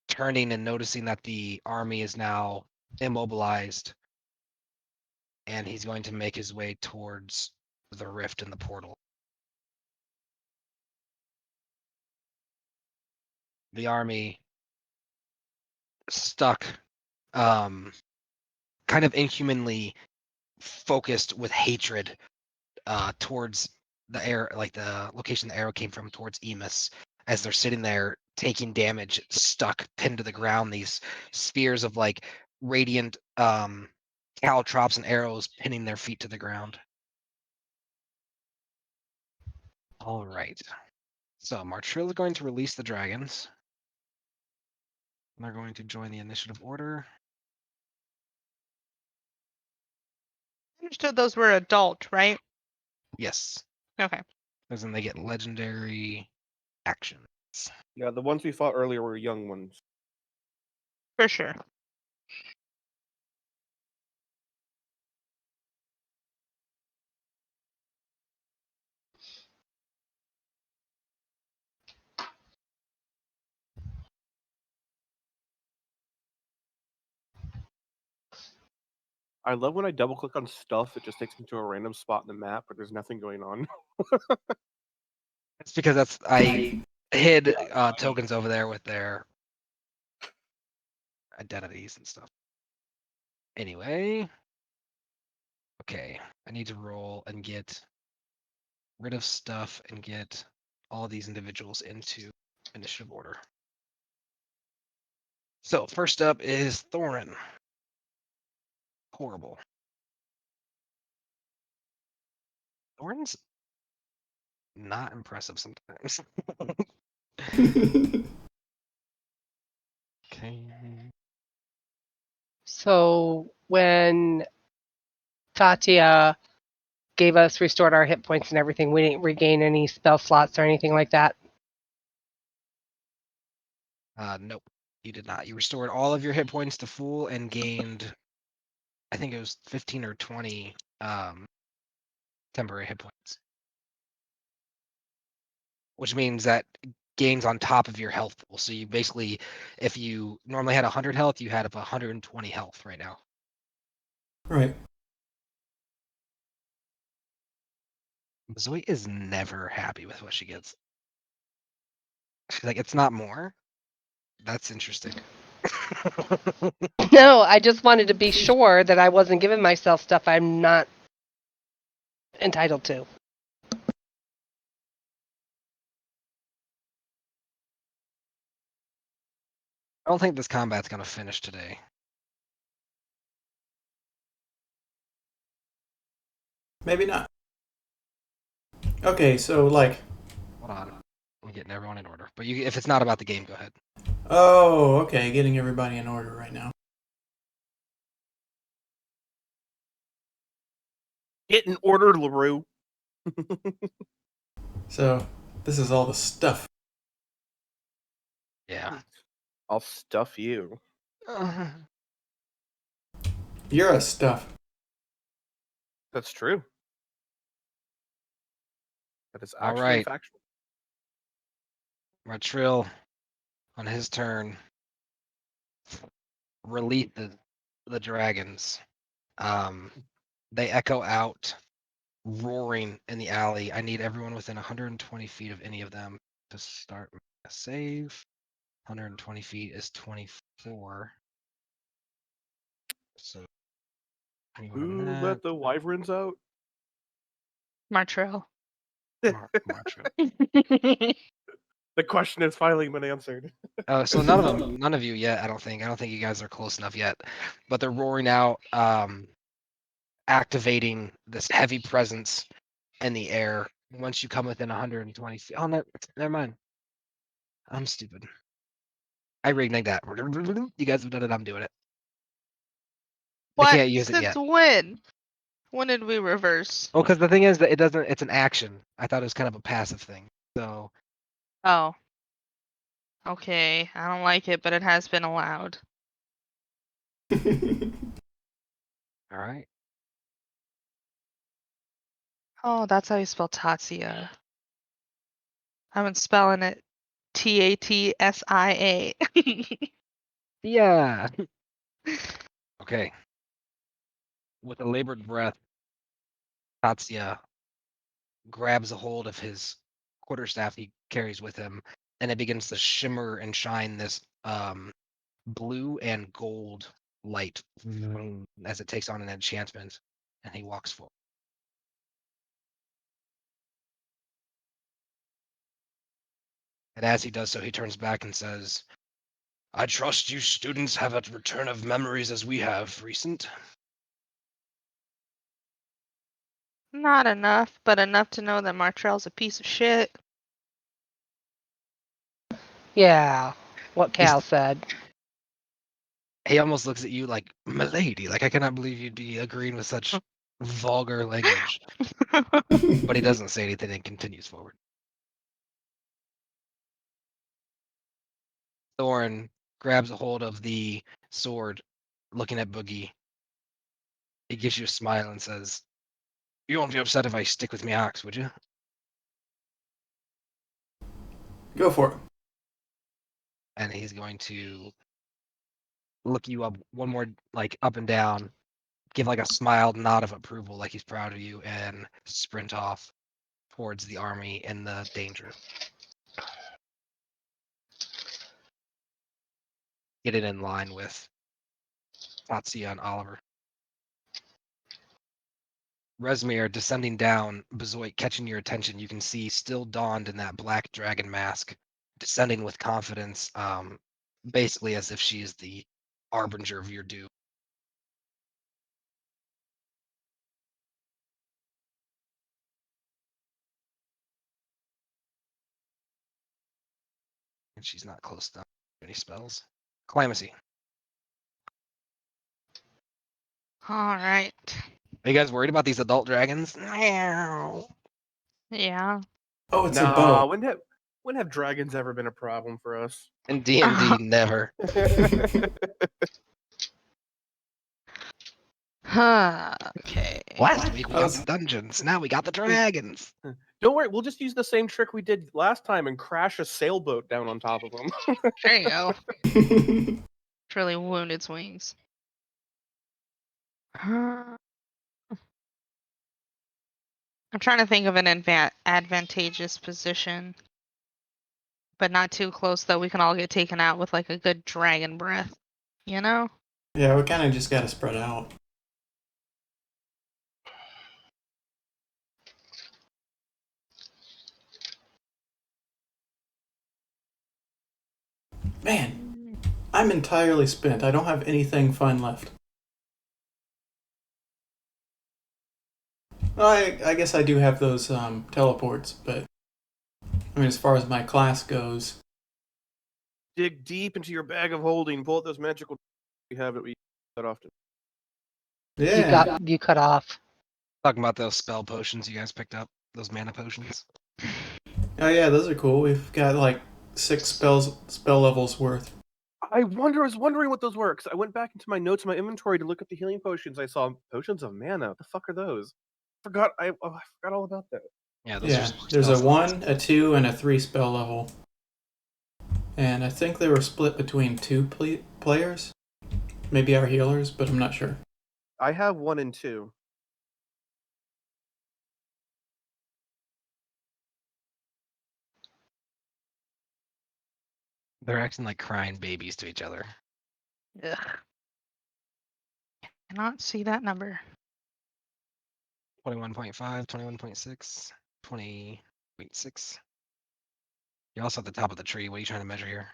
Speaker 6: turning and noticing that the army is now immobilized, and he's going to make his way towards the rift in the portal. The army stuck, kind of inhumanly focused with hatred towards the air, like the location the arrow came from, towards Emus, as they're sitting there taking damage, stuck, pinned to the ground. These spears of like radiant caltrops and arrows pinning their feet to the ground. All right. So Martrill is going to release the dragons. They're going to join the initiative order.
Speaker 4: Understood those were adult, right?
Speaker 6: Yes.
Speaker 4: Okay.
Speaker 6: Because then they get legendary actions.
Speaker 2: Yeah, the ones we fought earlier were young ones.
Speaker 4: For sure.
Speaker 2: I love when I double click on stuff, it just takes me to a random spot in the map, but there's nothing going on.
Speaker 6: It's because I hid tokens over there with their identities and stuff. Anyway, okay, I need to roll and get rid of stuff and get all these individuals into initiative order. So first up is Thorin. Horrible. Thorin's not impressive sometimes. Okay.
Speaker 3: So when Tatia gave us restored our hit points and everything, we didn't regain any spell slots or anything like that.
Speaker 6: Nope, you did not. You restored all of your hit points to full and gained, I think it was 15 or 20 temporary hit points. Which means that gains on top of your health pool. So you basically, if you normally had 100 health, you had up 120 health right now.
Speaker 5: Right.
Speaker 6: Zoe is never happy with what she gets. She's like, it's not more. That's interesting.
Speaker 3: No, I just wanted to be sure that I wasn't giving myself stuff I'm not entitled to.
Speaker 6: I don't think this combat's gonna finish today.
Speaker 5: Maybe not. Okay, so like.
Speaker 6: Hold on. I'm getting everyone in order. But if it's not about the game, go ahead.
Speaker 5: Oh, okay, getting everybody in order right now.
Speaker 2: Get in order, LaRue.
Speaker 5: So this is all the stuff.
Speaker 6: Yeah.
Speaker 2: I'll stuff you.
Speaker 5: You're a stuff.
Speaker 2: That's true. That is
Speaker 6: All
Speaker 2: actually
Speaker 6: right.
Speaker 2: factual.
Speaker 6: Martrill, on his turn, release the dragons. They echo out, roaring in the alley. I need everyone within 120 feet of any of them to start a save. 120 feet is 24. So
Speaker 2: Who let the wyverns out?
Speaker 4: Martrell.
Speaker 6: Martro.
Speaker 2: The question has finally been answered.
Speaker 6: So none of you yet. I don't think you guys are close enough yet. But they're roaring out, activating this heavy presence in the air. Once you come within 120 feet. Oh no, never mind. I'm stupid. I reignite that. You guys have done it. I'm doing it. I
Speaker 4: What?
Speaker 6: can't use it
Speaker 4: Since
Speaker 6: yet.
Speaker 4: when? When did we reverse?
Speaker 6: Well, because the thing is that it doesn't. It's an action. I thought it was kind of a passive thing. So
Speaker 4: Oh. Okay, I don't like it, but it has been allowed.
Speaker 6: all right.
Speaker 4: Oh, that's how you spell Tatsia. I've been spelling it Tatsia.
Speaker 6: Yeah. Okay. With a labored breath, Tatsia grabs a hold of his quarterstaff he carries with him, and it begins to shimmer and shine this blue and gold light as it takes on an enchantment, and he walks forward. And as he does so, he turns back and says, I trust you students have a return of memories as we have recent.
Speaker 4: Not enough, but enough to know that Martrell's a piece of shit.
Speaker 3: Yeah, what Cal said.
Speaker 6: He almost looks at you like, milady, like I cannot believe you'd be agreeing with such vulgar language. But he doesn't say anything and continues forward. Thorn grabs a hold of the sword, looking at Boogie. He gives you a smile and says, you won't be upset if I stick with me axe, would you?
Speaker 5: Go for it.
Speaker 6: And he's going to look you up one more, like up and down, give like a smiled nod of approval, like he's proud of you, and sprint off towards the army and the danger. Get it in line with Tatsia and Oliver. Resmir descending down, Bezoit catching your attention. You can see still donned in that black dragon mask, descending with confidence, basically as if she is the harbinger of your doom. And she's not close enough to any spells. Calamacy.
Speaker 4: All right.
Speaker 6: Are you guys worried about these adult dragons? Meow.
Speaker 4: Yeah.
Speaker 5: Oh, it's a
Speaker 2: Nah,
Speaker 5: bow.
Speaker 2: when have dragons ever been a problem for us?
Speaker 6: In D&D, never.
Speaker 4: Okay.
Speaker 6: Last week we got
Speaker 5: was-
Speaker 6: the dungeons. Now we got the dragons.
Speaker 2: Don't worry, we'll just use the same trick we did last time and crash a sailboat down on top of them.
Speaker 4: There you go. It's really wound its wings. I'm trying to think of an advantageous position, but not too close that we can all get taken out with like a good dragon breath. You know?
Speaker 5: Yeah, we kind of just got to spread out. Man, I'm entirely spent. I don't have anything fun left. Well, I guess I do have those teleports, but I mean, as far as my class goes,
Speaker 2: Dig deep into your bag of holding, pull out those magical we have that we use that often.
Speaker 5: yeah.
Speaker 3: You cut off.
Speaker 6: Talking about those spell potions you guys picked up, those mana potions.
Speaker 5: Oh yeah, those are cool. We've got like 6 spell levels worth.
Speaker 2: I was wondering what those were, because I went back into my notes in my inventory to look at the healing potions. I saw potions of mana. What the fuck are those? I forgot all about that.
Speaker 6: Yeah, those
Speaker 5: Yeah,
Speaker 6: are
Speaker 5: there's a
Speaker 6: spell slots.
Speaker 5: 1, a 2, and a 3 spell level. And I think they were split between 2 players. Maybe our healers, but I'm not sure.
Speaker 2: I have 1 and 2.
Speaker 6: They're acting like crying babies to each other.
Speaker 4: Ugh. Cannot see that number.
Speaker 6: 21.5, 21.6, 20.6. You're also at the top of the tree. What are you trying to measure here?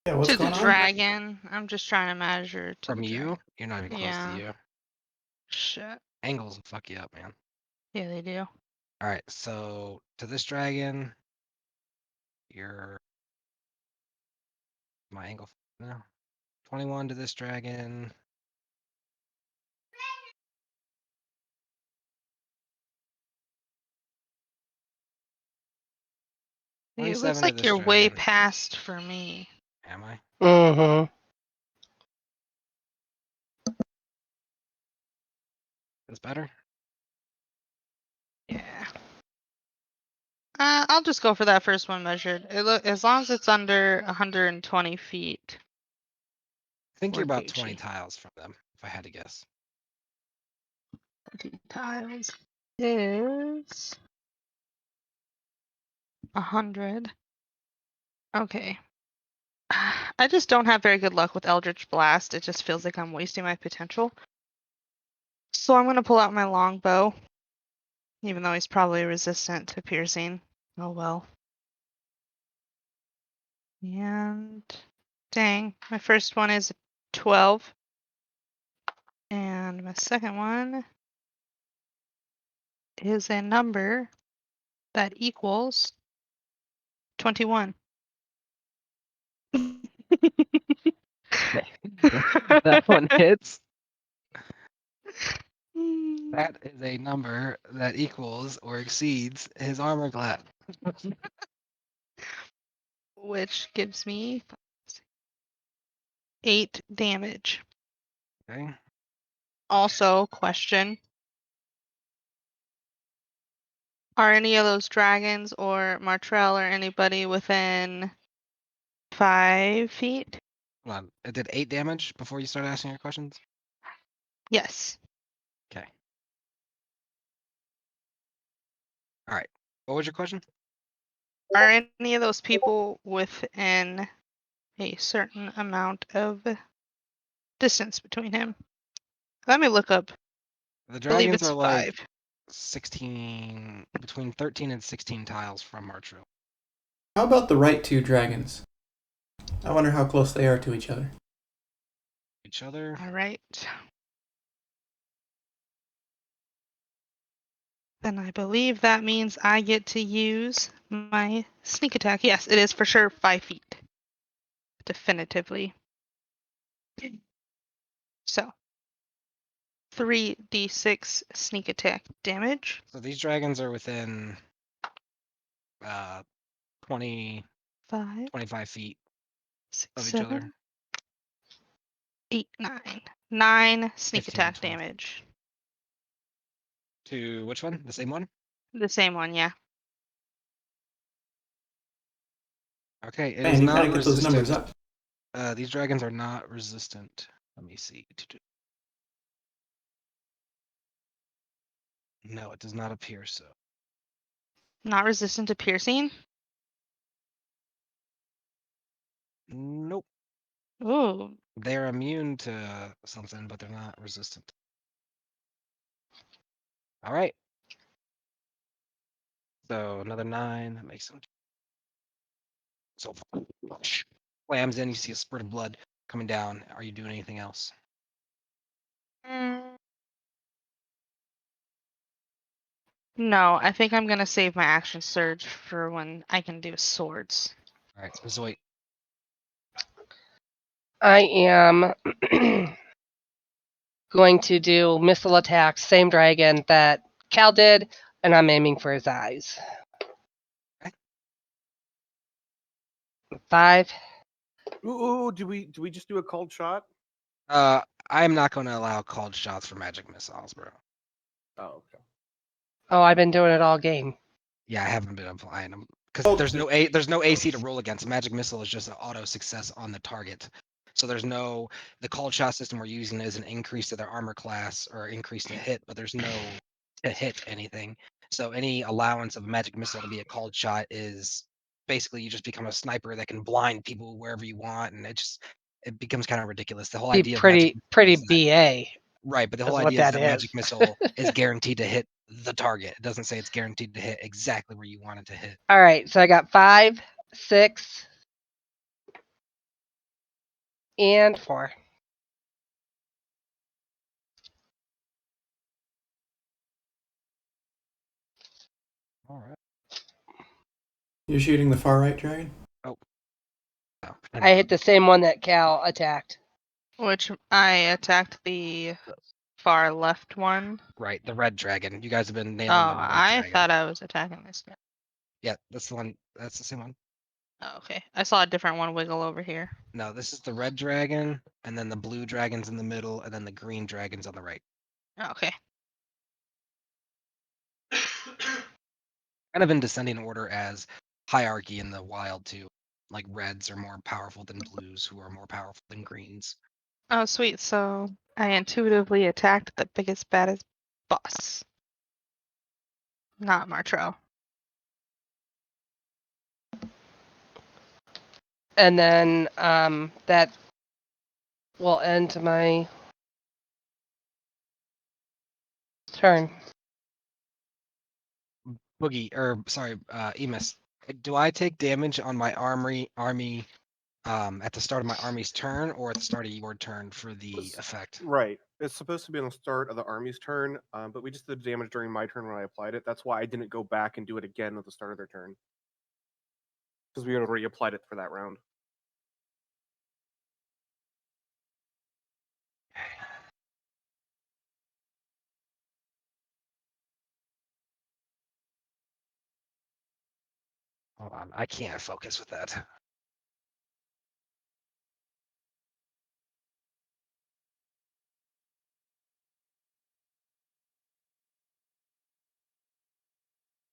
Speaker 5: Yeah, what's
Speaker 4: to the
Speaker 5: going on?
Speaker 4: dragon. I'm just trying to measure to
Speaker 6: From
Speaker 4: the
Speaker 6: you?
Speaker 4: dragon.
Speaker 6: You're not even close to
Speaker 4: Yeah.
Speaker 6: you.
Speaker 4: Shit.
Speaker 6: Angles will fuck you up, man.
Speaker 4: Yeah, they do.
Speaker 6: All right, so to this dragon, you're my angle now. 21 to this dragon.
Speaker 4: It
Speaker 6: 27
Speaker 4: looks
Speaker 6: to
Speaker 4: like
Speaker 6: this
Speaker 4: you're way
Speaker 6: dragon.
Speaker 4: past for me.
Speaker 6: Am I?
Speaker 3: Mm-hmm.
Speaker 6: That's better.
Speaker 4: Yeah. I'll just go for that first one measured. As long as it's under 120 feet.
Speaker 6: I think you're
Speaker 4: We're
Speaker 6: about 20
Speaker 4: Gucci.
Speaker 6: tiles from them, if I had to guess.
Speaker 4: 20 tiles is 100. Okay. I just don't have very good luck with Eldritch Blast. It just feels like I'm wasting my potential. So I'm gonna pull out my longbow, even though he's probably resistant to piercing. Oh well. And dang, my first one is 12. And my second one is a number that equals 21.
Speaker 6: That one hits.
Speaker 4: Hmm.
Speaker 6: That is a number that equals or exceeds his armor class.
Speaker 4: Which gives me 8 damage.
Speaker 6: Okay.
Speaker 4: Also, question. Are any of those dragons or Martrell or anybody within 5 feet?
Speaker 6: Hold on. It did 8 damage before you started asking your questions?
Speaker 4: Yes.
Speaker 6: Okay. All right. What was your question?
Speaker 4: Are any of those people within a certain amount of distance between him? Let me look up.
Speaker 6: The
Speaker 4: I believe
Speaker 6: dragons
Speaker 4: it's
Speaker 6: are like
Speaker 4: 5.
Speaker 6: 16, between 13 and 16 tiles from Martrell.
Speaker 5: How about the right two dragons? I wonder how close they are to each other.
Speaker 6: Each other.
Speaker 4: All right. Then I believe that means I get to use my sneak attack. Yes, it is for sure 5 feet. Definitively. So 3d6 sneak attack damage.
Speaker 6: So these dragons are within 20,
Speaker 4: 5,
Speaker 6: 25 feet
Speaker 4: 6,
Speaker 6: of each other.
Speaker 4: 7, 8, 9. 9 sneak
Speaker 6: 15 and
Speaker 4: attack
Speaker 6: 12.
Speaker 4: damage.
Speaker 6: To which one? The same one?
Speaker 4: The same one, yeah.
Speaker 6: Okay, it
Speaker 5: Man,
Speaker 6: is
Speaker 5: you gotta
Speaker 6: not
Speaker 5: get those numbers
Speaker 6: resistant.
Speaker 5: up.
Speaker 6: These dragons are not resistant. Let me see. No, it does not appear so.
Speaker 4: Not resistant to piercing.
Speaker 6: Nope.
Speaker 4: Ooh.
Speaker 6: They're immune to something, but they're not resistant. All right. So another 9. That makes them. So slams in. You see a spurt of blood coming down. Are you doing anything else?
Speaker 4: No, I think I'm gonna save my action surge for when I can do swords.
Speaker 6: All right, Zoe.
Speaker 3: I am going to do missile attacks, same dragon that Cal did, and I'm aiming for his eyes.
Speaker 6: Okay.
Speaker 3: 5.
Speaker 2: Ooh, do we just do a cold shot?
Speaker 6: I am not going to allow called shots for magic missiles, bro.
Speaker 2: Oh, okay.
Speaker 3: Oh, I've been doing it all game.
Speaker 6: Yeah, I haven't been applying them because
Speaker 5: Oh,
Speaker 6: there's no AC to roll against. Magic missile is just an auto success on the target. So there's no the called shot system we're using is an increase to their armor class or increase to hit, but there's no to hit anything. So any allowance of a magic missile to be a called shot is basically you just become a sniper that can blind people wherever you want, and it becomes kind of ridiculous. The whole
Speaker 3: Be
Speaker 6: idea of magic
Speaker 3: pretty
Speaker 6: missile is that,
Speaker 3: BA
Speaker 6: right, but the
Speaker 3: is
Speaker 6: whole
Speaker 3: what
Speaker 6: idea is
Speaker 3: that
Speaker 6: that
Speaker 3: is.
Speaker 6: magic missile is guaranteed to hit the target. It doesn't say it's guaranteed to hit exactly where you want it to hit.
Speaker 3: All right, so I got 5, 6, and 4.
Speaker 6: All right.
Speaker 5: You're shooting the far right dragon?
Speaker 6: Oh,
Speaker 3: I hit the same one that Cal attacked.
Speaker 4: Which I attacked the far left one.
Speaker 6: right, the red dragon. You guys have been
Speaker 4: Oh,
Speaker 6: nailing the red
Speaker 4: I
Speaker 6: dragon.
Speaker 4: thought I was attacking this guy.
Speaker 6: Yeah, that's the one. That's the same one.
Speaker 4: Oh, okay. I saw a different one wiggle over here.
Speaker 6: No, this is the red dragon, and then the blue dragon's in the middle, and then the green dragon's on the right.
Speaker 4: Oh, okay.
Speaker 6: Kind of in descending order as hierarchy in the wild too. Like reds are more powerful than blues, who are more powerful than greens.
Speaker 4: Oh, sweet. So I intuitively attacked the biggest, baddest boss. Not Martrell.
Speaker 3: And then that will end my turn.
Speaker 6: Boogie, or sorry, Emus. Do I take damage on my army at the start of my army's turn or at the start of your turn for the effect?
Speaker 2: Right. It's supposed to be on the start of the army's turn, but we just did damage during my turn when I applied it. That's why I didn't go back and do it again at the start of their turn. Because we already applied it for that round.
Speaker 6: Hold on, I can't focus with that.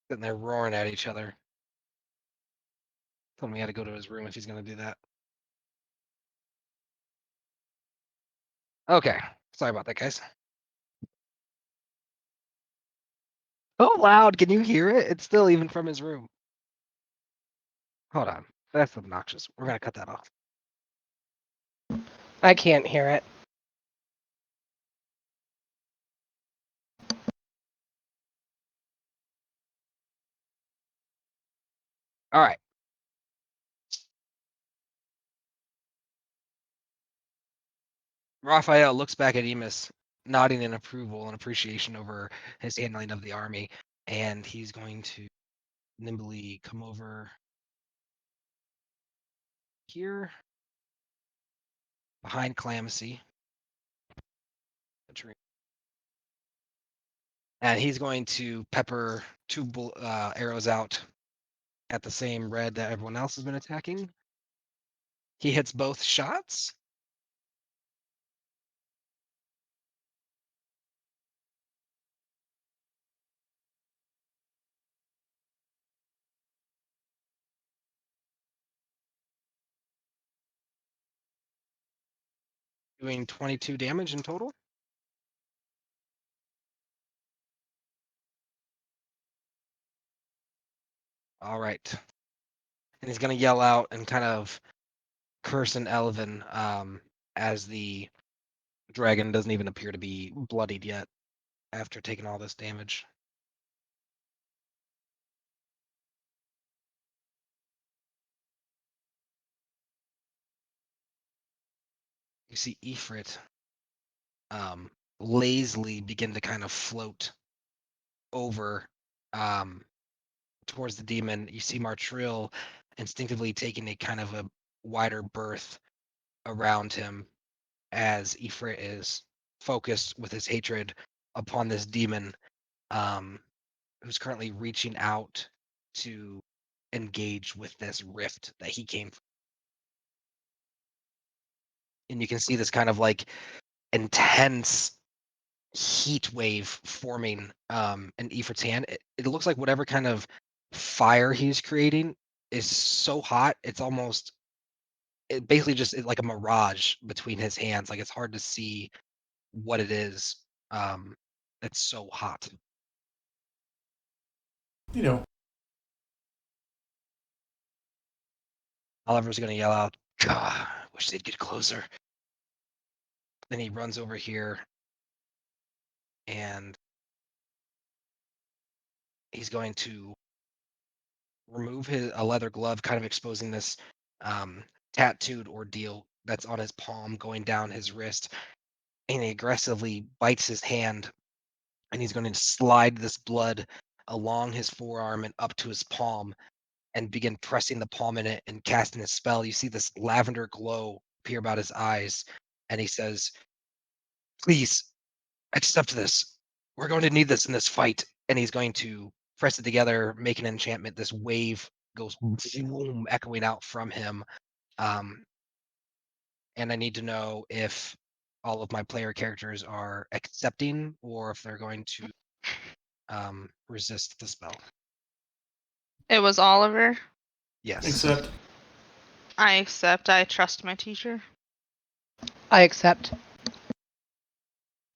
Speaker 6: Sitting there roaring at each other. Told me he had to go to his room if he's gonna do that. Okay, sorry about that, guys. Oh, loud! Can you hear it? It's still even from his room. Hold on, that's obnoxious. We're gonna cut that off.
Speaker 3: I can't hear it.
Speaker 6: All right. Raphael looks back at Emus, nodding in approval and appreciation over his handling of the army, and he's going to nimbly come over here behind Calamacy. And he's going to pepper 2 arrows out at the same red that everyone else has been attacking. He hits both shots. Doing 22 damage in total. All right. And he's going to yell out and kind of curse in Elven as the dragon doesn't even appear to be bloodied yet after taking all this damage. You see Ifrit lazily begin to kind of float over towards the demon. You see Martrill instinctively taking a kind of a wider berth around him as Ifrit is focused with his hatred upon this demon who's currently reaching out to engage with this rift that he came from. And you can see this kind of like intense heat wave forming in Ifrit's hand. It looks like whatever kind of fire he's creating is so hot, it's almost it basically just like a mirage between his hands. Like it's hard to see what it is. It's so hot.
Speaker 5: You know,
Speaker 6: Oliver's gonna yell out, "God, wish they'd get closer." Then he runs over here and he's going to remove a leather glove, kind of exposing this tattooed ordeal that's on his palm, going down his wrist, and he aggressively bites his hand, and he's going to slide this blood along his forearm and up to his palm, and begin pressing the palm in it and casting a spell. You see this lavender glow appear about his eyes, and he says, "Please accept this. We're going to need this in this fight." And he's going to press it together, make an enchantment. This wave goes boom, echoing out from him. Um, and I need to know if all of my player characters are accepting or if they're going to resist the spell.
Speaker 4: It was Oliver.
Speaker 6: Yes.
Speaker 5: Except
Speaker 4: I accept. I trust my teacher.
Speaker 3: I accept.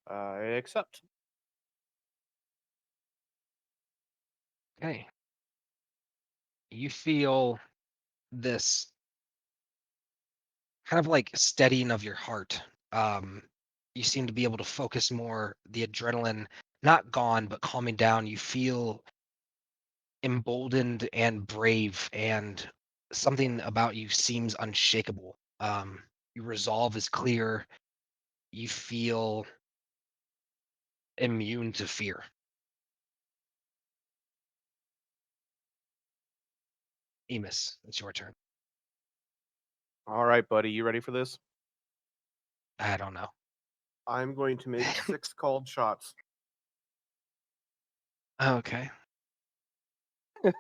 Speaker 2: I accept.
Speaker 6: Okay. You feel this kind of like steadying of your heart. You seem to be able to focus more, the adrenaline not gone, but calming down. You feel emboldened and brave, and something about you seems unshakable. Your resolve is clear. You feel immune to fear. Emus, it's your turn.
Speaker 2: All right, buddy, you ready for this?
Speaker 6: I don't know.
Speaker 2: I'm going to make 6 called shots.
Speaker 6: Okay.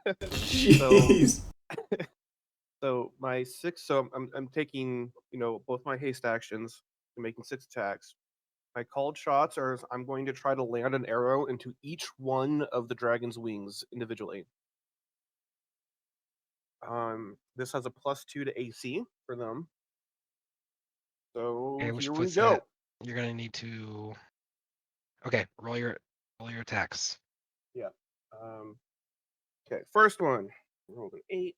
Speaker 5: jeez.
Speaker 2: So my 6. So I'm taking both my haste actions and making 6 attacks. My called shots are I'm going to try to land an arrow into each one of the dragon's wings individually. This has a +2 to AC for them. So
Speaker 6: Okay, which
Speaker 2: here we
Speaker 6: puts
Speaker 2: go.
Speaker 6: it. You're gonna need to. Okay, roll your attacks.
Speaker 2: Yeah. Okay, first one. I rolled an 8.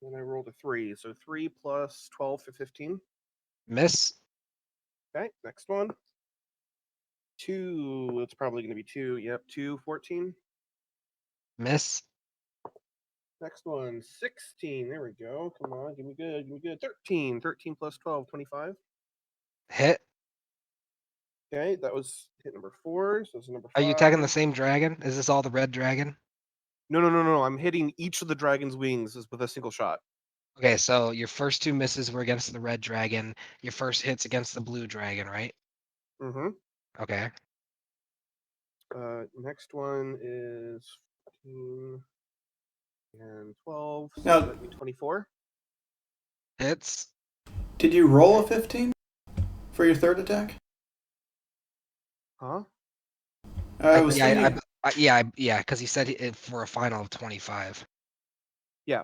Speaker 2: Then I rolled a 3. So 3 plus 12 for 15.
Speaker 6: Miss.
Speaker 2: Okay, next one. 2. It's probably going to be 2. Yep, 2, 14.
Speaker 6: Miss.
Speaker 2: Next one, 16. There we go. Come on, give me good, give me good. 13. 13 plus 12, 25.
Speaker 6: Hit.
Speaker 2: Okay, that was hit number 4. So it's number 5.
Speaker 6: Are you attacking the same dragon? Is this all the red dragon?
Speaker 2: No. I'm hitting each of the dragon's wings with a single shot.
Speaker 6: Okay, so your first 2 misses were against the red dragon. Your first hit's against the blue dragon, right?
Speaker 2: Mm-hmm.
Speaker 6: Okay.
Speaker 2: Next one is 15 and 12. So
Speaker 5: Now-
Speaker 2: that'd be 24.
Speaker 6: Hits.
Speaker 5: Did you roll a 15 for your third attack?
Speaker 2: Huh?
Speaker 5: I was thinking.
Speaker 6: Yeah, because he said for a final of 25.
Speaker 2: Yeah.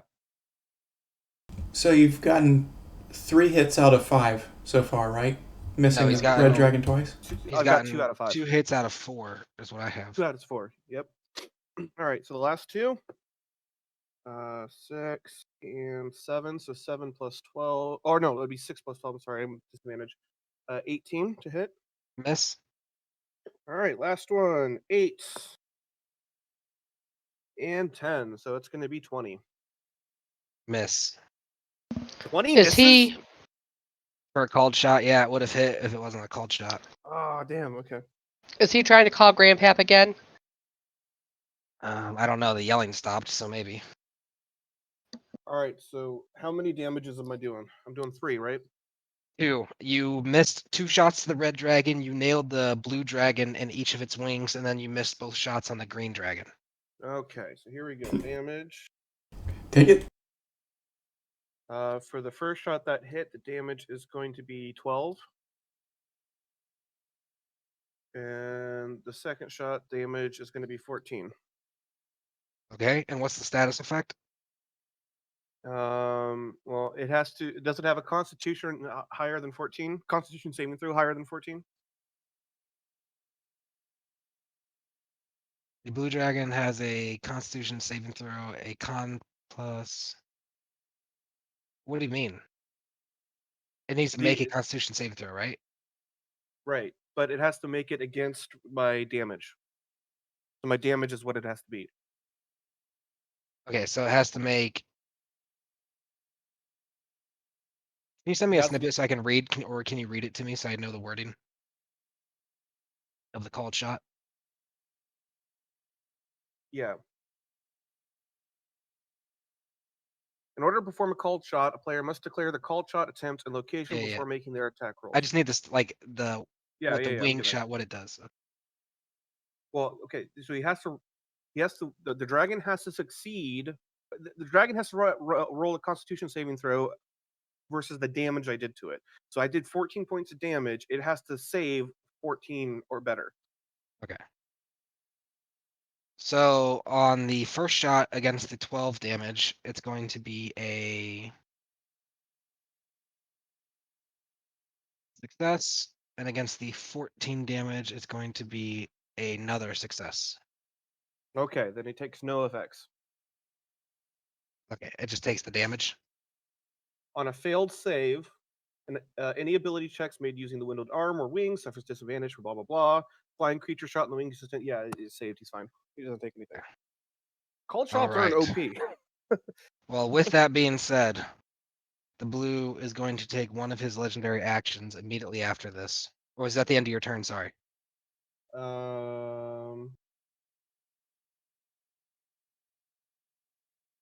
Speaker 5: So you've gotten 3 hits out of 5 so far, right? Missing
Speaker 6: he's
Speaker 5: the
Speaker 6: gotten-
Speaker 5: red dragon twice.
Speaker 6: He's
Speaker 2: I've got
Speaker 6: gotten
Speaker 2: 2 out of 5.
Speaker 6: 2 hits out of 4 is what I have.
Speaker 2: 2 out of 4. Yep. All right. So the last 2. 6 and 7. So 7 plus 12. Or no, it'd be 6 plus 12. I'm sorry, I'm disadvantaged. 18 to hit.
Speaker 6: Miss.
Speaker 2: All right, last one. 8 and 10. So it's going to be 20.
Speaker 6: Miss.
Speaker 2: 20
Speaker 3: Is
Speaker 2: misses?
Speaker 3: he?
Speaker 6: For a called shot, yeah, it would have hit if it wasn't a called shot.
Speaker 2: Oh, damn. Okay.
Speaker 3: Is he trying to call Grandpap again?
Speaker 6: I don't know. The yelling stopped, so maybe.
Speaker 2: All right. So how many damages am I doing? I'm doing 3, right?
Speaker 6: 2. You missed 2 shots to the red dragon. You nailed the blue dragon and each of its wings, and then you missed both shots on the green dragon.
Speaker 2: Okay. So here we go. Damage.
Speaker 5: Take it.
Speaker 2: For the first shot that hit, the damage is going to be 12. And the second shot damage is going to be 14.
Speaker 6: Okay, and what's the status effect?
Speaker 2: Well, does it have a constitution higher than 14? Constitution saving throw higher than 14?
Speaker 6: The blue dragon has a Constitution saving throw, a con plus. What do you mean? It needs to make a Constitution saving throw, right?
Speaker 2: Right, but it has to make it against my damage. So my damage is what it has to be.
Speaker 6: Okay, so it has to make. Can you send me a
Speaker 2: Yes.
Speaker 6: snippet so I can read, or can you read it to me so I know the wording of the called shot?
Speaker 2: Yeah. In order to perform a called shot, a player must declare the called shot attempt and location
Speaker 6: Yeah, yeah.
Speaker 2: before making their attack rolls.
Speaker 6: I just need this, like the
Speaker 2: yeah,
Speaker 6: what the
Speaker 2: I'm
Speaker 6: wing
Speaker 2: getting
Speaker 6: shot,
Speaker 2: that.
Speaker 6: what it does.
Speaker 2: Well, okay, so he has to, the dragon has to succeed. The dragon has to roll a Constitution saving throw versus the damage I did to it. So I did 14 points of damage. It has to save 14 or better.
Speaker 6: Okay. So on the first shot against the 12 damage, it's going to be a success, and against the 14 damage, it's going to be another success.
Speaker 2: Okay, then it takes no effects.
Speaker 6: Okay, it just takes the damage.
Speaker 2: On a failed save, any ability checks made using the windowed arm or wings suffers disadvantage for blah blah blah. Flying creature shot in the wing assistant. Yeah, it's saved. He's fine. He doesn't take anything. Called shots are an
Speaker 6: Alright.
Speaker 2: OP.
Speaker 6: Well, with that being said, the blue is going to take one of his legendary actions immediately after this. Or is that the end of your turn? Sorry.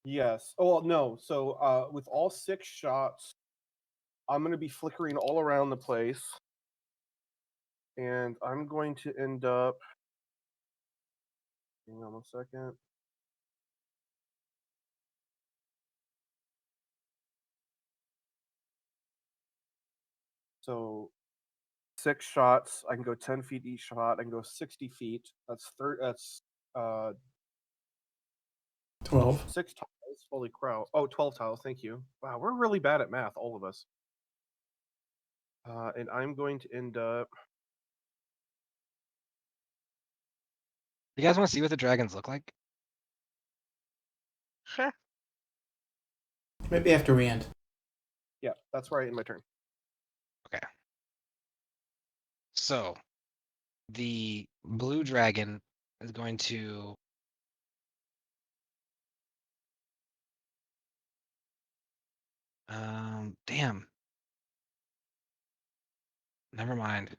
Speaker 2: Yes. Oh well, no. So with all 6 shots, I'm going to be flickering all around the place, and I'm going to end up. Hang on 1 second. So 6 shots. I can go 10 feet each shot. I can go 60 feet. That's
Speaker 5: 12.
Speaker 2: 6 tiles. Holy crow! Oh, 12 tiles. Thank you. Wow, we're really bad at math, all of us. And I'm going to end up.
Speaker 6: You guys want to see what the dragons look like?
Speaker 4: Sure.
Speaker 5: Maybe after we end.
Speaker 2: Yeah, that's where I end my turn.
Speaker 6: Okay. So, the blue dragon is going to damn. Never mind.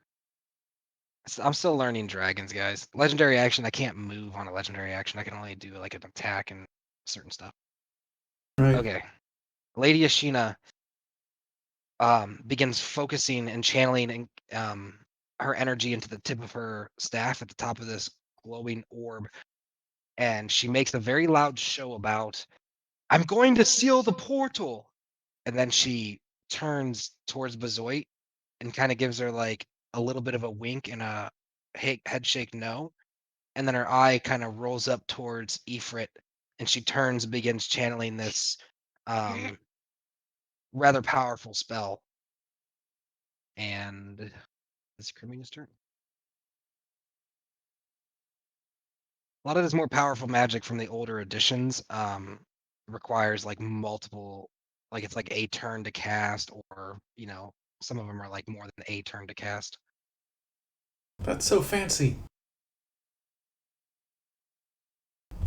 Speaker 6: I'm still learning dragons, guys. Legendary action, I can't move on a legendary action. I can only do like an attack and certain stuff.
Speaker 5: Right.
Speaker 6: Okay. Lady Ashina begins focusing and channeling and her energy into the tip of her staff at the top of this glowing orb. And she makes a very loud show about, I'm going to seal the portal. And then she turns towards Bezoit and kind of gives her like a little bit of a wink and a head shake no. And then her eye kind of rolls up towards Ifrit, and she turns and begins channeling this rather powerful spell. And it's Krimina's turn. A lot of this more powerful magic from the older editions requires like multiple, like it's like a turn to cast, or some of them are like more than a turn to cast.
Speaker 5: That's so fancy.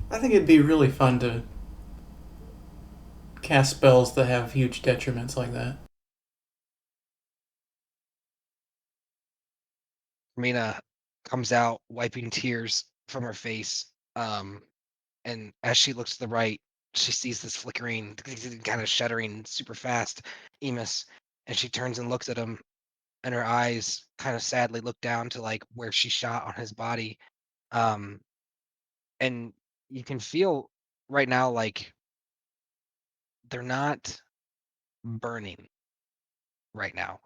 Speaker 5: I think it'd be really fun to cast spells that have huge detriments like that.
Speaker 6: Mina comes out wiping tears from her face. And as she looks to the right, she sees this flickering, kind of shuddering super fast Emus, and she turns and looks at him, and her eyes kind of sadly look down to like where she shot on his body. Um, and you can feel right now like they're not burning right now.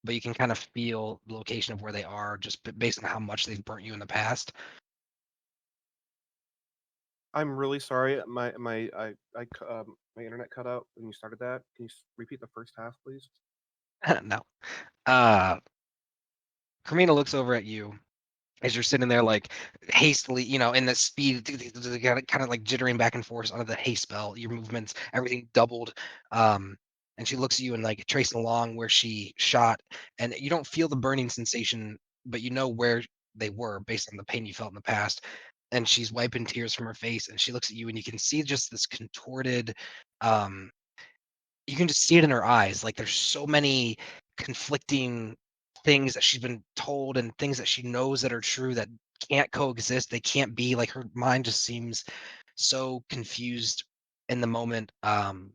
Speaker 6: But you can kind of feel the location of where they are just based on how much they've burnt you in the past.
Speaker 2: I'm really sorry. My internet cut out when you started that. Can you repeat the first half, please?
Speaker 6: No. Carmina looks over at you as you're sitting there, like hastily, in the speed, kind of like jittering back and forth under the haste spell. Your movements, everything doubled. And she looks at you and like tracing along where she shot, and you don't feel the burning sensation, but you know where they were based on the pain you felt in the past. and she's wiping tears from her face, and she looks at you, and you can see just this contorted, um, you can just see it in her eyes. Like there's so many conflicting things that she's been told and things that she knows that are true that can't coexist. They can't be. Like her mind just seems so confused in the moment. And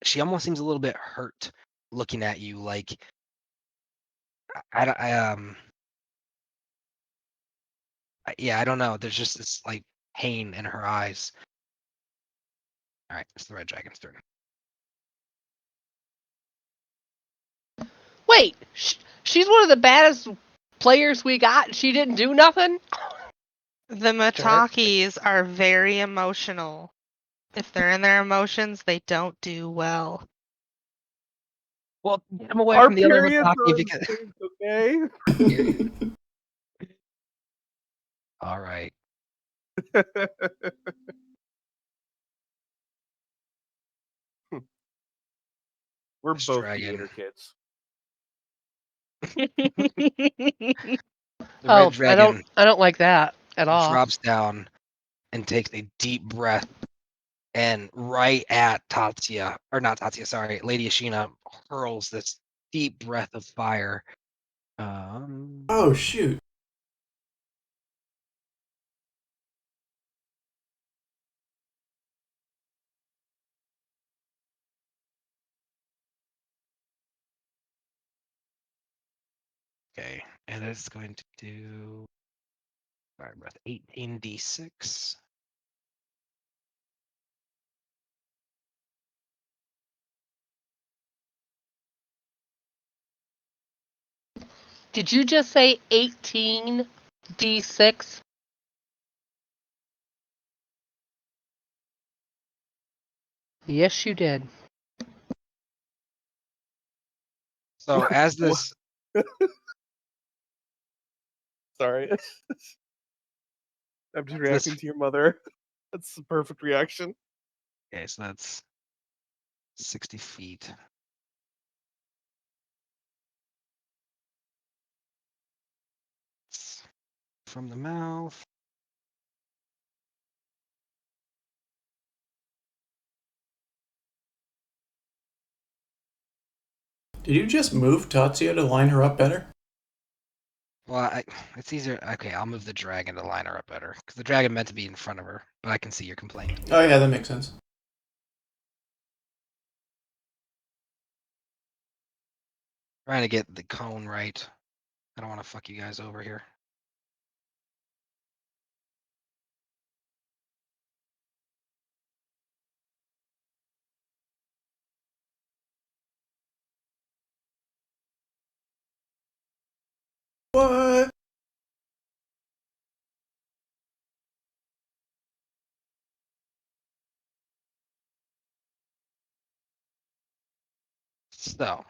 Speaker 6: she almost seems a little bit hurt looking at you. Like yeah, I don't know. There's just this like pain in her eyes. All right, it's the red dragon's turn.
Speaker 3: Wait, she's one of the baddest players we got. She didn't do nothing.
Speaker 4: The Matakis are very emotional. If they're in their emotions, they don't do well.
Speaker 6: Well, get him away
Speaker 2: Our
Speaker 6: from the other
Speaker 2: periods
Speaker 6: Mataki
Speaker 2: are
Speaker 6: because.
Speaker 2: instinct, okay?
Speaker 6: All right.
Speaker 2: We're
Speaker 6: This
Speaker 2: both
Speaker 6: dragon.
Speaker 2: theater kids.
Speaker 6: The
Speaker 3: Oh,
Speaker 6: red dragon
Speaker 3: I don't like that at all.
Speaker 6: drops down and takes a deep breath, and right at Tatsuya, or not Tatsuya, sorry, Lady Ashina hurls this deep breath of fire.
Speaker 5: Oh shoot!
Speaker 6: Okay, and it's going to do fire breath 18d6.
Speaker 3: Did you just say 18d6? Yes, you did.
Speaker 6: So as this,
Speaker 2: Sorry. I'm just
Speaker 6: This-
Speaker 2: reacting to your mother. That's the perfect reaction.
Speaker 6: okay, so that's 60 feet. From the mouth.
Speaker 5: Did you just move Tatsuya to line her up better?
Speaker 6: Well, it's easier. Okay, I'll move the dragon to line her up better because the dragon meant to be in front of her, but I can see your complaint.
Speaker 5: Oh yeah, that makes sense.
Speaker 6: Trying to get the cone right. I don't want to fuck you guys over here.
Speaker 5: What?
Speaker 6: So,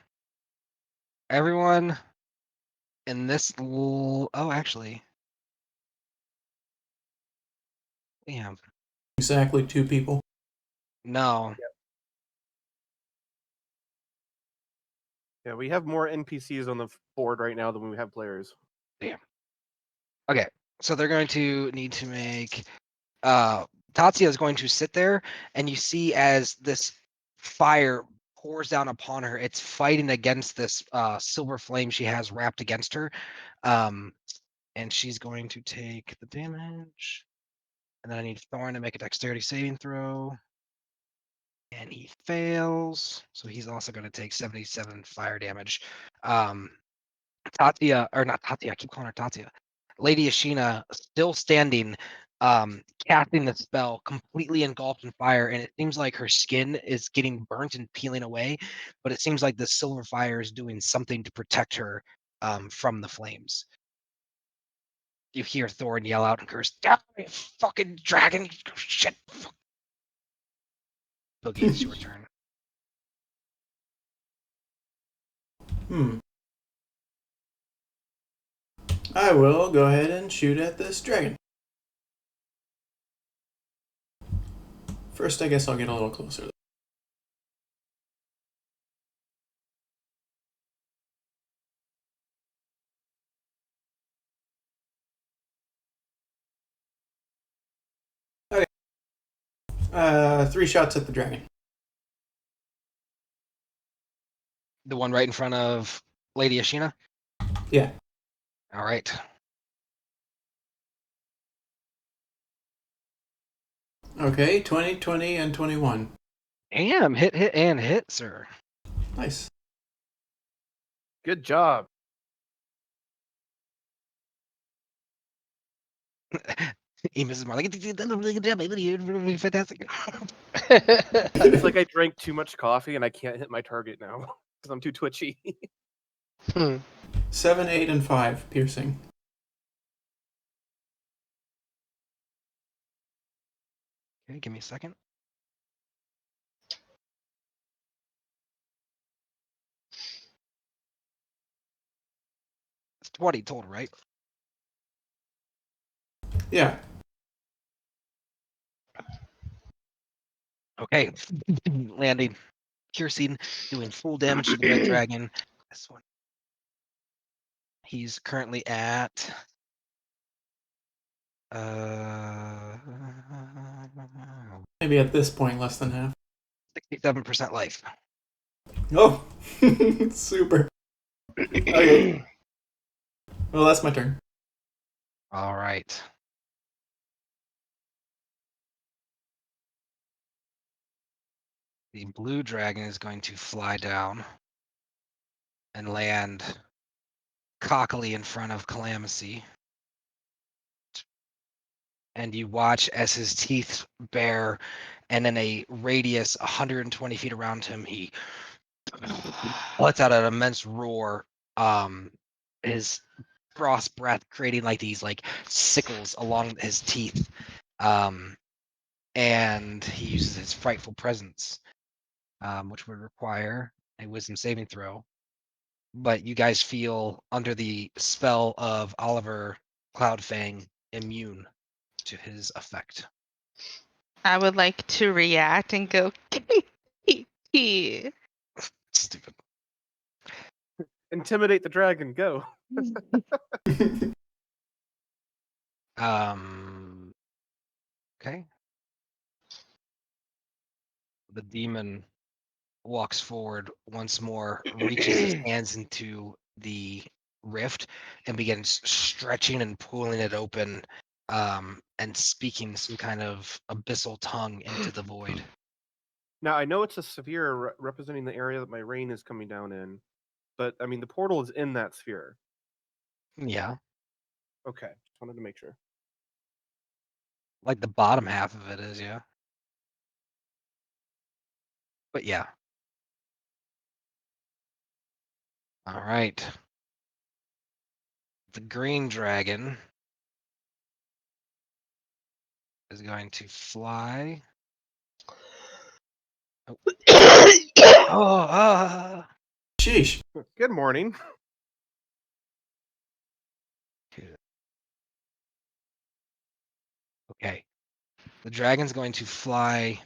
Speaker 6: everyone in this. Oh, actually, damn.
Speaker 5: Exactly 2 people.
Speaker 6: No.
Speaker 2: Yeah, we have more NPCs on the board right now than we have players.
Speaker 6: Damn. Okay, so they're going to need to make. Tatsuya is going to sit there, and you see as this fire pours down upon her, it's fighting against this silver flame she has wrapped against her. And she's going to take the damage. And then I need Thorn to make a dexterity saving throw. And he fails. So he's also going to take 77 fire damage. Tatsuya, or not Tatsuya, I keep calling her Tatsuya. Lady Ashina still standing, casting the spell, completely engulfed in fire, and it seems like her skin is getting burnt and peeling away, but it seems like the silver fire is doing something to protect her from the flames. You hear Thorin yell out and curse, "Die, fucking dragon! Shit!" Boogie, it's your turn.
Speaker 5: I will go ahead and shoot at this dragon. First, I guess I'll get a little closer. 3 shots at the dragon.
Speaker 6: The one right in front of Lady Ashina?
Speaker 5: Yeah.
Speaker 6: All right.
Speaker 5: Okay, 20, 20, and 21.
Speaker 6: Damn, hit, and hit, sir.
Speaker 5: Nice.
Speaker 2: Good job.
Speaker 6: Amos is more like, good job, baby. Fantastic.
Speaker 2: It's like I drank too much coffee and I can't hit my target now because I'm too twitchy.
Speaker 5: 7, 8, and 5 piercing.
Speaker 6: Okay, give me a second. It's 20 total, right?
Speaker 5: Yeah.
Speaker 6: Okay. Landing. Piercing, doing full damage to the red dragon. This one. He's currently at
Speaker 5: Maybe at this point less than half.
Speaker 6: 67% life.
Speaker 5: Oh, super. Okay. Well, that's my turn.
Speaker 6: All right. The blue dragon is going to fly down and land cockily in front of Calamithy. And you watch as his teeth bare, and in a radius 120 feet around him, he lets out an immense roar. His frost breath creating like these like sickles along his teeth. And he uses his frightful presence, which would require a wisdom saving throw. But you guys feel under the spell of Oliver Cloudfang immune to his effect.
Speaker 4: I would like to react and go.
Speaker 6: Stupid.
Speaker 2: Intimidate the dragon. Go.
Speaker 6: Okay. The demon walks forward once more, reaches his hands into the rift, and begins stretching and pulling it open, and speaking some kind of abyssal tongue into the void.
Speaker 2: Now I know it's a sphere representing the area that my rain is coming down in, but I mean the portal is in that sphere.
Speaker 6: Yeah,
Speaker 2: Okay, just wanted to make sure.
Speaker 6: like the bottom half of it is, yeah. But yeah. All right. The green dragon is going to fly. Oh,
Speaker 5: Sheesh.
Speaker 2: Good morning.
Speaker 6: okay. The dragon's going to fly.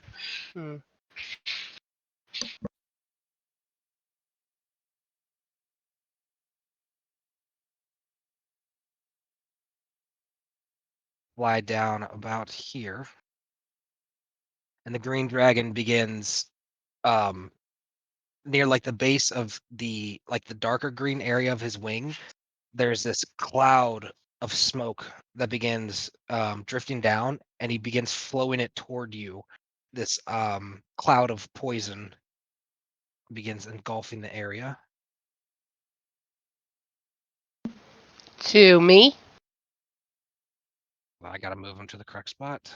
Speaker 6: Fly down about here. And the green dragon begins near like the base of the darker green area of his wing. There's this cloud of smoke that begins drifting down, and he begins flowing it toward you. This cloud of poison begins engulfing the area.
Speaker 3: To me?
Speaker 6: Well, I gotta move him to the correct spot.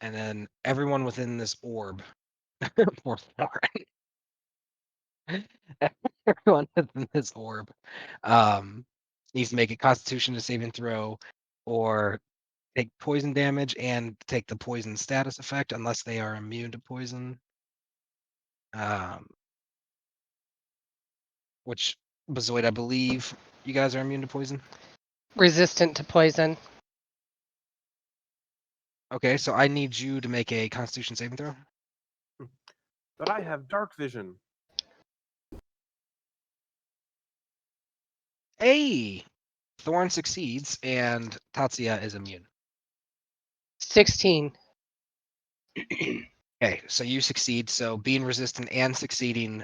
Speaker 6: And then everyone within this orb, poor Lauren. Everyone within this orb needs to make a Constitution saving throw, or take poison damage and take the poison status effect unless they are immune to poison. Which Bazoid, I believe you guys are immune to poison.
Speaker 3: Resistant to poison.
Speaker 6: Okay, so I need you to make a Constitution saving throw.
Speaker 2: But I have dark vision.
Speaker 6: Hey, Thorn succeeds, and Tatsuya is immune.
Speaker 3: 16.
Speaker 6: Okay, so you succeed. So being resistant and succeeding,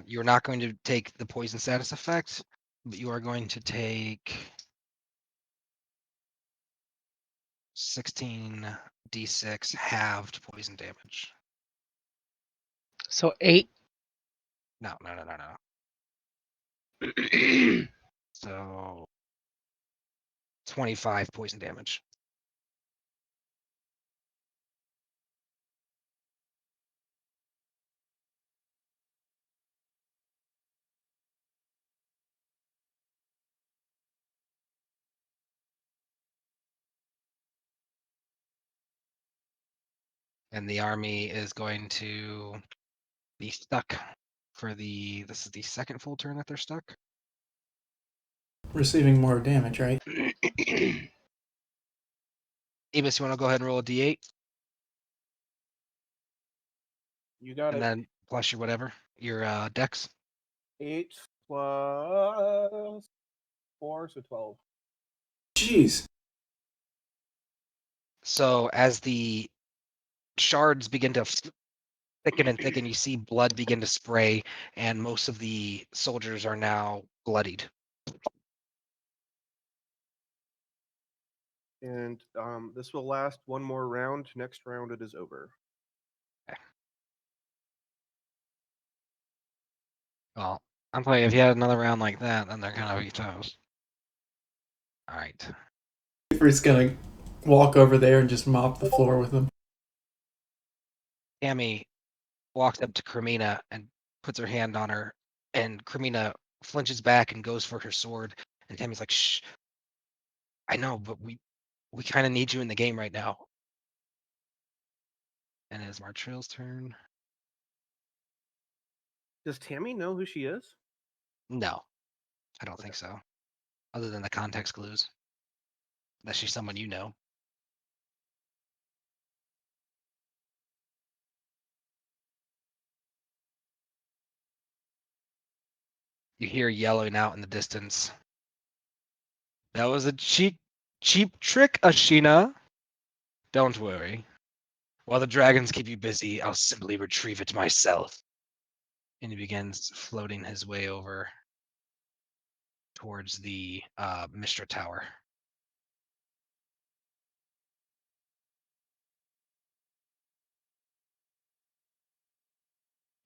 Speaker 6: you're not going to take the poison status effect, but you are going to take 16d6 halved poison damage.
Speaker 3: So 8.
Speaker 6: No. So 25 poison damage. And the army is going to be stuck for this is the second full turn that they're stuck.
Speaker 5: Receiving more damage, right?
Speaker 6: Ebus, you want to go ahead and roll a d8
Speaker 2: You got
Speaker 6: and
Speaker 2: it.
Speaker 6: then plus your whatever, your dex.
Speaker 2: 8 plus 4, so 12.
Speaker 5: Jeez.
Speaker 6: So as the shards begin to thicken and thicken, you see blood begin to spray, and most of the soldiers are now bloodied.
Speaker 2: And this will last one more round. Next round, it is over.
Speaker 6: Well, I'm playing. If you had another round like that, then they're gonna be toast. All right.
Speaker 5: We're just gonna walk over there and just mop the floor with them.
Speaker 6: Tammy walks up to Cremina and puts her hand on her, and Cremina flinches back and goes for her sword. And Tammy's like, "Shh, I know, but we kind of need you in the game right now." And it's Martrell's turn.
Speaker 2: Does Tammy know who she is?
Speaker 6: No, I don't think so. Other than the context clues that she's someone you know. You hear yelling out in the distance. That was a cheap trick, Ashina. Don't worry. While the dragons keep you busy, I'll simply retrieve it myself. And he begins floating his way over towards the Mistra Tower.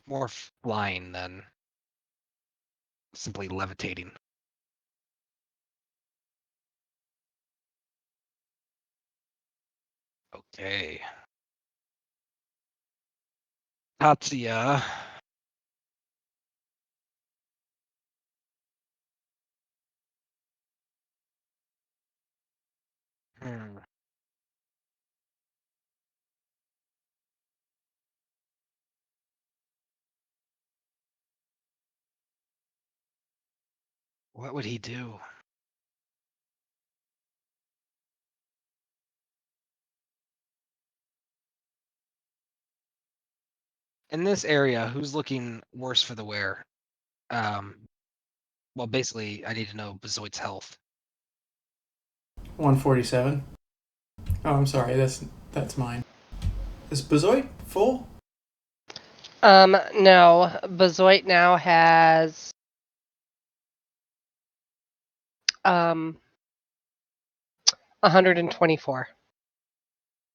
Speaker 6: More flying than simply levitating. Okay. Tatsuya. Hmm. What would he do? In this area, who's looking worse for the wear? Well, basically, I need to know Bezoit's health.
Speaker 5: 147. Oh, I'm sorry. That's mine. Is Bezoit full?
Speaker 3: No. Bezoit now has 124.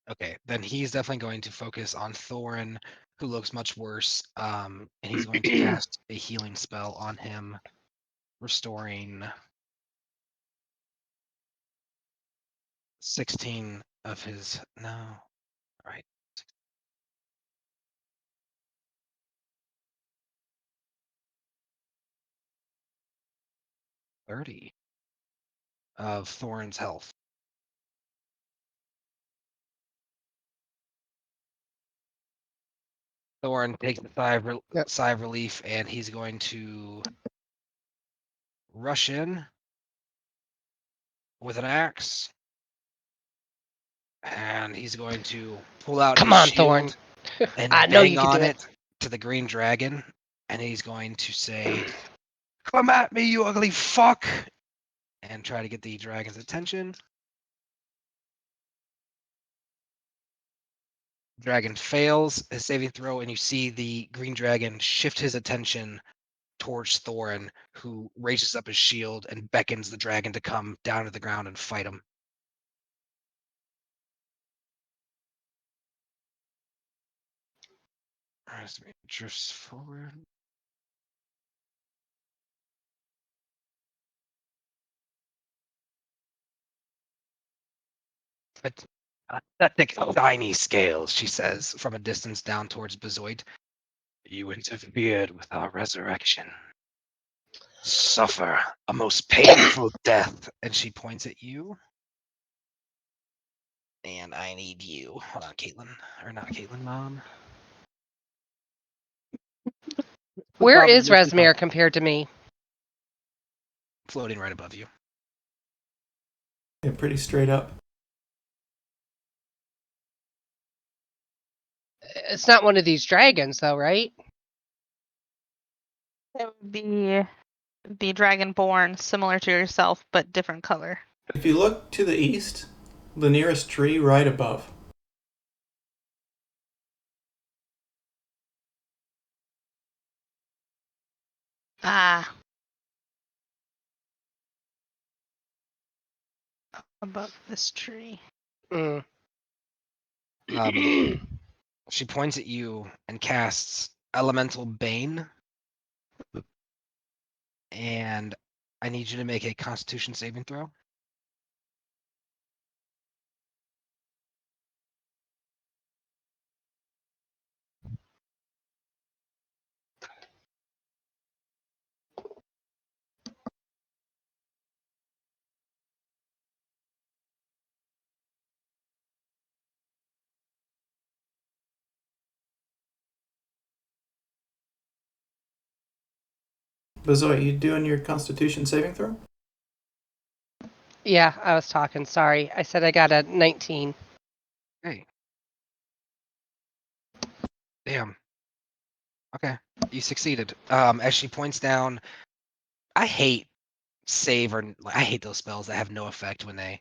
Speaker 6: Okay, then he's definitely going to focus on Thorin, who looks much worse. And he's going to cast a healing spell on him, restoring 16 of his. No, all right. 30 of Thorin's health. Thorin takes a sigh of relief, and he's going to rush in with an axe. And he's going to pull out
Speaker 3: Come
Speaker 6: his
Speaker 3: on,
Speaker 6: shield
Speaker 3: Thorn.
Speaker 6: and
Speaker 3: I know
Speaker 6: bang
Speaker 3: you can do
Speaker 6: on
Speaker 3: it.
Speaker 6: it to the green dragon. And he's going to say, "Come at me, you ugly fuck!" and try to get the dragon's attention. Dragon fails his saving throw, and you see the green dragon shift his attention towards Thorin, who raises up his shield and beckons the dragon to come down to the ground and fight him. As he drifts forward. Pathetic tiny scales, she says from a distance down towards Bezoit. You interfered with our resurrection. Suffer a most painful death. And she points at you. And I need you. Hold on, Caitlin. Or not Caitlin, Mom.
Speaker 3: Where
Speaker 2: Bob,
Speaker 3: is
Speaker 2: this is
Speaker 3: Resmere compared to me?
Speaker 6: Floating right above you.
Speaker 5: Yeah, pretty straight up.
Speaker 3: It's not one of these dragons, though, right?
Speaker 4: It would be the dragonborn, similar to yourself, but different color.
Speaker 5: If you look to the east, the nearest tree right above.
Speaker 4: Ah. Above this tree.
Speaker 3: Mm.
Speaker 6: She points at you and casts Elemental Bane. And I need you to make a Constitution saving throw.
Speaker 5: Bazoy, you doing your Constitution saving throw?
Speaker 3: Yeah, I was talking. Sorry. I said I got a 19.
Speaker 6: Hey. Damn. Okay. You succeeded. As she points down, I hate I hate those spells that have no effect when they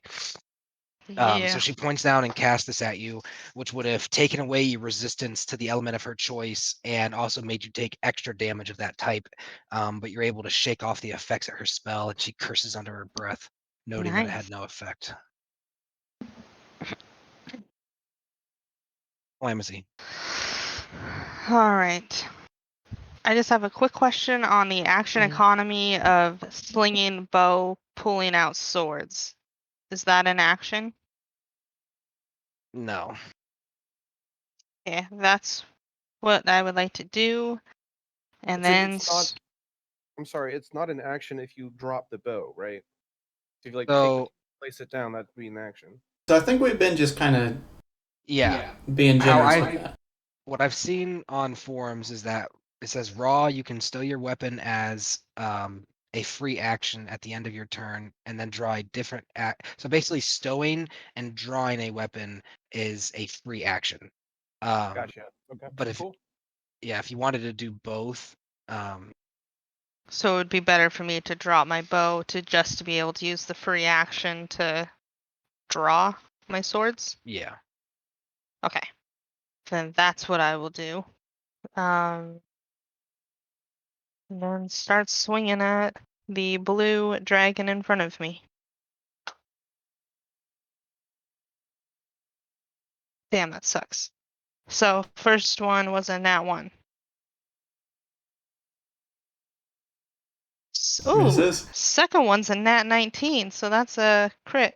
Speaker 4: Yeah.
Speaker 6: so she points down and casts this at you, which would have taken away your resistance to the element of her choice and also made you take extra damage of that type. But you're able to shake off the effects of her spell, and she curses under her breath, noting that it had
Speaker 4: Nice.
Speaker 6: no effect. Calamity.
Speaker 4: All right. I just have a quick question on the action
Speaker 3: Mhm.
Speaker 4: economy of slinging bow, pulling out swords. Is that an action?
Speaker 6: No.
Speaker 4: Yeah, that's what I would like to do. And then
Speaker 2: It's not. I'm sorry, it's not an action if you drop the bow, right? If you like take
Speaker 6: So
Speaker 2: place it down, that'd be an action.
Speaker 5: So I think we've been just kind of
Speaker 6: yeah.
Speaker 5: being
Speaker 6: How
Speaker 5: generous
Speaker 6: I-
Speaker 5: with that.
Speaker 6: What I've seen on forums is that it says raw, you can stow your weapon as a free action at the end of your turn, and then draw a different so basically stowing and drawing a weapon is a free action.
Speaker 2: Gotcha. Okay.
Speaker 6: But if
Speaker 2: cool.
Speaker 6: if you wanted to do both,
Speaker 4: so it would be better for me to drop my bow to just to be able to use the free action to draw my swords.
Speaker 6: yeah.
Speaker 4: Okay. Then that's what I will do. And then start swinging at the blue dragon in front of me. Damn, that sucks. So first one was a nat 1. Ooh,
Speaker 5: Misses.
Speaker 4: second one's a nat 19, so that's a crit.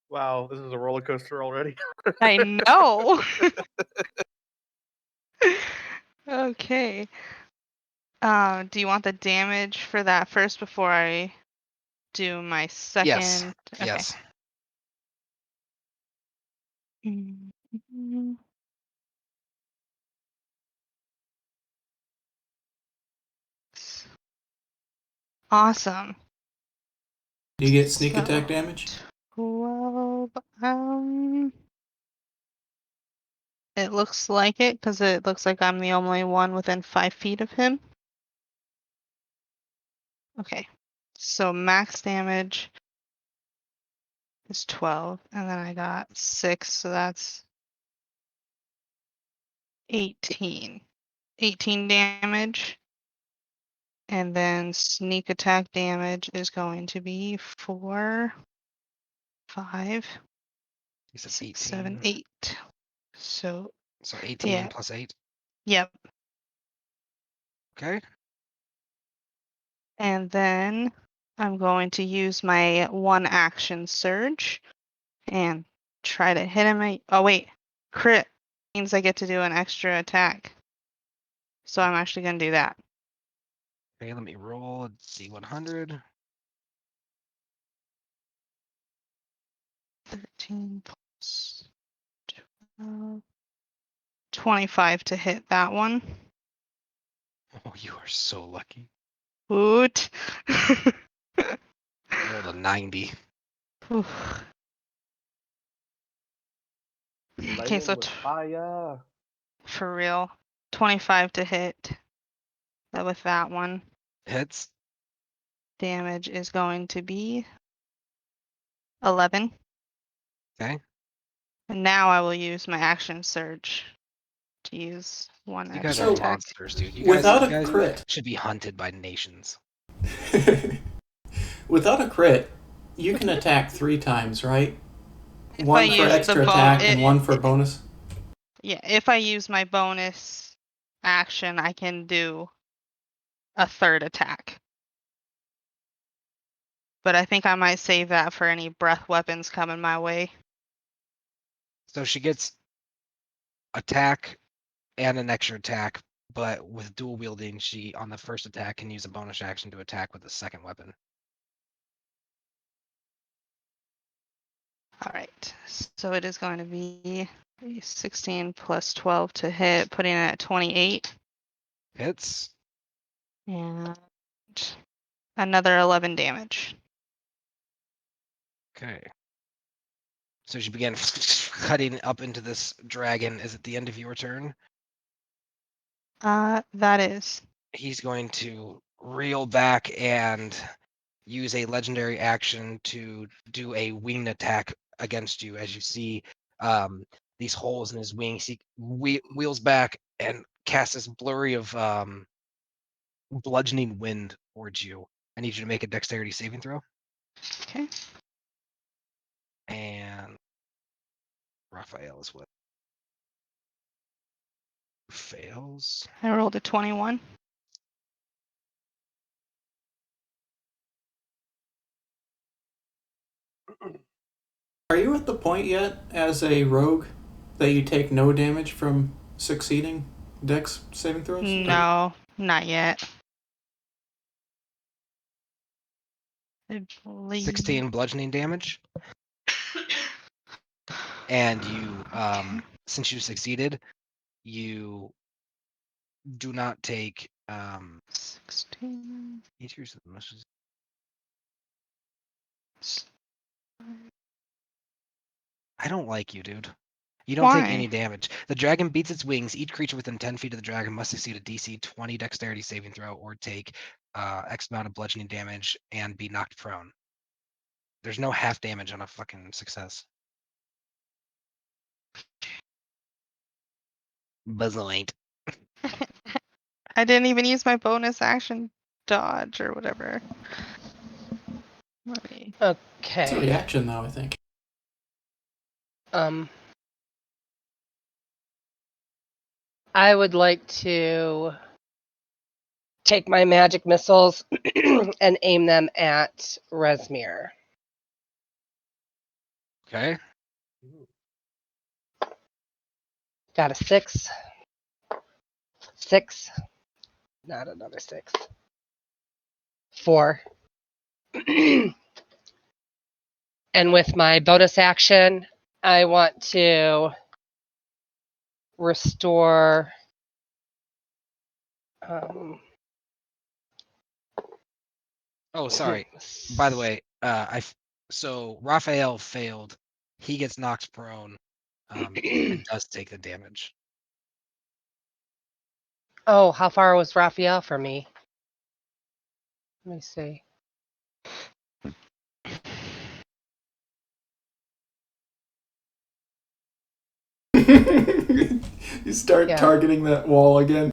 Speaker 2: Wow, this is a roller coaster already.
Speaker 4: I know. Okay. Do you want the damage for that first before I do my second?
Speaker 6: Yes.
Speaker 4: Okay.
Speaker 6: Yes.
Speaker 4: Mhm. Awesome.
Speaker 5: Do you get sneak
Speaker 4: So,
Speaker 5: attack damage?
Speaker 4: 12. It looks like it because it looks like I'm the only one within 5 feet of him. Okay. So max damage is 12, and then I got 6, so that's 18. 18 damage. And then sneak attack damage is going to be 4, 5,
Speaker 6: You said
Speaker 4: 6,
Speaker 6: 18.
Speaker 4: 7, 8. So,
Speaker 6: So 18
Speaker 4: yeah.
Speaker 6: plus 8.
Speaker 4: Yep.
Speaker 6: Okay.
Speaker 4: And then I'm going to use my 1 action surge and try to hit him. Oh, wait. Crit means I get to do an extra attack. So I'm actually going to do that.
Speaker 6: Okay, let me roll a D100.
Speaker 4: 13 plus 12. 25 to hit that one.
Speaker 6: Oh, you are so lucky.
Speaker 4: Woot.
Speaker 6: I rolled a 90.
Speaker 4: Oof. Okay,
Speaker 2: Lightning
Speaker 4: so
Speaker 2: with fire.
Speaker 4: for real, 25 to hit with that one.
Speaker 6: Hits.
Speaker 4: Damage is going to be 11.
Speaker 6: Okay.
Speaker 4: And now I will use my action surge to use 1
Speaker 6: You guys
Speaker 4: extra
Speaker 6: are
Speaker 5: So,
Speaker 4: attack.
Speaker 6: monsters, dude.
Speaker 5: without
Speaker 6: You
Speaker 5: a
Speaker 6: guys
Speaker 5: crit,
Speaker 6: should be hunted by nations.
Speaker 5: without a crit, you can attack 3 times, right?
Speaker 4: If I
Speaker 5: One for
Speaker 4: use the
Speaker 5: extra attack and one for bonus.
Speaker 4: yeah, if I use my bonus action, I can do a 3rd attack. But I think I might save that for any breath weapons coming my way.
Speaker 6: So she gets attack and an extra attack, but with dual wielding, she on the first attack can use a bonus action to attack with the second weapon.
Speaker 4: All right, so it is going to be 16 plus 12 to hit, putting it at 28.
Speaker 6: Hits.
Speaker 4: And another 11 damage.
Speaker 6: Okay. So she began cutting up into this dragon. Is it the end of your turn?
Speaker 4: That is.
Speaker 6: He's going to reel back and use a legendary action to do a wing attack against you. As you see these holes in his wings, he wheels back and casts this blurry of bludgeoning wind towards you. I need you to make a dexterity saving throw.
Speaker 4: Okay.
Speaker 6: And Raphael is what? Fails.
Speaker 4: I rolled a 21.
Speaker 5: Are you at the point yet, as a rogue, that you take no damage from succeeding dex saving throws?
Speaker 4: No, not yet. I believe.
Speaker 6: 16 bludgeoning damage. And you, since you succeeded, you do not take
Speaker 4: 16.
Speaker 6: I don't like you, dude. You don't take any
Speaker 4: Why?
Speaker 6: damage. The dragon beats its wings. Each creature within 10 feet of the dragon must succeed a DC 20 dexterity saving throw or take X amount of bludgeoning damage and be knocked prone. There's no half damage on a fucking success. Buzzoint.
Speaker 4: I didn't even use my bonus action dodge or whatever. Let me.
Speaker 5: It's a
Speaker 3: Okay.
Speaker 5: reaction, though, I think.
Speaker 3: I would like to take my magic missiles and aim them at Resmir.
Speaker 6: Okay.
Speaker 3: Got a 6. 6. Not another 6. 4. And with my bonus action, I want to restore
Speaker 6: Oh, sorry. By the way, so Raphael failed. He gets knocked prone and does take the damage.
Speaker 3: Oh, how far was Raphael from me? Let me see.
Speaker 5: You start
Speaker 3: Yeah.
Speaker 5: targeting that wall again.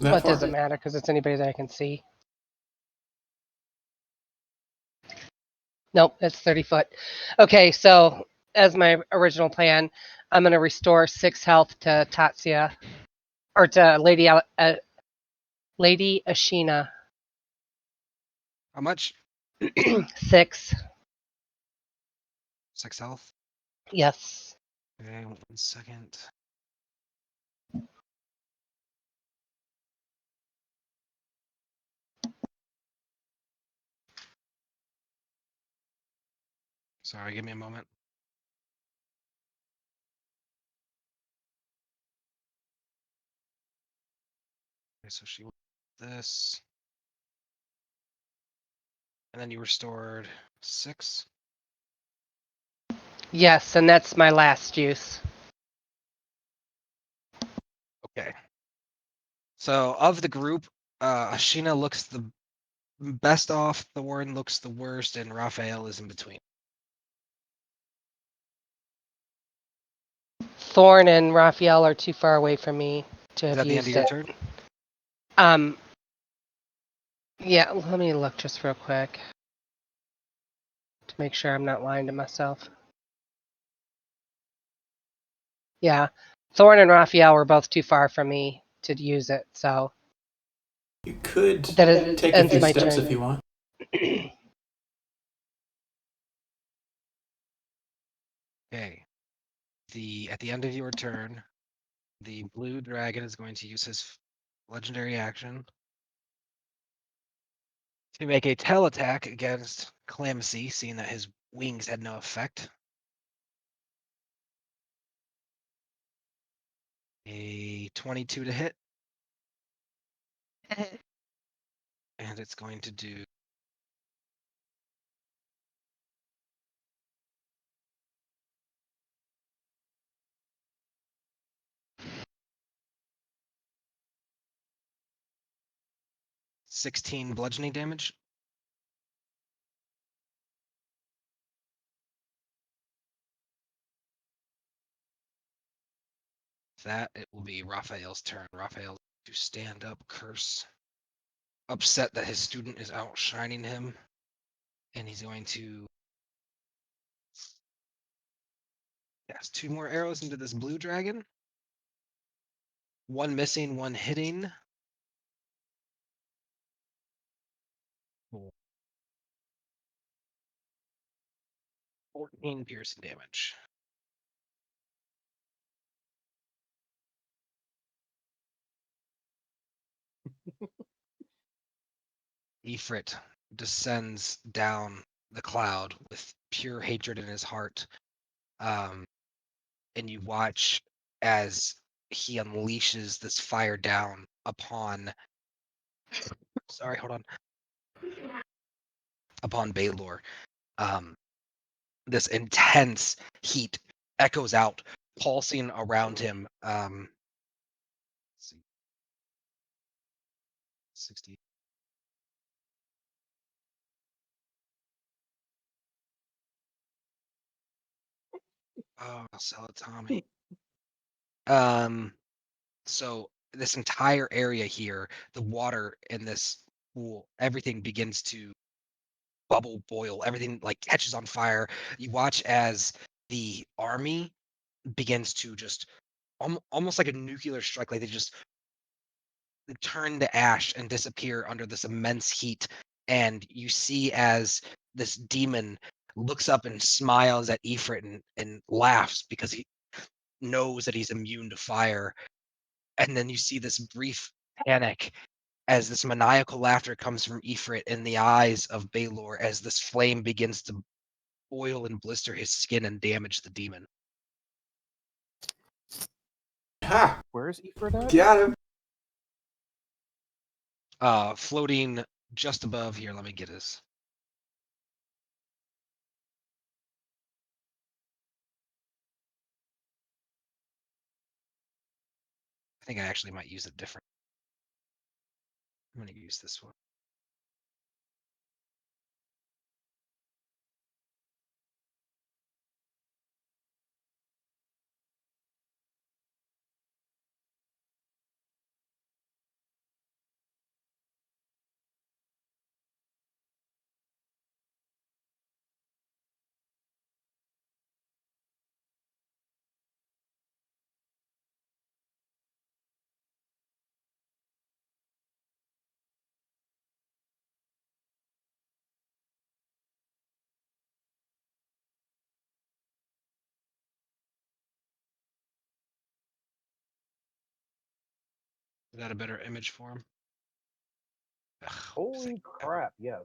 Speaker 5: That
Speaker 3: What
Speaker 5: far?
Speaker 3: does it matter? Because it's anybody that I can see. Nope, it's 30 foot. Okay, so as my original plan, I'm going to restore 6 health to Tatsia. Or to Lady Ashina.
Speaker 6: How much?
Speaker 3: 6.
Speaker 6: 6 health.
Speaker 3: Yes.
Speaker 6: Okay, 1 second. Sorry, give me a moment. Okay, so she this. And then you restored 6.
Speaker 3: Yes, and that's my last use.
Speaker 6: Okay. So of the group, Ashina looks the best off, Thorn looks the worst, and Raphael is in between.
Speaker 3: Thorn and Raphael are too far away from me to
Speaker 6: Is
Speaker 3: have
Speaker 6: that the end of
Speaker 3: used
Speaker 6: your
Speaker 3: it.
Speaker 6: turn?
Speaker 3: Yeah, let me look just real quick to make sure I'm not lying to myself. Yeah, Thorn and Raphael were both too far from me to use it, so
Speaker 5: You could
Speaker 3: that is,
Speaker 5: take a
Speaker 3: ends
Speaker 5: few
Speaker 3: my
Speaker 5: steps
Speaker 3: turn.
Speaker 5: if you want.
Speaker 6: Okay. At the end of your turn, the blue dragon is going to use his legendary action to make a tail attack against Clemency, seeing that his wings had no effect. A 22 to hit, and it's going to do 16 bludgeoning damage. That it will be Raphael's turn. Raphael to stand up, curse, upset that his student is outshining him, and he's going to cast 2 more arrows into this blue dragon. 1 missing, 1 hitting. Cool. 14 piercing damage. Ifrit descends down the cloud with pure hatred in his heart. And you watch as he unleashes this fire down upon upon Baelor. This intense heat echoes out, pulsing around him. Let's see, 60. Oh, I'll sell it, Tommy. So this entire area here, the water in this pool, everything begins to bubble, boil, everything like catches on fire. You watch as the army begins to just almost like a nuclear strike, like they just turn to ash and disappear under this immense heat. And you see as this demon looks up and smiles at Ifrit and laughs because he knows that he's immune to fire. And then you see this brief panic as this maniacal laughter comes from Ifrit in the eyes of Baelor as this flame begins to boil and blister his skin and damage the demon.
Speaker 5: Ha!
Speaker 2: Where's Ifrit at?
Speaker 5: Got him.
Speaker 6: Floating just above here. Let me get his. I think I actually might use it different. I'm gonna use this one. Is that a better image for him? Ugh,
Speaker 2: Holy crap! Yes.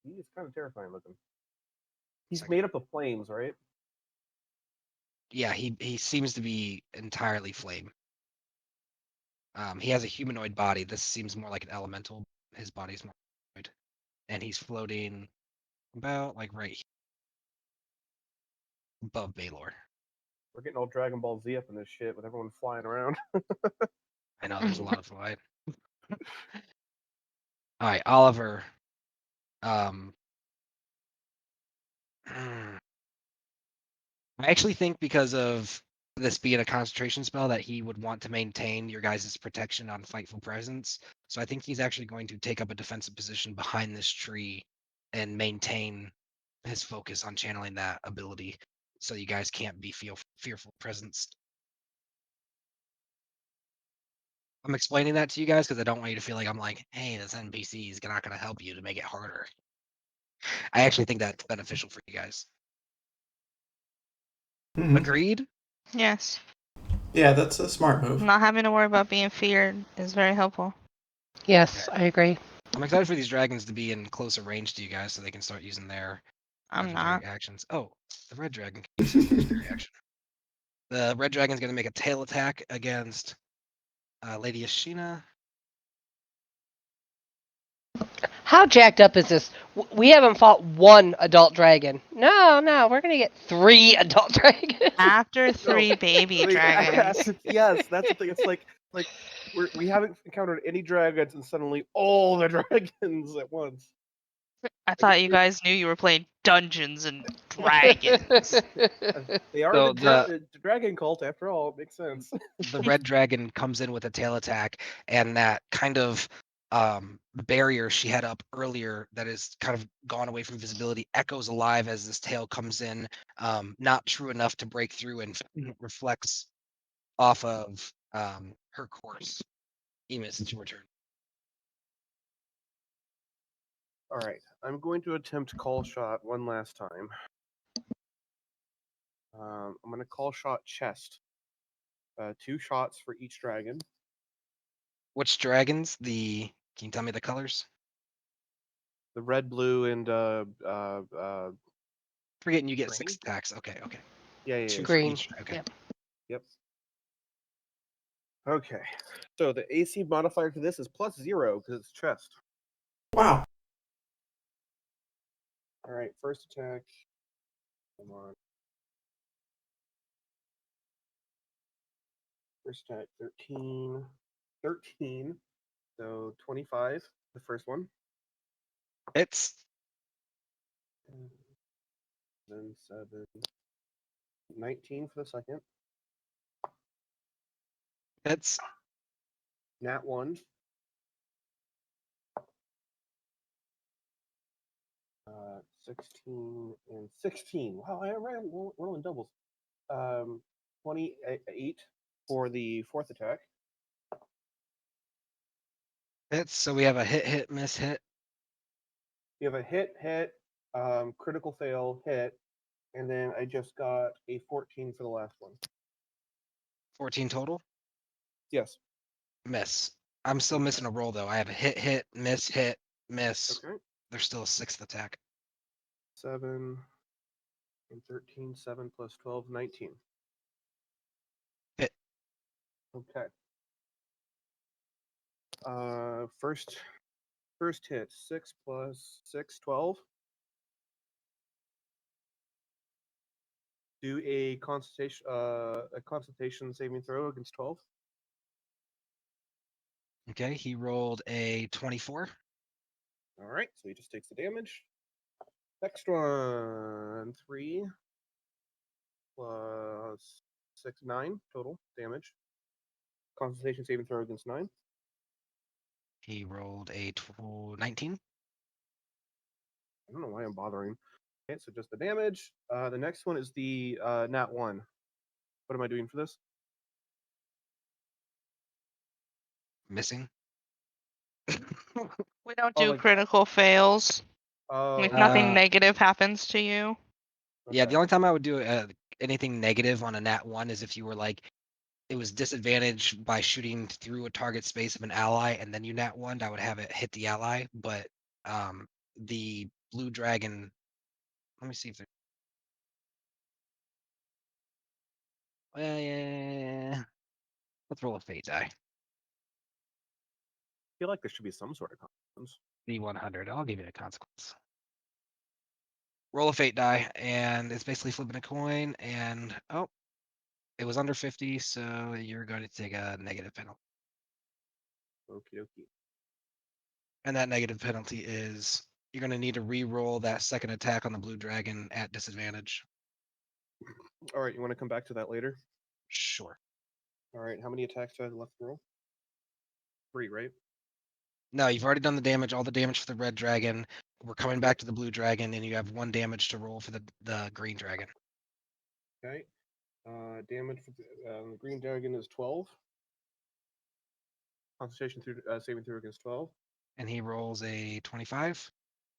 Speaker 2: He is kind of terrifying looking. He's
Speaker 6: Second.
Speaker 2: made up of flames, right?
Speaker 6: Yeah, he seems to be entirely flame. He has a humanoid body. This seems more like an elemental. His body's more humanoid. And he's floating about like right here, above Baylor.
Speaker 2: We're getting all Dragon Ball Z up in this shit with everyone flying around.
Speaker 6: I know there's a lot of flight. All right, Oliver. I actually think because of this being a concentration spell that he would want to maintain your guys' protection on Fightful Presence. So I think he's actually going to take up a defensive position behind this tree and maintain his focus on channeling that ability so you guys can't be fearful presence. I'm explaining that to you guys because I don't want you to feel like I'm like, hey, this NPC is not going to help you to make it harder. I actually think that's beneficial for you guys.
Speaker 5: Mhm.
Speaker 6: Agreed?
Speaker 4: Yes.
Speaker 5: Yeah, that's a smart move.
Speaker 4: Not having to worry about being feared is very helpful.
Speaker 3: Yes, I agree.
Speaker 6: I'm excited for these dragons to be in closer range to you guys so they can start using their
Speaker 4: I'm
Speaker 6: legendary
Speaker 4: not.
Speaker 6: actions. Oh, the red dragon can use his legendary action. The red dragon's going to make a tail attack against Lady Ashina.
Speaker 3: How jacked up is this? We haven't fought one adult dragon. No, we're gonna get 3 adult dragons.
Speaker 4: After 3 baby dragons.
Speaker 2: Yes, that's the thing. It's like we haven't encountered any dragons, and suddenly all the dragons at once.
Speaker 4: I thought you guys knew you were playing Dungeons and Dragons.
Speaker 2: They are
Speaker 6: So
Speaker 2: the dragon cult after all. It makes sense.
Speaker 6: the red dragon comes in with a tail attack, and that kind of barrier she had up earlier that is kind of gone away from visibility echoes alive as this tail comes in, not true enough to break through and reflects off of her course. Emis, it's your turn.
Speaker 2: All right, I'm going to attempt call shot one last time. I'm going to call shot chest. 2 shots for each dragon.
Speaker 6: Which dragons? Can you tell me the colors?
Speaker 2: The red, blue, and
Speaker 6: Forgetting you get
Speaker 2: green?
Speaker 6: 6 attacks. Okay.
Speaker 2: Yeah.
Speaker 6: 2 for
Speaker 3: Green.
Speaker 6: each. Okay.
Speaker 3: Yep.
Speaker 2: Okay. So the AC modifier to this is +0 because it's chest.
Speaker 5: Wow.
Speaker 2: All right, first attack. Come on. First attack 13. 13. So 25, the first one.
Speaker 6: It's
Speaker 2: Then 7. 19 for the second. Nat 1. 16 and 16. Wow, I ran rolling doubles. 28 for the fourth attack.
Speaker 6: so we have a hit, miss, hit.
Speaker 2: You have a hit, critical fail, hit, and then I just got a 14 for the last one.
Speaker 6: 14 total.
Speaker 2: Yes.
Speaker 6: Miss. I'm still
Speaker 2: Okay.
Speaker 6: missing a roll though. I have a hit, miss, hit, miss.
Speaker 2: Okay.
Speaker 6: There's still a 6th attack.
Speaker 2: 7 and 13. 7 plus 12, 19.
Speaker 6: Hit.
Speaker 2: Okay. First hit 6 plus 6, 12. Do a consultation saving throw against 12.
Speaker 6: Okay, he rolled a 24.
Speaker 2: All right, so he just takes the damage. Next one, 3 plus 6, 9 total damage. Consultation saving throw against 9.
Speaker 6: He rolled a 19.
Speaker 2: I don't know why I'm bothering. Okay, so just the damage. The next one is the nat 1. What am I doing for this?
Speaker 6: Missing.
Speaker 4: We don't
Speaker 2: Oh,
Speaker 4: do
Speaker 2: like-
Speaker 4: critical fails.
Speaker 2: Oh,
Speaker 4: If nothing
Speaker 6: Uh,
Speaker 4: negative happens to you.
Speaker 6: Yeah,
Speaker 2: okay.
Speaker 6: the only time I would do anything negative on a nat 1 is if you were like, it was disadvantaged by shooting through a target space of an ally, and then you nat 1, I would have it hit the ally. But the blue dragon, let me see if there. Yeah. Let's roll a fate die.
Speaker 2: I feel like there should be some sort of consequence.
Speaker 6: D100. I'll give you a consequence. Roll a fate die, and it's basically flipping a coin. And oh, it was under 50, so you're going to take a negative penalty.
Speaker 2: Okie dokie.
Speaker 6: And that negative penalty is you're going to need to re-roll that second attack on the blue dragon at disadvantage.
Speaker 2: All right, you want to come back to that later?
Speaker 6: Sure.
Speaker 2: All right, how many attacks do I have left to roll? 3, right?
Speaker 6: No, you've already done the damage, all the damage for the red dragon. We're coming back to the blue dragon, and you have 1 damage to roll for the green dragon.
Speaker 2: Okay. Damage for the green dragon is 12. Concentration through saving through against 12.
Speaker 6: And he rolls a 25.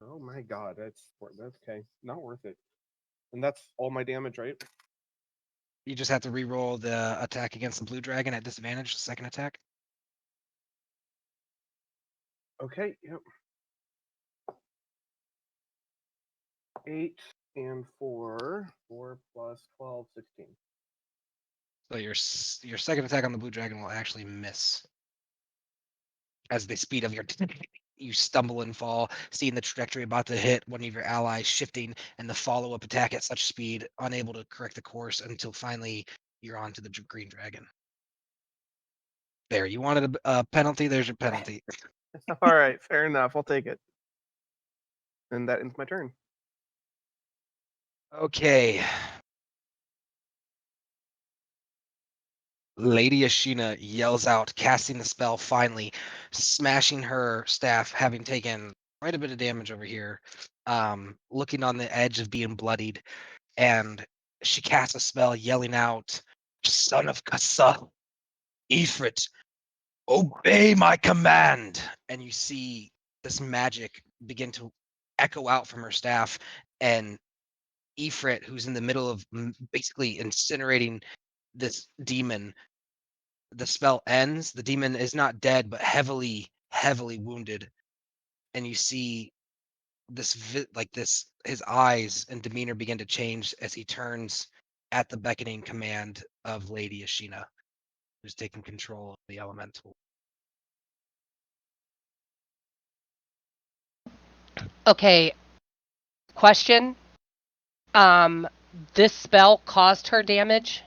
Speaker 2: Oh my god, that's okay. Not worth it. And that's all my damage, right?
Speaker 6: You just have to re-roll the attack against the blue dragon at disadvantage, the second attack.
Speaker 2: Okay, yep. 8 and 4. 4 plus 12, 16.
Speaker 6: So your second attack on the blue dragon will actually miss. As the speed of your you stumble and fall, seeing the trajectory about to hit one of your allies shifting, and the follow-up attack at such speed, unable to correct the course until finally you're onto the green dragon. There, you wanted a penalty. There's your penalty.
Speaker 2: All right, fair enough. I'll take it. And that ends my turn.
Speaker 6: Okay. Lady Ashina yells out, casting the spell finally, smashing her staff, having taken quite a bit of damage over here, looking on the edge of being bloodied, and she casts a spell yelling out, "Son of Kasa, Ifrit, obey my command!" And you see this magic begin to echo out from her staff, and Ifrit, who's in the middle of basically incinerating this demon, the spell ends. The demon is not dead, but heavily, heavily wounded. And you see this, his eyes and demeanor begin to change as he turns at the beckoning command of Lady Ashina, who's taking control of the elemental.
Speaker 3: Okay, question. This spell caused her damage?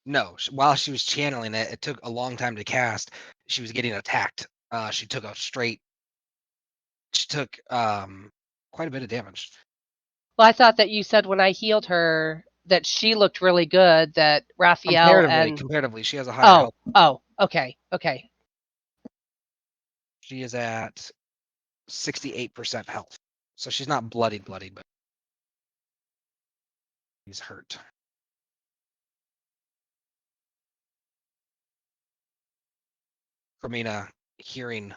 Speaker 6: No, while she was channeling it, it took a long time to cast. She was getting attacked. She took quite a bit of damage.
Speaker 3: Well, I thought that you said when I healed her that she looked really good, that Raphael and...
Speaker 6: Comparatively, she has a higher health.
Speaker 3: Okay.
Speaker 6: She is at 68% health. So she's not bloodied, but he's hurt. Carmina, hearing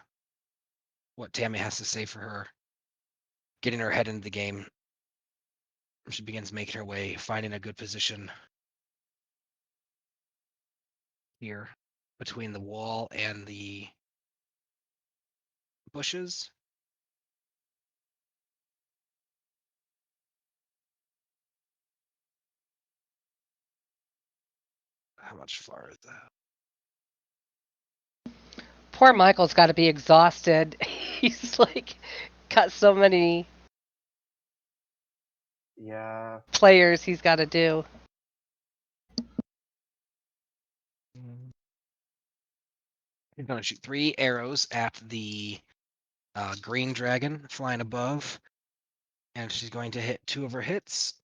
Speaker 6: what Tammy has to say for her, getting her head into the game, she begins making her way, finding a good position here between the wall and the bushes. How much far is that?
Speaker 3: Poor Michael's got to be exhausted. He's like got so many
Speaker 2: Yeah.
Speaker 3: players he's got to do.
Speaker 6: He's going to shoot 3 arrows at the green dragon flying above. And she's going to hit 2 of her hits.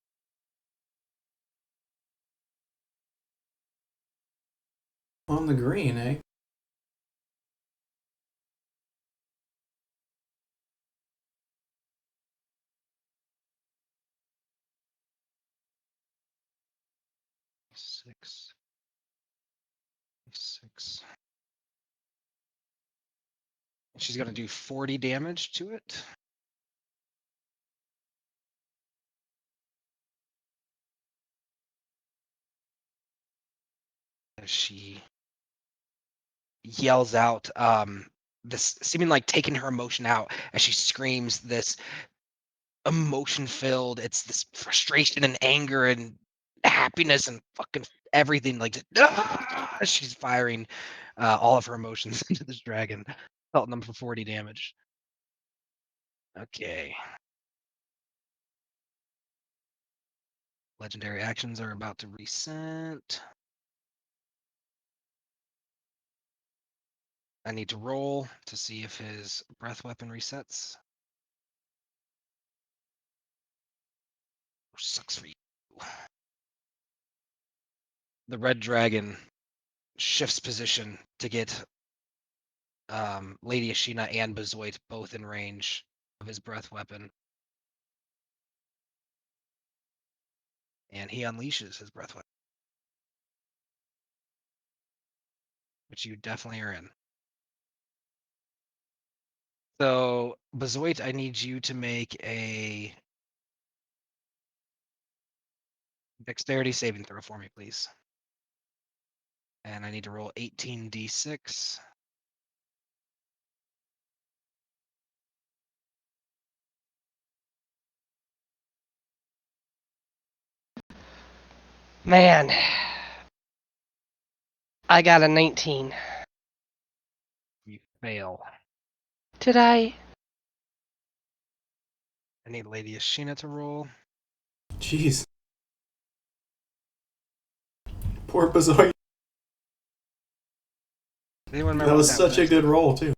Speaker 5: On the green, eh?
Speaker 6: Six. She's going to do 40 damage to it. As she yells out, this seeming like taking her emotion out as she screams this emotion filled, it's this frustration and anger and happiness and fucking everything, like she's firing all of her emotions into this dragon, pelting them for 40 damage. Okay. Legendary actions are about to reset. I need to roll to see if his breath weapon resets. Sucks for you. The red dragon shifts position to get Lady Ashina and Bezoit both in range of his breath weapon. And he unleashes his breath weapon. Which you definitely are in. So, Bezoit, I need you to make a dexterity saving throw for me, please. And I need to roll 18d6.
Speaker 3: Man, I got a 19.
Speaker 6: You fail.
Speaker 3: Did I?
Speaker 6: I need Lady Ashina to roll.
Speaker 5: Jeez. Poor Bazoy.
Speaker 6: Does anyone remember
Speaker 5: That
Speaker 6: what
Speaker 5: was such a good roll, too.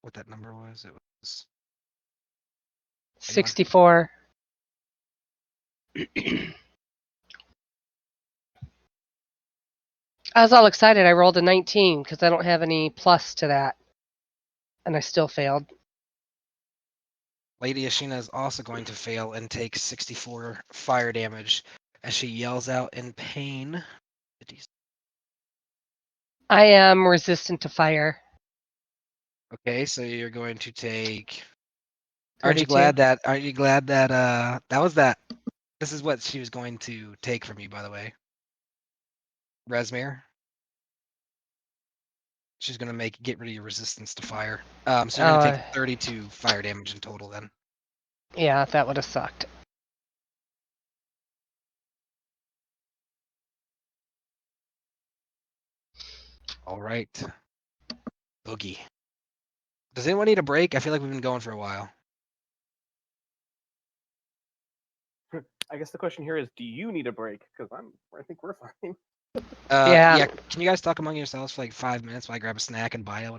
Speaker 6: what that number was? It was
Speaker 3: 64. I was all excited. I rolled a 19 because I don't have any plus to that. And I still failed.
Speaker 6: Lady Ashina is also going to fail and take 64 fire damage as she yells out in pain.
Speaker 3: I am resistant to fire.
Speaker 6: Okay, so you're going to take.
Speaker 3: 32.
Speaker 6: Aren't you glad that that was that? This is what she was going to take from you, by the way. Resmir. She's gonna get rid of your resistance to fire. So you're gonna take 32 fire damage in total then.
Speaker 3: Yeah, that would have sucked.
Speaker 6: All right. Boogie. Does anyone need a break? I feel like we've been going for a while.
Speaker 2: I guess the question here is, do you need a break? Because I think we're fine.
Speaker 3: Yeah.
Speaker 6: Yeah. Can you guys talk among yourselves for like 5 minutes while I grab a snack and bio?